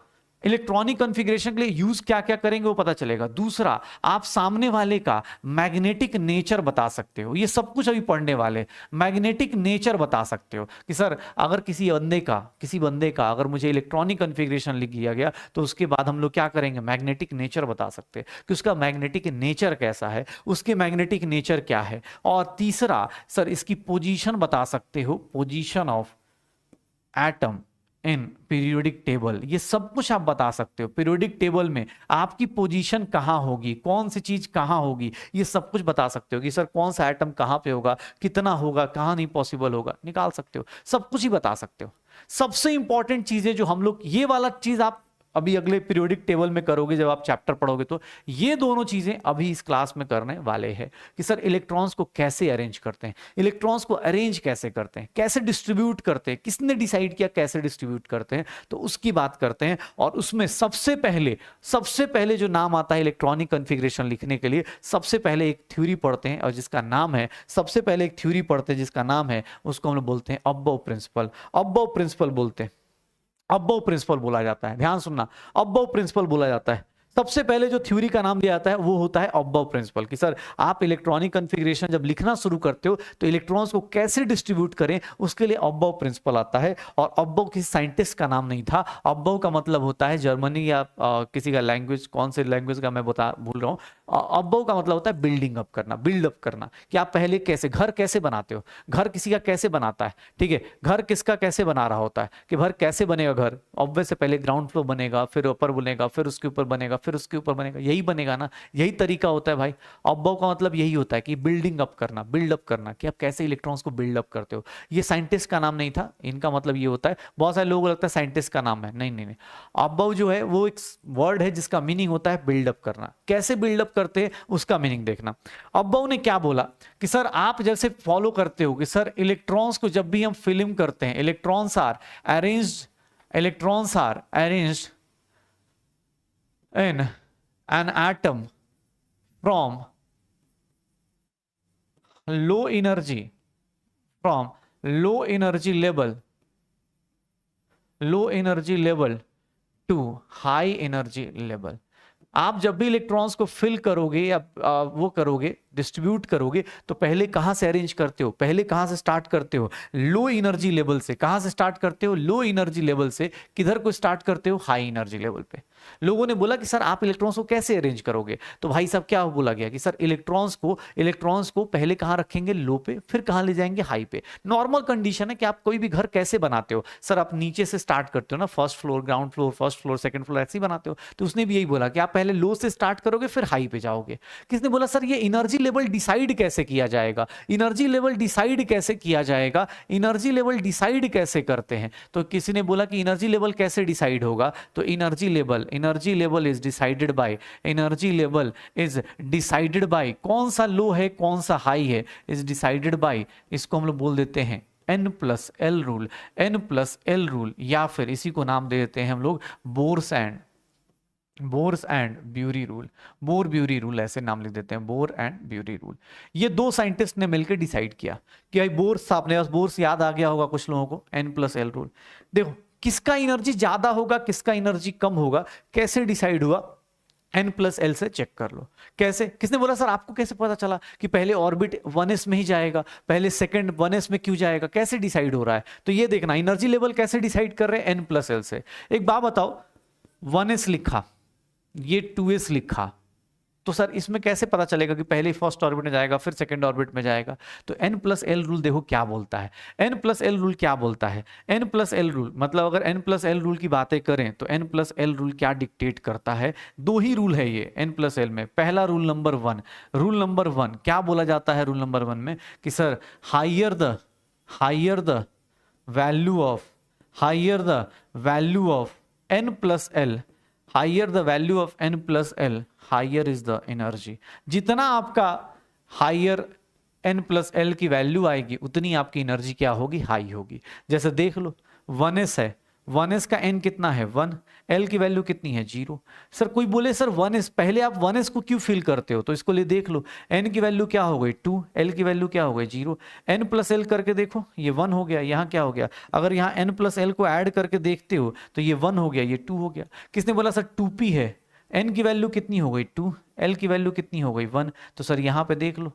इलेक्ट्रॉनिक कॉन्फ़िगरेशन के लिए यूज क्या क्या करेंगे वो पता चलेगा। दूसरा आप सामने वाले का मैग्नेटिक नेचर बता सकते हो, ये सब कुछ अभी पढ़ने वाले, मैग्नेटिक नेचर बता सकते हो कि सर अगर किसी बंदे का अगर मुझे इलेक्ट्रॉनिक कॉन्फ़िगरेशन लिख दिया गया तो उसके बाद हम लोग क्या करेंगे, मैग्नेटिक नेचर बता सकते हैं कि उसका मैग्नेटिक नेचर कैसा है, उसके मैग्नेटिक नेचर क्या है। और तीसरा सर इसकी पोजीशन बता सकते हो, position of atom in periodic table, ये सब कुछ आप बता सकते हो। पीरियोडिक टेबल में आपकी पोजीशन कहाँ होगी, कौन सी चीज कहाँ होगी, ये सब कुछ बता सकते हो कि सर कौन सा एटम कहाँ पे होगा, कितना होगा, कहाँ नहीं पॉसिबल होगा, निकाल सकते हो, सब कुछ ही बता सकते हो। सबसे इंपॉर्टेंट चीजें जो हम लोग, ये वाला चीज आप अभी अगले पीरियोडिक टेबल में करोगे जब आप चैप्टर पढ़ोगे, तो ये दोनों चीजें अभी इस क्लास में करने वाले हैं कि सर इलेक्ट्रॉन्स को कैसे अरेंज करते हैं, इलेक्ट्रॉन्स को अरेंज कैसे करते हैं, कैसे डिस्ट्रीब्यूट करते हैं, किसने डिसाइड किया कैसे डिस्ट्रीब्यूट करते हैं, तो उसकी बात करते हैं। और उसमें सबसे पहले जो नाम आता है इलेक्ट्रॉनिक कॉन्फ़िगरेशन लिखने के लिए, सबसे पहले एक थ्योरी पढ़ते हैं और जिसका नाम है, सबसे पहले एक थ्योरी पढ़ते हैं जिसका नाम है, उसको हम लोग बोलते हैं अबव प्रिंसिपल। अबव प्रिंसिपल बोलते हैं, अबव प्रिंसिपल बोला जाता है, ध्यान सुनना, अबव प्रिंसिपल बोला जाता है। सबसे पहले जो थ्योरी का नाम दिया जाता है वो होता है अबव प्रिंसिपल, कि सर आप इलेक्ट्रॉनिक कॉन्फ़िगरेशन जब लिखना शुरू करते हो तो इलेक्ट्रॉन्स को कैसे डिस्ट्रीब्यूट करें, उसके लिए अबव प्रिंसिपल आता है। और अबव किसी साइंटिस्ट का नाम नहीं था, अबव का मतलब होता है जर्मनी या किसी का लैंग्वेज, कौन से लैंग्वेज का मैं भूल रहा हूँ। अबव का मतलब होता है बिल्डिंग अप करना, बिल्ड अप करना, कि आप पहले कैसे घर कैसे बनाते हो, घर किसी का कैसे बनाता है, ठीक है, घर किसका कैसे बना रहा होता है, कि घर कैसे बनेगा, घर ऑब्वियस से पहले ग्राउंड फ्लोर बनेगा, फिर ऊपर बनेगा, फिर उसके ऊपर बनेगा, फिर उसके ऊपर बनेगा, यही बनेगा ना, यही तरीका होता है भाई। अबव का मतलब यही होता है कि बिल्डिंग अप करना, बिल्ड अप करना, कि आप कैसे इलेक्ट्रॉन्स को बिल्ड अप करते हो। ये साइंटिस्ट का नाम नहीं था, इनका मतलब ये होता है, बहुत सारे लोगों को लगता है साइंटिस्ट का नाम है, नहीं नहीं नहीं, अबव जो है वो एक वर्ड है जिसका मीनिंग होता है बिल्डअप करना। कैसे बिल्डअप करते हैं उसका मीनिंग देखना। अबव ने क्या बोला कि सर आप जैसे फॉलो करते हो कि सर इलेक्ट्रॉन्स को जब भी हम फिल्म करते हैं, electrons are arranged in an atom from low energy level to high energy level। आप जब भी इलेक्ट्रॉन्स को फिल करोगे या वो करोगे, डिस्ट्रीब्यूट करोगे, तो पहले कहां से अरेंज करते हो, पहले कहां से स्टार्ट करते हो, लो एनर्जी लेवल से। कहां से स्टार्ट करते हो, लो एनर्जी लेवल से। किधर को स्टार्ट करते हो, हाई एनर्जी लेवल पे। लोगों ने बोला कि सर आप इलेक्ट्रॉन्स को कैसे अरेंज करोगे, तो भाई साहब क्या बोला गया कि सर इलेक्ट्रॉन्स को पहले कहां रखेंगे, लो पे, फिर कहां ले जाएंगे, हाई पे। नॉर्मल कंडीशन है कि आप कोई भी घर कैसे बनाते हो, सर आप नीचे से स्टार्ट करते हो ना, first floor, ground floor, first floor, second floor, ऐसे ही बनाते हो। तो उसने भी यही बोला कि आप पहले लो से स्टार्ट करोगे फिर हाई पे जाओगे। किसने बोला सर ये एनर्जी लेवल डिसाइड कैसे किया जाएगा, एनर्जी लेवल डिसाइड कैसे किया जाएगा, एनर्जी लेवल डिसाइड कैसे करते हैं। तो किसी ने बोला कि एनर्जी लेवल कैसे डिसाइड होगा, तो energy level is decided by, कौन सा लो है कौन सा हाई है, इज डिसाइडेड बाय, इसको हम लोग बोल देते हैं N+L रूल, या फिर इसी को नाम दे देते हैं हम लोग बोर्स एंड ब्यूरी रूल, ऐसे नाम लिख देते हैं, बोर एंड ब्यूरी रूल। ये दो साइंटिस्ट ने मिलकर डिसाइड किया कि भाई बोर्स, आपने बोर्स याद आ गया होगा कुछ लोगों को, N+L रूल। देखो किसका एनर्जी ज्यादा होगा, किसका एनर्जी कम होगा, कैसे डिसाइड हुआ, N+L से चेक कर लो। कैसे, किसने बोला सर आपको कैसे पता चला कि पहले ऑर्बिट 1s में ही जाएगा, पहले सेकंड 1s में क्यों जाएगा, कैसे डिसाइड हो रहा है। तो ये देखना एनर्जी लेवल कैसे डिसाइड कर रहे हैं, N+L से। एक बात बताओ, 1s लिखा, ये 2s लिखा, तो सर इसमें कैसे पता चलेगा कि पहले फर्स्ट ऑर्बिट में जाएगा फिर सेकंड ऑर्बिट में जाएगा। तो N+L रूल देखो क्या बोलता है, N+L रूल क्या बोलता है, N+L रूल मतलब अगर N+L रूल की बातें करें तो N+L रूल क्या डिक्टेट करता है, दो ही रूल है ये N+L में। पहला रूल नंबर वन क्या बोला जाता है, रूल नंबर 1 में कि sir higher the value of N+L, higher the value of N+L, higher is the energy. जितना आपका हायर N+L की वैल्यू आएगी उतनी आपकी एनर्जी क्या होगी, हाई होगी। जैसे देख लो 1s है, 1s का n कितना है 1, L की वैल्यू कितनी है 0। सर कोई बोले सर 1s, पहले आप 1s को क्यों फिल करते हो, तो इसको ले देख लो, n की वैल्यू क्या हो गई 2, L की वैल्यू क्या हो गई 0, N+L करके देखो ये 1 हो गया, यहाँ क्या हो गया, अगर यहाँ N+L को ऐड करके देखते हो तो ये 1 हो गया, ये 2 हो गया। किसने बोला सर 2p है, n की वैल्यू कितनी हो गई 2, L की वैल्यू कितनी हो गई 1, तो सर यहाँ पे देख लो,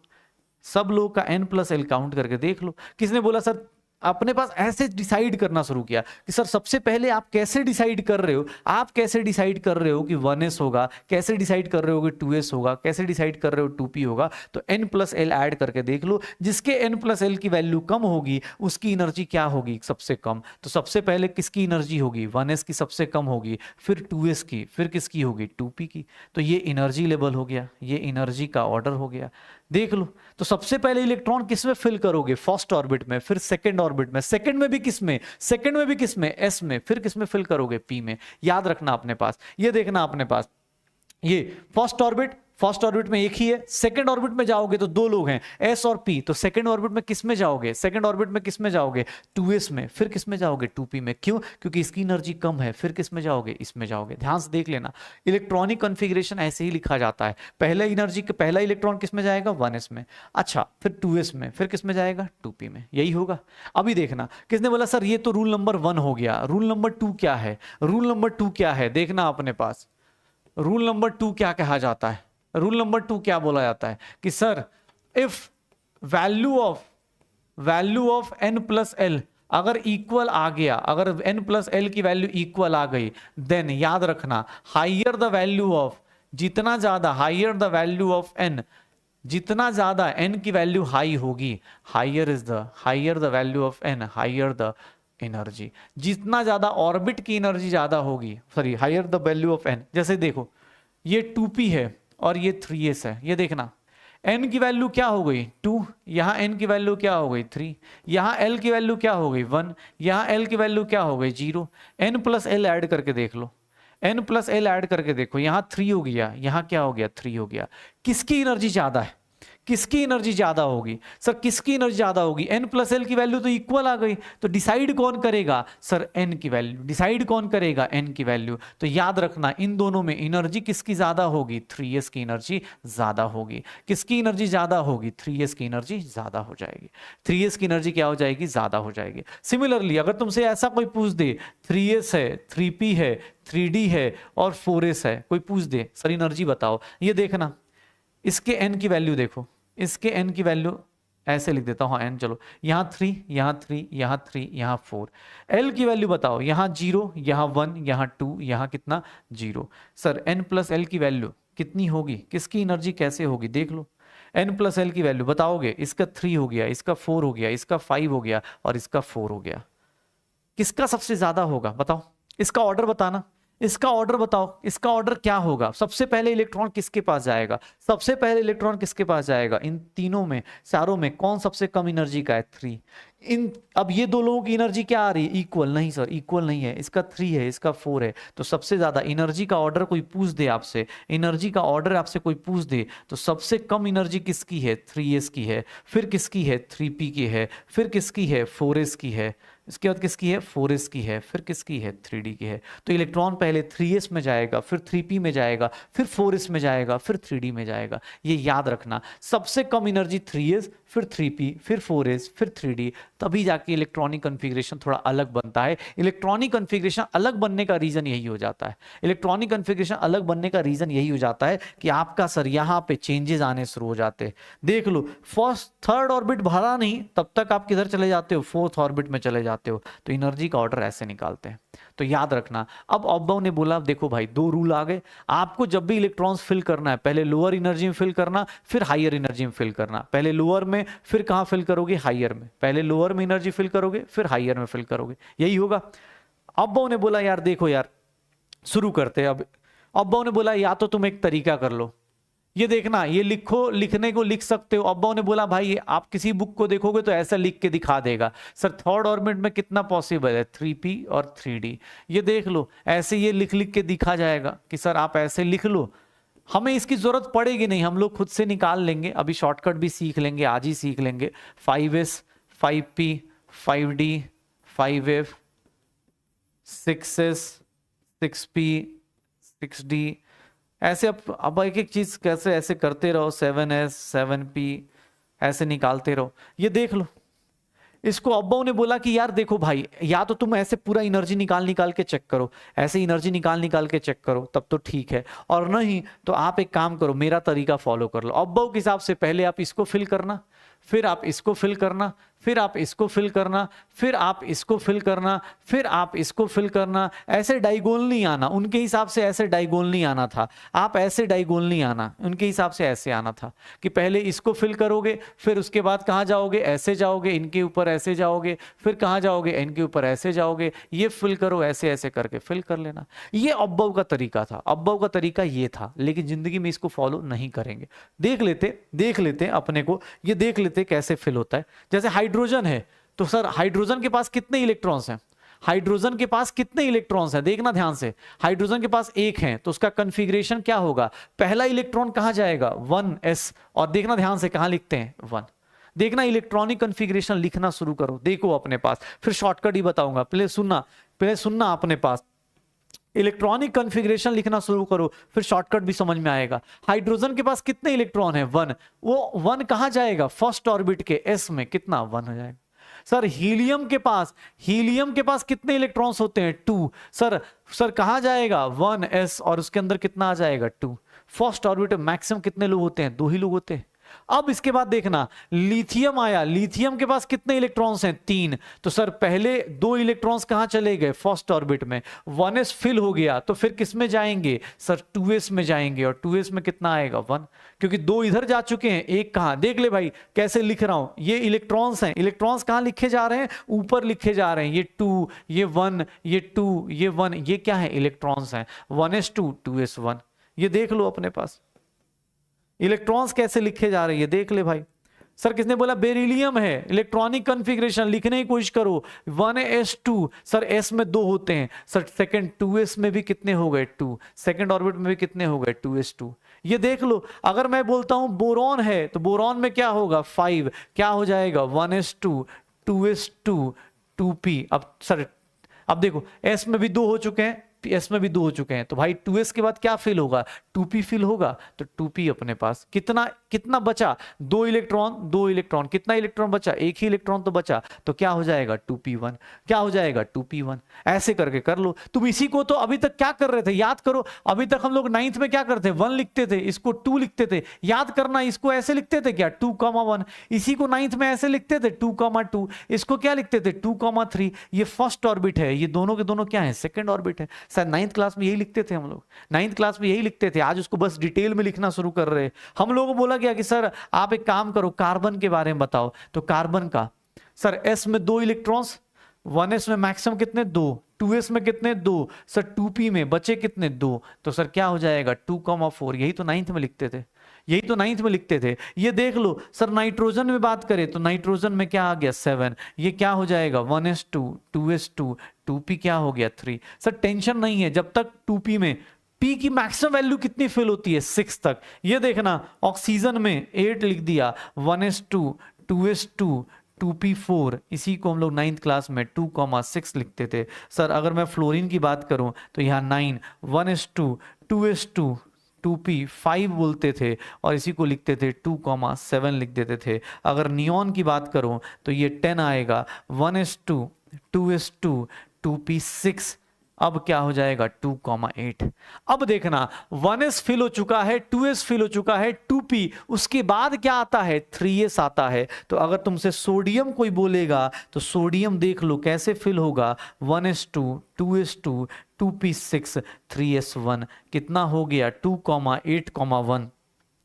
सब लोगों का N+L काउंट करके देख लो। किसने बोला सर 2p है, N की वैल्यू कितनी हो गई 2, L की वैल्यू कितनी हो गई 1, तो सर यहाँ पे देख लो, सब लोगों का N+L काउंट करके देख लो। अपने पास ऐसे डिसाइड करना शुरू किया कि सर सबसे पहले आप कैसे डिसाइड कर रहे हो, आप कैसे डिसाइड कर रहे हो कि 1s होगा, कैसे डिसाइड कर रहे हो कि 2s होगा, कैसे डिसाइड कर रहे हो 2p होगा। तो n प्लस एल ऐड करके देख लो, जिसके n प्लस एल की वैल्यू कम होगी उसकी एनर्जी क्या होगी, सबसे कम। तो सबसे पहले किसकी एनर्जी होगी, 1s की सबसे कम होगी, फिर 2s की, फिर किसकी होगी, 2p की। तो ये एनर्जी लेवल हो गया, ये एनर्जी का ऑर्डर हो गया। देख लो, तो सबसे पहले इलेक्ट्रॉन किस में फिल करोगे, फर्स्ट ऑर्बिट में, फिर सेकंड ऑर्बिट में, सेकंड में भी किस में, सेकंड में भी किस में, एस में, फिर किस में फिल करोगे, पी में। याद रखना अपने पास, ये देखना अपने पास, ये फर्स्ट ऑर्बिट में एक ही है, सेकंड ऑर्बिट में जाओगे तो दो लोग हैं, एस और पी। तो सेकंड ऑर्बिट में किस में जाओगे, सेकंड ऑर्बिट में किस में जाओगे, 2s में, फिर किस में जाओगे, 2p में। क्यों, क्योंकि इसकी एनर्जी कम है, फिर किस में जाओगे, इसमें जाओगे। ध्यान से देख लेना, इलेक्ट्रॉनिक कॉन्फ़िगरेशन ऐसे ही लिखा जाता है, पहला एनर्जी पहला इलेक्ट्रॉन किस में जाएगा, 1s में, अच्छा फिर 2s में, फिर किस में जाएगा, 2p में। यही होगा। अभी देखना, किसने बोला सर ये तो रूल नंबर 1 हो गया, रूल नंबर 2 क्या है, रूल नंबर 2 क्या है, देखना अपने पास, रूल नंबर 2 क्या कहा जाता है, रूल नंबर 2 क्या बोला जाता है कि sir if value of n plus L अगर इक्वल आ गया, अगर n प्लस एल की वैल्यू इक्वल आ गई, देन याद रखना हाइयर द वैल्यू ऑफ, जितना ज्यादा higher the value of n, जितना ज्यादा n की वैल्यू हाई होगी, higher the value of n, higher the energy. जितना ज्यादा ऑर्बिट की एनर्जी ज्यादा होगी, sorry higher the value of n। जैसे देखो ये 2p है और ये 3s है, ये देखना n की वैल्यू क्या हो गई 2, यहाँ n की वैल्यू क्या हो गई 3, यहाँ l की वैल्यू क्या हो गई 1, यहाँ l की वैल्यू क्या हो गई 0। n प्लस एल ऐड करके देख लो, n प्लस एल ऐड करके देखो, यहाँ 3 हो गया, यहाँ क्या हो गया 3 हो गया। किसकी एनर्जी ज्यादा है, किसकी एनर्जी ज्यादा होगी, सर किसकी एनर्जी ज्यादा होगी, n प्लस एल की वैल्यू तो इक्वल आ गई, तो डिसाइड कौन करेगा, सर n की वैल्यू, डिसाइड कौन करेगा, n की वैल्यू। तो याद रखना इन दोनों में एनर्जी किसकी ज्यादा होगी, 3s की एनर्जी ज्यादा होगी। किसकी एनर्जी ज्यादा होगी, 3s की एनर्जी ज्यादा हो जाएगी, 3s की एनर्जी क्या हो जाएगी, ज्यादा हो जाएगी। सिमिलरली अगर तुमसे ऐसा कोई पूछ दे 3s है, 3p है, 3d है और 4s है, कोई पूछ दे सर एनर्जी बताओ, ये देखना इसके n की वैल्यू देखो, इसके n की वैल्यू ऐसे लिख देता हूं, हाँ n, चलो यहाँ 3, यहाँ 3, यहाँ 3, यहाँ 4। l की वैल्यू बताओ, यहाँ 0, यहाँ 1, यहाँ 2, यहाँ कितना 0। सर n प्लस एल की वैल्यू कितनी होगी, किसकी एनर्जी कैसे होगी, देख लो n प्लस एल की वैल्यू बताओगे, इसका 3 हो गया, इसका 4 हो गया, इसका 5 हो गया और इसका 4 हो गया। किसका सबसे ज्यादा होगा बताओ, इसका ऑर्डर बताना, इसका ऑर्डर बताओ, इसका ऑर्डर क्या होगा, सबसे पहले इलेक्ट्रॉन किसके पास जाएगा, सबसे पहले इलेक्ट्रॉन किसके पास जाएगा, इन तीनों में चारों में कौन सबसे कम एनर्जी का है, 3। इन अब ये दो लोगों की एनर्जी क्या आ रही है, इक्वल, नहीं सर इक्वल नहीं है, इसका 3 है, इसका 4 है। तो सबसे ज्यादा एनर्जी का ऑर्डर कोई पूछ दे आपसे, एनर्जी का ऑर्डर आपसे कोई पूछ दे, तो सबसे कम एनर्जी किसकी है, 3s की है, फिर किसकी है, 3p की है, फिर किसकी है, 4s की है, इसके बाद किसकी है, 4s की है, फिर किसकी है, 3d की है। तो इलेक्ट्रॉन पहले 3s में जाएगा, फिर 3p में जाएगा, फिर 4s में जाएगा, फिर 3d में जाएगा। ये याद रखना, सबसे कम एनर्जी 3s, फिर 3p, फिर 4s, फिर 3d, तभी जाके इलेक्ट्रॉनिक कॉन्फ़िगरेशन थोड़ा अलग बनता है। इलेक्ट्रॉनिक कॉन्फ़िगरेशन अलग बनने का रीजन यही हो जाता है, इलेक्ट्रॉनिक कॉन्फ़िगरेशन अलग बनने का रीजन यही हो जाता है कि आपका सर यहाँ पे चेंजेस आने शुरू हो जाते हैं। देख लो फर्स्ट थर्ड ऑर्बिट भरा नहीं तब तक आप किधर चले जाते हो, फोर्थ ऑर्बिट में चले जाते हो। तो एनर्जी का ऑर्डर ऐसे निकालते हैं। तो याद रखना, अब ऑब्बाउ ने बोला देखो भाई दो रूल आ गए, आपको जब भी इलेक्ट्रॉन्स फिल करना है पहले लोअर एनर्जी में फिल करना, फिर हायर एनर्जी में फिल करना। पहले लोअर में, फिर कहां फिल करोगे, हायर में। पहले लोअर में एनर्जी फिल करोगे, फिर हायर में फिल करोगे, यही होगा। ऑब्बाउ ने बोला यार देखो यार शुरू करते हैं। अब ऑब्बाउ ने बोला या तो तुम एक तरीका कर लो, ये देखना ये लिखो, लिखने को लिख सकते हो। ऑब्बाउ ने बोला भाई आप किसी बुक को देखोगे तो ऐसा लिख के दिखा देगा, सर थर्ड ऑर्बिट में कितना पॉसिबल है 3p और 3d, ये देख लो ऐसे ये लिख लिख के दिखा जाएगा कि सर आप ऐसे लिख लो। हमें इसकी जरूरत पड़ेगी नहीं, हम लोग खुद से निकाल लेंगे, अभी शॉर्टकट भी सीख लेंगे, आज ही सीख लेंगे। 5s 5p 5d 5f 6s 6p 6d, ऐसे अब एक एक चीज कैसे ऐसे करते रहो, 7s 7p ऐसे निकालते रहो। ये देख लो, इसको ऑब्बाउ ने बोला कि यार देखो भाई या तो तुम ऐसे पूरा एनर्जी निकाल निकाल के चेक करो, ऐसे एनर्जी निकाल निकाल के चेक करो तब तो ठीक है, और नहीं तो आप एक काम करो मेरा तरीका फॉलो कर लो। ऑब्बाउ के हिसाब से पहले आप इसको फिल करना, फिर आप इसको फिल करना, फिर आप इसको फिल करना, फिर आप इसको फिल करना, फिर आप इसको फिल करना। ऐसे डायगोनल नहीं आना, उनके हिसाब से ऐसे डायगोनल नहीं आना था, आप ऐसे डायगोनल नहीं आना, उनके हिसाब से ऐसे आना था कि पहले इसको फिल करोगे, फिर उसके बाद कहाँ जाओगे, ऐसे जाओगे, इनके ऊपर ऐसे जाओगे, फिर कहाँ जाओगे, इनके ऊपर ऐसे जाओगे, ये फिल करो, ऐसे ऐसे करके फिल कर लेना। ये अब्बव का तरीका था, अब्बव का तरीका ये था, लेकिन जिंदगी में इसको फॉलो नहीं करेंगे। देख लेते अपने को, ये देख लेते कैसे फिल होता है। जैसे हाइड्रोजन है, तो सर हाइड्रोजन के पास कितने इलेक्ट्रॉन्स हैं, हाइड्रोजन के पास कितने इलेक्ट्रॉन्स हैं, देखना ध्यान से। हाइड्रोजन के पास एक है, तो उसका कॉन्फ़िगरेशन क्या होगा, पहला इलेक्ट्रॉन कहां जाएगा, 1s, और देखना ध्यान से कहां लिखते हैं, 1। देखना, इलेक्ट्रॉनिक कॉन्फ़िगरेशन लिखना शुरू करो, देखो अपने पास, फिर शॉर्टकट ही बताऊंगा, पहले सुनना अपने पास। इलेक्ट्रॉनिक कॉन्फ़िगरेशन लिखना शुरू करो, फिर शॉर्टकट भी समझ में आएगा। हाइड्रोजन के पास कितने इलेक्ट्रॉन है, 1। वो 1 कहां जाएगा, फर्स्ट ऑर्बिट के s में, कितना, 1 हो जाएगा। सर हीलियम के पास कितने इलेक्ट्रॉन्स होते हैं, 2। सर कहां जाएगा, 1s, और उसके अंदर कितना आ जाएगा, 2। फर्स्ट ऑर्बिट में मैक्सिमम कितने लोग होते हैं, 2 ही लोग होते हैं। अब इसके बाद देखना, लिथियम आया, लिथियम के पास कितने इलेक्ट्रॉन्स हैं, 3। तो सर पहले 2 इलेक्ट्रॉन्स कहां चले गए, फर्स्ट ऑर्बिट में, 1s फिल हो गया, तो फिर किस में जाएंगे, सर 2s में जाएंगे, और 2s में कितना आएगा, 1, क्योंकि 2 इधर जा चुके हैं, एक कहां, देख ले भाई कैसे लिख रहा हूं, ये इलेक्ट्रॉन्स हैं, इलेक्ट्रॉन्स कहां लिखे जा रहे हैं, ऊपर लिखे जा रहे हैं, ये 2, ये 1, ये 2, ये 1, ये क्या है, इलेक्ट्रॉन्स हैं, 1s2, 2s1। ये देख लो अपने पास इलेक्ट्रॉन्स कैसे लिखे जा रहे हैं, देख ले भाई। सर किसने बोला, बेरिलियम है, इलेक्ट्रॉनिक कॉन्फ़िगरेशन लिखने की कोशिश करो, 1s2, सर s में 2 होते हैं, सर सेकंड 2s में भी कितने हो गए, 2, सेकंड ऑर्बिट में भी कितने हो गए, 2s2। ये देख लो, अगर मैं बोलता हूं बोरॉन है, तो बोरॉन में क्या होगा, 5, क्या हो जाएगा, 1s2, 2s2, 2p। अब देखो s में भी 2 हो चुके हैं, s में भी 2 हो चुके हैं, तो भाई 2s के बाद क्या फिल होगा, 2p फिल होगा, तो 2p अपने पास कितना बचा, 2 इलेक्ट्रॉन, कितना इलेक्ट्रॉन बचा, एक ही इलेक्ट्रॉन तो बचा, तो क्या हो जाएगा, 2p1, क्या हो जाएगा, 2p1। ऐसे करके कर लो। तुम इसी को तो अभी तक क्या कर रहे थे, याद करो, अभी तक हम लोग 9th में क्या करते, 1 लिखते थे, इसको 2 लिखते थे, याद करना, इसको ऐसे लिखते थे क्या, 2,1, इसी को 9th में ऐसे लिखते थे, 2,2, इसको क्या लिखते थे, 2,3। ये फर्स्ट ऑर्बिट है, ये दोनों के दोनों क्या है, सेकंड ऑर्बिट है। शायद 9th क्लास में यही लिखते थे हम लोग, 9th क्लास में यही लिखते थे, आज उसको बस डिटेल में लिखना शुरू कर रहे हैं। हम लोगों को बोला गया कि सर आप एक काम करो, कार्बन के बारे में बताओ, तो कार्बन का, सर s में 2 इलेक्ट्रॉन्स, 1s में मैक्सिमम कितने, 2, 2s में कितने, 2, सर 2p में बचे कितने, 2, तो सर क्या हो जाएगा, 2,4। यही तो 9th में लिखते थे, यही तो 9th में लिखते थे। ये देख लो, सर नाइट्रोजन में बात करें तो नाइट्रोजन में क्या आ गया, 7, ये क्या हो जाएगा, 1s2, 2s2, 2p क्या हो गया, 3। सर टेंशन नहीं है, जब तक 2p में P की मैक्सिमम वैल्यू कितनी फिल होती है, 6 तक। ये देखना, ऑक्सीजन में 8 लिख दिया, 1s2, 2s2, 2p4, इसी को हम लोग 9th क्लास में 2,6 लिखते थे। सर अगर मैं फ्लोरीन की बात करूं तो यहाँ 9, 1s2, 2s2, 2p5 बोलते थे, और इसी को लिखते थे 2,7 लिख देते थे। अगर नियॉन की बात करूं तो ये 10 आएगा, 1s2, 2s2, 2p6, अब क्या हो जाएगा, 2,8। अब देखना, 1s फिल हो चुका है, 2s फिल हो चुका है, 2p, उसके बाद क्या आता है, 3s आता है। तो अगर तुमसे सोडियम कोई बोलेगा तो सोडियम देख लो कैसे फिल होगा, 1s2, 2s2, 2p6, 3s1, कितना हो गया, 2,8,1।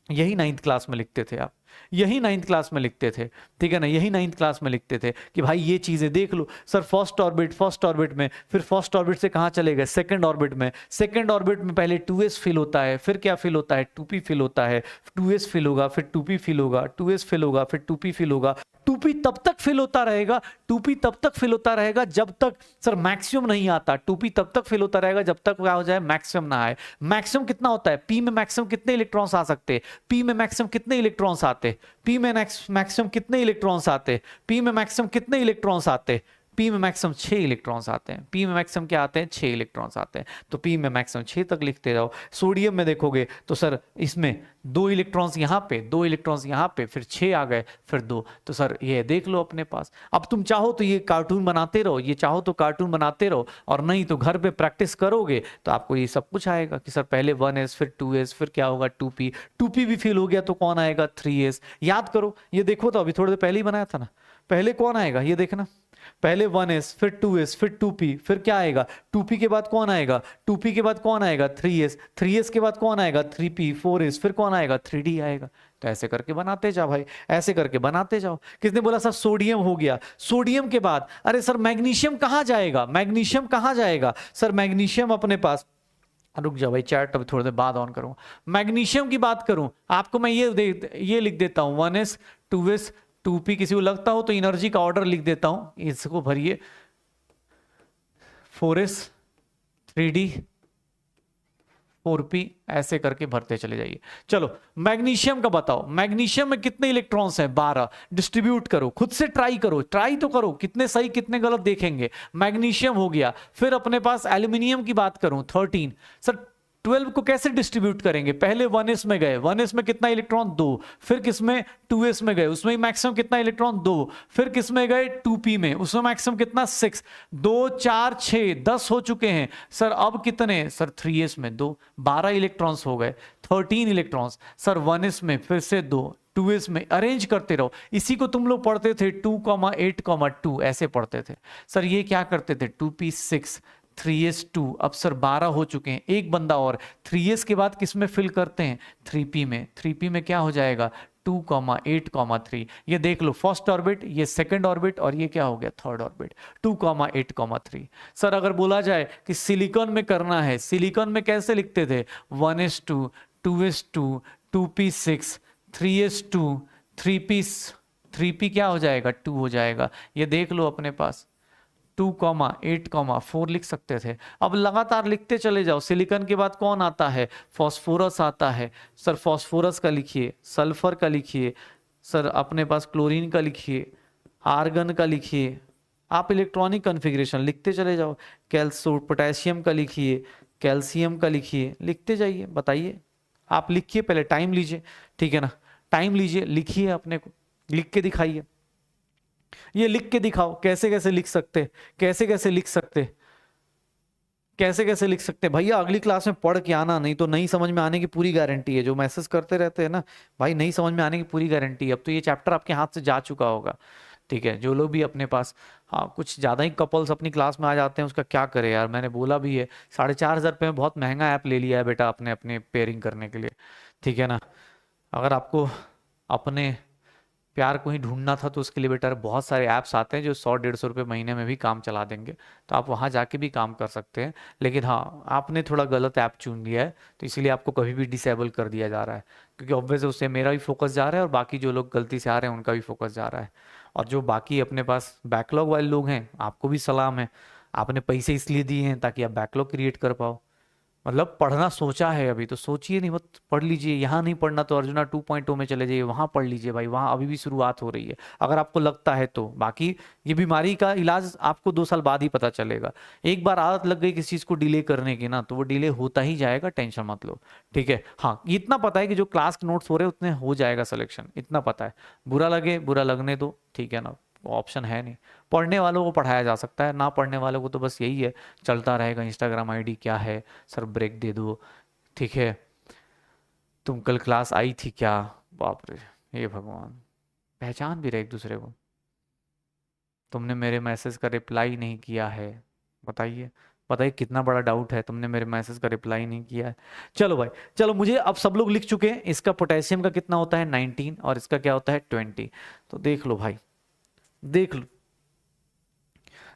यही 9th क्लास में लिखते थे आप, यही 9th क्लास में लिखते थे, ठीक है ना, यही 9th क्लास में लिखते थे कि भाई ये चीजें देख लो। सर फर्स्ट ऑर्बिट में, फिर फर्स्ट ऑर्बिट से कहां चले गए, सेकंड ऑर्बिट में, सेकंड ऑर्बिट में पहले 2s फिल होता है, फिर क्या फिल होता है, 2p फिल होता है, 2s फिल होगा, फिर 2p फिल होगा, 2s फिल होगा, फिर 2p फिल होगा। 2p तब तक फिल होता रहेगा, 2p तब तक फिल होता रहेगा जब तक सर मैक्सिमम नहीं आता, 2p तब तक फिल होता रहेगा जब तक क्या हो जाए, मैक्सिमम ना आए। मैक्सिमम कितना होता है, p में मैक्सिमम कितने इलेक्ट्रॉन्स आ सकते हैं, p में मैक्सिमम कितने इलेक्ट्रॉन्स आते, p में मैक्सिमम कितने इलेक्ट्रॉन्स आते, p में मैक्सिमम कितने इलेक्ट्रॉन्स आते, p में मैक्सिमम 6 इलेक्ट्रॉन्स आते हैं, p में मैक्सिमम क्या आते हैं, 6 इलेक्ट्रॉन्स आते हैं, तो p में मैक्सिमम 6 तक लिखते जाओ। सोडियम में देखोगे तो सर इसमें 2 इलेक्ट्रॉन्स यहाँ पे, 2 इलेक्ट्रॉन्स यहाँ पे, फिर 6 आ गए, फिर 2, तो सर ये देख लो अपने पास। अब तुम चाहो तो ये कार्टून बनाते रहो, ये चाहो तो कार्टून बनाते रहो, और नहीं तो घर पे प्रैक्टिस करोगे तो आपको ये सब कुछ आएगा कि सर पहले 1s, फिर 2s, फिर क्या होगा, 2p भी फिल हो गया तो कौन आएगा, 3s। याद करो, ये देखो तो अभी थोड़ी देर पहले ही बनाया था ना, पहले कौन आएगा ये देखना, पहले 1s फिर 2s फिर 2p, फिर क्या आएगा 2p के बाद कौन आएगा, 2p के बाद कौन आएगा 3s, 3s के बाद कौन आएगा 3p, 4s फिर कौन आएगा 3d आएगा। तो ऐसे करके बनाते जाओ भाई, ऐसे करके बनाते जाओ। किसने बोला सर सोडियम हो गया, सोडियम के बाद अरे सर मैग्नीशियम कहाँ जाएगा, मैग्नीशियम कहाँ जाएगा, सर मैग्नीशियम अपने पास, रुक जाओ भाई चैट अभी थोड़ी देर बाद ऑन करूँ। मैग्नीशियम की बात करूं आपको मैं ये लिख देता हूं 1s 2s 2p, किसी को लगता हो तो एनर्जी का ऑर्डर लिख देता हूं, इसको भरिए 4s 3d 4p, ऐसे करके भरते चले जाइए। चलो मैग्नीशियम का बताओ, मैग्नीशियम में कितने इलेक्ट्रॉन्स हैं 12, डिस्ट्रीब्यूट करो, खुद से ट्राई करो, ट्राई तो करो, कितने सही कितने गलत देखेंगे। मैग्नीशियम हो गया, फिर अपने पास एल्यूमिनियम की बात करूं 13, सर 12 को कैसे डिस्ट्रीब्यूट करेंगे, पहले 1s में गए, 1s में कितना इलेक्ट्रॉन 2, फिर किसमें 2s में गए, उसमें मैक्सिमम कितना इलेक्ट्रॉन 2, फिर किसमें गए 2p में, उसमें मैक्सिमम कितना 6, 2 4 6 10 हो चुके हैं सर, अब कितने सर 3s में 2, 12 इलेक्ट्रॉन्स हो गए, 13 इलेक्ट्रॉन्स सर 1s में फिर से 2, 2s में अरेंज करते रहो। इसी को तुम लोग पढ़ते थे 2,8,2 ऐसे पढ़ते थे सर, ये क्या करते थे 2p 6 3s 2, अब सर 12 हो चुके हैं, एक बंदा और 3s के बाद किस में फिल करते हैं 3p में, 3p में क्या हो जाएगा 2,8,3, ये देख लो फर्स्ट ऑर्बिट, ये सेकंड ऑर्बिट, और ये क्या हो गया थर्ड ऑर्बिट 2,8,3। सर अगर बोला जाए कि सिलिकॉन में करना है, सिलिकॉन में कैसे लिखते थे 1s2 2s2 2p6 3s2 3p क्या हो जाएगा 2 हो जाएगा, ये देख लो अपने पास 2,8,4 लिख सकते थे। अब लगातार लिखते चले जाओ, सिलिकॉन के बाद कौन आता है फॉस्फोरस आता है, सर फॉस्फोरस का लिखिए, सल्फर का लिखिए, सर अपने पास क्लोरीन का लिखिए, आर्गन का लिखिए, आप इलेक्ट्रॉनिक कॉन्फ़िगरेशन लिखते चले जाओ, पोटेशियम का लिखिए, कैल्शियम का लिखिए, लिखते जाइए, बताइए आप लिखिए, पहले टाइम लीजिए, ठीक है ना, टाइम लीजिए, लिखिए, अपने को लिख के दिखाइए, ये लिख के दिखाओ कैसे कैसे लिख सकते, कैसे कैसे लिख सकते, कैसे कैसे लिख सकते भैया, अगली क्लास में पढ़ के आना, नहीं तो नहीं समझ में आने की पूरी गारंटी है। जो मैसेज करते रहते हैं ना भाई, नहीं समझ में आने की पूरी गारंटी है। अब तो ये चैप्टर आपके हाथ से जा चुका होगा, ठीक है। जो लोग भी अपने पास, हाँ कुछ ज़्यादा ही कपल्स अपनी क्लास में आ जाते हैं, उसका क्या करे यार, मैंने बोला भी है 4,500 रुपये में बहुत महंगा ऐप ले लिया है बेटा अपने अपने पेयरिंग करने के लिए, ठीक है ना। अगर आपको अपने प्यार को ही ढूंढना था तो उसके लिए बेटा बहुत सारे ऐप्स आते हैं जो 100-150 रुपये महीने में भी काम चला देंगे, तो आप वहाँ जाके भी काम कर सकते हैं। लेकिन हाँ, आपने थोड़ा गलत ऐप चुन लिया है, तो इसीलिए आपको कभी भी डिसेबल कर दिया जा रहा है, क्योंकि ऑब्वियस उससे मेरा भी फोकस जा रहा है और बाकी जो लोग गलती से आ रहे हैं उनका भी फोकस जा रहा है। और जो बाकी अपने पास बैकलॉग वाले लोग हैं, आपको भी सलाम है, आपने पैसे इसलिए दिए हैं ताकि आप बैकलॉग क्रिएट कर पाओ। मतलब पढ़ना सोचा है अभी तो सोचिए नहीं, बस पढ़ लीजिए। यहाँ नहीं पढ़ना तो अर्जुना 2.0 में चले जाइए, वहाँ पढ़ लीजिए भाई, वहाँ अभी भी शुरुआत हो रही है अगर आपको लगता है तो। बाकी ये बीमारी का इलाज आपको 2 साल बाद ही पता चलेगा। एक बार आदत लग गई किसी चीज़ को डिले करने की ना, तो वो डिले होता ही जाएगा, टेंशन मत लो, ठीक है। हाँ इतना पता है कि जो क्लास के नोट्स हो रहे हैं उतने हो जाएगा सिलेक्शन, इतना पता है। बुरा लगे बुरा लगने दो, ठीक है ना, ऑप्शन है नहीं। पढ़ने वालों को पढ़ाया जा सकता है, ना पढ़ने वालों को तो बस यही है, चलता रहेगा। इंस्टाग्राम आईडी क्या है सर, ब्रेक दे दो, ठीक है। तुम कल क्लास आई थी क्या, बाप रे, हे भगवान, पहचान भी रहे एक दूसरे को। तुमने मेरे मैसेज का रिप्लाई नहीं किया है, बताइए बताइए कितना बड़ा डाउट है, तुमने मेरे मैसेज का रिप्लाई नहीं किया है। चलो भाई चलो, मुझे अब सब लोग लिख चुके हैं, इसका पोटेशियम का कितना होता है 19 और इसका क्या होता है 20। तो देख लो भाई, देख लो,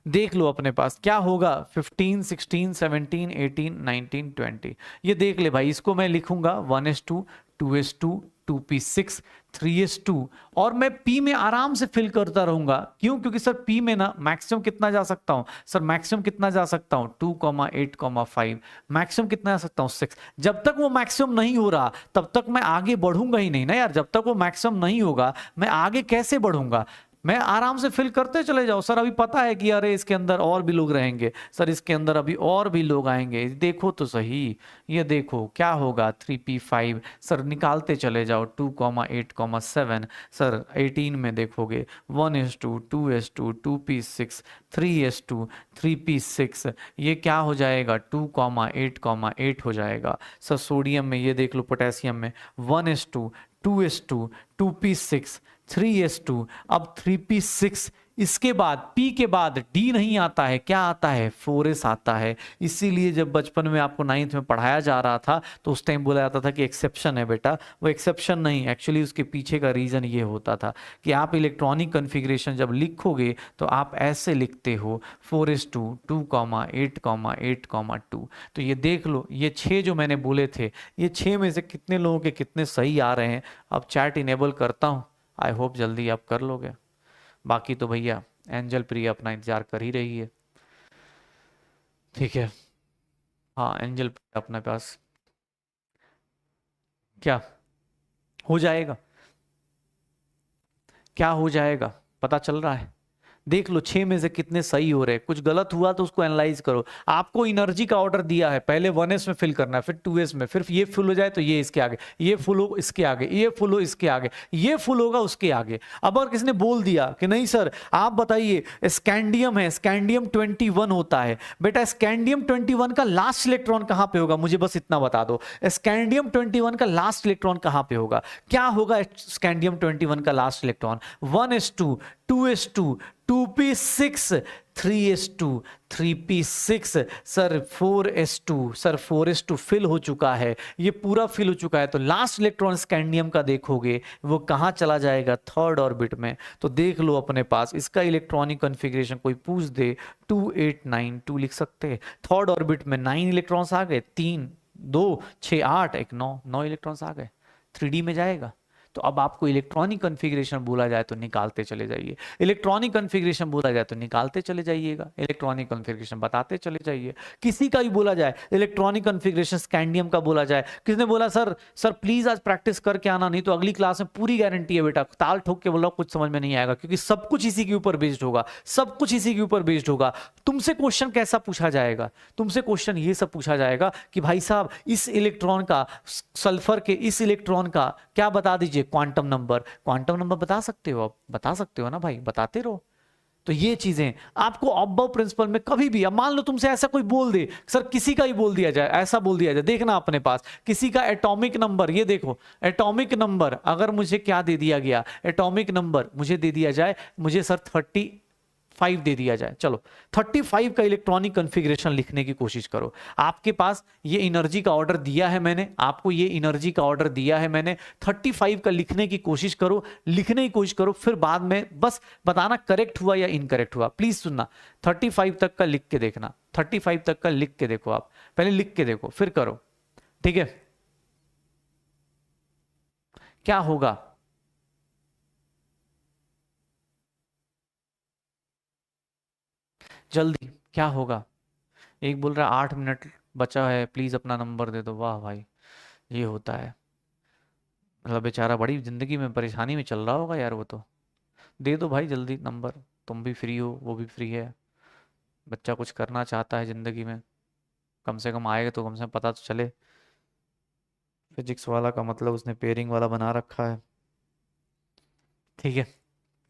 देख लो अपने पास क्या होगा 15 16 17 18 19 20। ये देख ले भाई, इसको मैं लिखूंगा 1s2 2s2 2p6 3s2 और मैं p में आराम से फिल करता रहूंगा। क्यों? क्योंकि सर p में ना मैक्सिमम कितना जा सकता हूं सर, मैक्सिमम कितना जा सकता हूं 2,8,5, मैक्सिमम कितना जा सकता हूं 6। जब तक वो मैक्सिमम नहीं हो रहा तब तक मैं आगे बढ़ूंगा ही नहीं ना यार, जब तक वो मैक्सिमम नहीं होगा मैं आगे कैसे बढ़ूंगा। मैं आराम से फिल करते चले जाओ। सर अभी पता है कि अरे इसके अंदर और भी लोग रहेंगे, सर इसके अंदर अभी और भी लोग आएंगे, देखो तो सही, ये देखो क्या होगा 3p5। सर निकालते चले जाओ 2,8,7, सर 18 में देखोगे 1s2 2s2 2p6 3s2 3p6, ये क्या हो जाएगा 2,8,8 हो जाएगा। सर सोडियम में ये देख लो, पोटेशियम में 1s2 2s2 2p6 3s2, अब 3p6, इसके बाद p के बाद d नहीं आता है, क्या आता है, 4s आता है। इसीलिए जब बचपन में आपको 9th में पढ़ाया जा रहा था तो उस टाइम बोला जाता था कि एक्सेप्शन है बेटा, वो एक्सेप्शन नहीं, एक्चुअली उसके पीछे का रीजन ये होता था कि आप इलेक्ट्रॉनिक कॉन्फ़िगरेशन जब लिखोगे तो आप ऐसे लिखते हो 4s2 2,8,8,2। तो ये देख लो, ये 6 जो मैंने बोले थे, ये 6 में से कितने लोगों के कितने सही आ रहे हैं। अब चैट इनेबल करता हूँ, आई होप जल्दी आप कर लोगे। बाकी तो भैया एंजल प्रिया अपना इंतजार कर ही रही है, ठीक है। हाँ एंजल प्रिया अपने पास क्या हो जाएगा, क्या हो जाएगा पता चल रहा है। देख लो 6 में से कितने सही हो रहे हैं, कुछ गलत हुआ तो उसको एनालाइज करो। आपको एनर्जी का ऑर्डर दिया है, पहले 1s में फिल करना है, फिर 2s में, फिर ये फुल हो जाए तो ये इसके आगे, ये फुल हो इसके आगे, ये फुल हो इसके आगे, ये फुल होगा उसके आगे। अब अगर किसने बोल दिया कि नहीं सर आप बताइए स्कैंडियम है, स्कैंडियम 21 होता है, बेटा स्कैंडियम 21 का लास्ट इलेक्ट्रॉन कहां पे होगा, मुझे बस इतना बता दो, स्कैंडियम 21 का लास्ट इलेक्ट्रॉन कहां पे होगा, क्या होगा स्कैंडियम 21 का last electron, 1s2 2s2 2p6 3s2 3p6 sir 4s2, sir 4s2 fill हो चुका है, ये पूरा फिल हो चुका है। तो लास्ट इलेक्ट्रॉन स्कैंडियम का देखोगे वो कहां चला जाएगा, थर्ड ऑर्बिट में। तो देख लो अपने पास इसका इलेक्ट्रॉनिक कॉन्फ़िगरेशन कोई पूछ दे 2892 लिख सकते हैं। थर्ड ऑर्बिट में 9 इलेक्ट्रॉन्स आ गए, 3 2 6 8 1 9 इलेक्ट्रॉन्स आ गए, 3D में जाएगा। तो अब आपको इलेक्ट्रॉनिक कॉन्फ़िगरेशन बोला जाए तो निकालते चले जाइए, इलेक्ट्रॉनिक कॉन्फ़िगरेशन बोला जाए तो निकालते चले जाइएगा, इलेक्ट्रॉनिक कॉन्फ़िगरेशन बताते चले जाइए। किसी का ही बोला जाए इलेक्ट्रॉनिक कॉन्फ़िगरेशन स्कैंडियम का बोला जाए, किसने बोला सर सर प्लीज आज प्रैक्टिस करके आना, नहीं तो अगली क्लास में पूरी गारंटी है बेटा ताल ठोक के बोला कुछ समझ में नहीं आएगा, क्योंकि सब कुछ इसी के ऊपर बेस्ड होगा, सब कुछ इसी के ऊपर बेस्ड होगा। तुमसे क्वेश्चन कैसा पूछा जाएगा, तुमसे क्वेश्चन ये सब पूछा जाएगा कि भाई साहब इस इलेक्ट्रॉन का, सल्फर के इस इलेक्ट्रॉन का क्या बता दीजिए, क्वांटम नंबर, क्वांटम नंबर बता सकते हो, आप बता सकते हो ना भाई, बताते रहो। तो ये चीजें आपको अबव प्रिंसिपल में कभी भी, अब मान लो तुमसे ऐसा कोई बोल दे, सर किसी का ही बोल दिया जाए, ऐसा बोल दिया जाए, देखना अपने पास किसी का एटॉमिक नंबर, ये देखो एटॉमिक नंबर अगर मुझे क्या दे दिया गया, एटॉमिक नंबर मुझे दे दिया जाए, मुझे सर 35 दे दिया जाए, चलो 35 का इलेक्ट्रॉनिक कॉन्फ़िगरेशन लिखने की कोशिश करो। आपके पास ये एनर्जी का ऑर्डर दिया है मैंने, आपको ये एनर्जी का ऑर्डर दिया है मैंने, 35 का लिखने की कोशिश करो, लिखने की कोशिश करो, फिर बाद में बस बताना करेक्ट हुआ या इनकरेक्ट हुआ। प्लीज सुनना, 35 तक का लिख के देखना, 35 तक का लिख के देखो, आप पहले लिख के देखो फिर करो, ठीक है। क्या होगा, जल्दी क्या होगा। एक बोल रहा है 8 मिनट बचा है प्लीज अपना नंबर दे दो, वाह भाई ये होता है, मतलब बेचारा बड़ी जिंदगी में परेशानी में चल रहा होगा यार वो तो। दे दो भाई जल्दी नंबर, तुम भी फ्री हो वो भी फ्री है, बच्चा कुछ करना चाहता है जिंदगी में, कम से कम आएगा तो कम से कम पता तो चले। फिजिक्स वाला का मतलब उसने पेयरिंग वाला बना रखा है, ठीक है।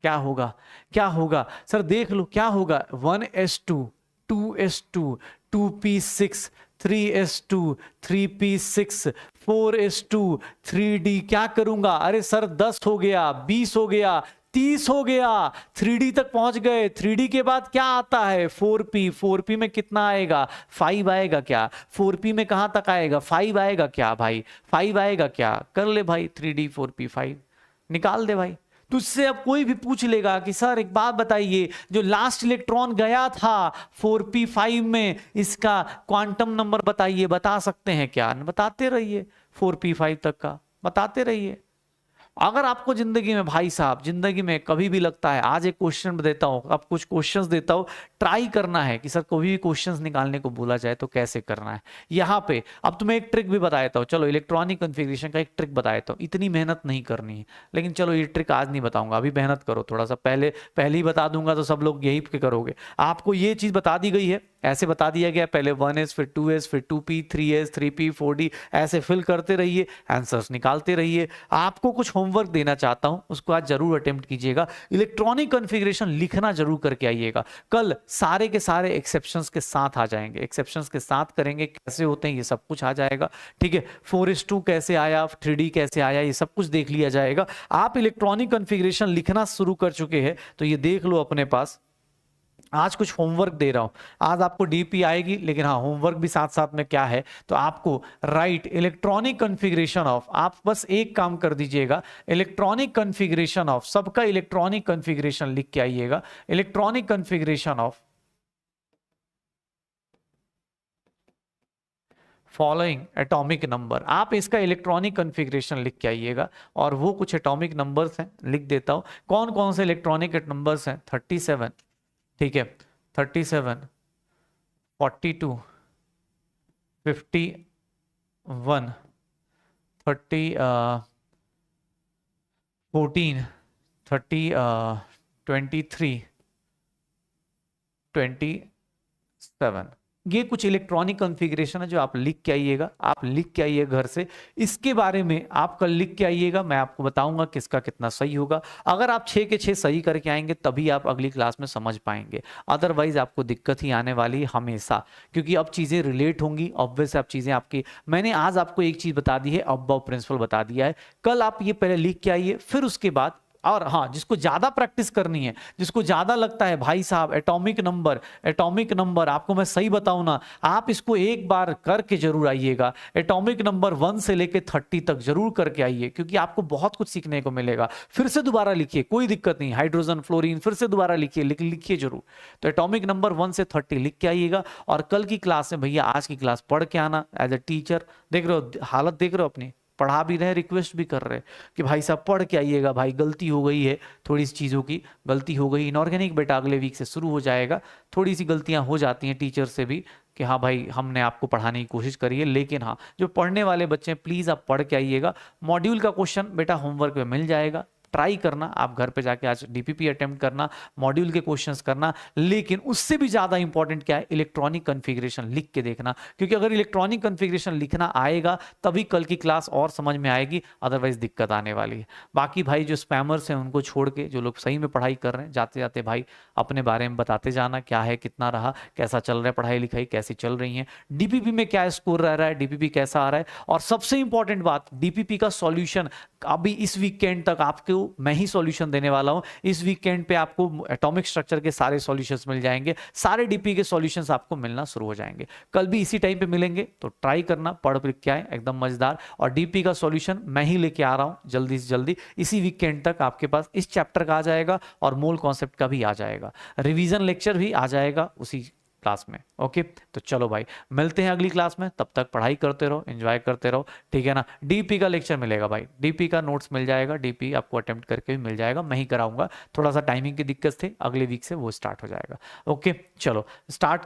क्या होगा, क्या होगा सर, देख लो क्या होगा, 1s2 2s2 2p6 3s2 3p6 4s2 3d, क्या करूंगा, अरे सर 10 हो गया, 20 हो गया, 30 हो गया, 3D तक पहुंच गए। 3D के बाद क्या आता है, 4p, 4p में कितना आएगा, 5 आएगा क्या, 4p में कहां तक आएगा, 5 आएगा क्या भाई, 5 आएगा क्या, कर ले भाई 3D 4p 5 निकाल दे भाई। तुझसे अब कोई भी पूछ लेगा कि सर एक बात बताइए, जो लास्ट इलेक्ट्रॉन गया था 4p5 में, इसका क्वांटम नंबर बताइए, बता सकते हैं क्या, बताते रहिए, 4p5 तक का बताते रहिए। अगर आपको जिंदगी में भाई साहब, जिंदगी में कभी भी लगता है, आज एक क्वेश्चन देता हूं, अब कुछ क्वेश्चंस देता हूं, ट्राई करना है कि सर कभी भी क्वेश्चंस निकालने को बोला जाए तो कैसे करना है। यहाँ पे अब तुम्हें एक ट्रिक भी बता देता हूँ, चलो इलेक्ट्रॉनिक कॉन्फ़िगरेशन का एक ट्रिक बता देता हूँ, इतनी मेहनत नहीं करनी है, लेकिन चलो ये ट्रिक आज नहीं बताऊंगा, अभी मेहनत करो थोड़ा सा, पहले ही बता दूंगा तो सब लोग यही करोगे। आपको ये चीज बता दी गई है ऐसे बता दिया गया, पहले 1s फिर 2s फिर 2p 3s 3p 4d, ऐसे फिल करते रहिए, आंसर्स निकालते रहिए। आपको कुछ होमवर्क देना चाहता हूं, उसको आज जरूर अटेम्प्ट कीजिएगा। इलेक्ट्रॉनिक कॉन्फ़िगरेशन लिखना जरूर करके आइएगा। कल सारे के सारे एक्सेप्शंस के साथ आ जाएंगे, एक्सेप्शंस के साथ करेंगे, कैसे होते हैं ये सब कुछ आ जाएगा। ठीक है, 4:2 कैसे आया, 3D कैसे आया, ये सब कुछ देख लिया जाएगा। आप इलेक्ट्रॉनिक कॉन्फ़िगरेशन लिखना शुरू कर चुके हैं तो ये देख लो अपने पास। आज कुछ होमवर्क दे रहा हूं, आज आपको डीपी आएगी, लेकिन हाँ होमवर्क भी साथ साथ में क्या है, तो आपको राइट इलेक्ट्रॉनिक कॉन्फ़िगरेशन ऑफ, आप बस एक काम कर दीजिएगा, इलेक्ट्रॉनिक कॉन्फ़िगरेशन ऑफ, सबका इलेक्ट्रॉनिक कॉन्फ़िगरेशन लिख के आइएगा। Electronic configuration of following atomic number, आप इसका इलेक्ट्रॉनिक कॉन्फ़िगरेशन लिख के आइएगा। और वो कुछ एटॉमिक नंबर्स हैं, लिख देता हूं कौन कौन से इलेक्ट्रॉनिक नंबर्स हैं। 37, ठीक है, 37, 42, 51, 14, 23, 27, ये कुछ इलेक्ट्रॉनिक कॉन्फ़िगरेशन है जो आप लिख के आइएगा। आप लिख के आइए घर से, इसके बारे में आप कल लिख के आइएगा, मैं आपको बताऊंगा किसका कितना सही होगा। अगर आप 6 के 6 सही करके आएंगे तभी आप अगली क्लास में समझ पाएंगे, अदरवाइज आपको दिक्कत ही आने वाली है हमेशा, क्योंकि अब चीज़ें रिलेट होंगी, ऑब्वियस आप चीज़ें आपकी, मैंने आज आपको एक चीज़ बता दी है, अबव प्रिंसिपल बता दिया है, कल आप ये पहले लिख के आइए, फिर उसके बाद। और हाँ, जिसको ज्यादा प्रैक्टिस करनी है, जिसको ज्यादा लगता है भाई साहब एटॉमिक नंबर, एटॉमिक नंबर, आपको मैं सही बताऊं ना, आप इसको एक बार करके जरूर आइएगा। एटॉमिक नंबर 1 से लेके 30 तक जरूर करके आइए, क्योंकि आपको बहुत कुछ सीखने को मिलेगा। फिर से दोबारा लिखिए, कोई दिक्कत नहीं, हाइड्रोजन फ्लोरीन फिर से दोबारा लिखिए, लिखिए जरूर। तो एटॉमिक नंबर 1 से 30 लिख के आइएगा। और कल की क्लास में भैया, आज की क्लास पढ़ के आना एज ए टीचर। देख रहे हो हालत, देख रहे हो अपनी, पढ़ा भी रहे, रिक्वेस्ट भी कर रहे कि भाई साहब पढ़ के आइएगा, भाई गलती हो गई है, थोड़ी सी चीज़ों की गलती हो गई। इनऑर्गेनिक बेटा अगले वीक से शुरू हो जाएगा, थोड़ी सी गलतियां हो जाती हैं टीचर से भी कि हाँ भाई हमने आपको पढ़ाने की कोशिश करी है, लेकिन हाँ जो पढ़ने वाले बच्चे हैं प्लीज़ आप पढ़ के आइएगा। मॉड्यूल का क्वेश्चन बेटा होमवर्क में मिल जाएगा, ट्राई करना, आप घर पे जाके आज डीपीपी अटेम्प्ट करना, मॉड्यूल के क्वेश्चंस करना, लेकिन उससे भी ज़्यादा इंपॉर्टेंट क्या है, इलेक्ट्रॉनिक कॉन्फ़िगरेशन लिख के देखना, क्योंकि अगर इलेक्ट्रॉनिक कॉन्फ़िगरेशन लिखना आएगा तभी कल की क्लास और समझ में आएगी, अदरवाइज दिक्कत आने वाली है। बाकी भाई जो स्पैमर्स हैं उनको छोड़ के जो लोग सही में पढ़ाई कर रहे हैं, जाते जाते भाई अपने बारे में बताते जाना, क्या है, कितना रहा, कैसा चल रहा है पढ़ाई लिखाई, कैसी चल रही है, डीपीपी में क्या स्कोर रह रहा है, डीपीपी कैसा आ रहा है। और सबसे इंपॉर्टेंट बात, डीपीपी का सॉल्यूशन अभी इस वीकेंड तक आपको मैं ही सॉल्यूशन देने वाला हूं। इस वीकेंड पे आपको एटॉमिक स्ट्रक्चर के सारे सॉल्यूशंस मिल जाएंगे, सारे डीपी के सॉल्यूशंस आपको मिलना शुरू हो जाएंगे। कल भी इसी टाइम पे मिलेंगे, तो ट्राई करना, पढ़ लिख के आए, एकदम मजेदार। और डीपी का सॉल्यूशन मैं ही लेके आ रहा हूं जल्दी से जल्दी, इसी वीकेंड तक आपके पास इस चैप्टर का आ जाएगा और मोल कॉन्सेप्ट का भी आ जाएगा, रिवीजन लेक्चर भी आ जाएगा उसी क्लास में। ओके, तो चलो भाई मिलते हैं अगली क्लास में, तब तक पढ़ाई करते रहो, एंजॉय करते रहो, ठीक है ना। डीपी का लेक्चर मिलेगा भाई, डीपी का नोट्स मिल जाएगा, डीपी आपको अटेम्प्ट करके भी मिल जाएगा, मैं ही कराऊंगा, थोड़ा सा टाइमिंग की दिक्कत थी, अगले वीक से वो स्टार्ट हो जाएगा। ओके चलो स्टार्ट।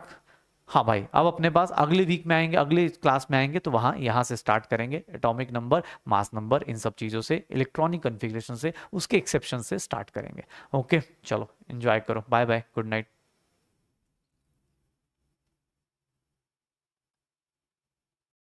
हाँ भाई, अब अपने पास अगले वीक में आएंगे, अगले क्लास में आएंगे तो वहाँ यहाँ से स्टार्ट करेंगे, एटॉमिक नंबर, मास नंबर, इन सब चीज़ों से, इलेक्ट्रॉनिक कॉन्फ़िगरेशन से, उसके एक्सेप्शन से स्टार्ट करेंगे। ओके चलो एंजॉय करो, बाय बाय, गुड नाइट।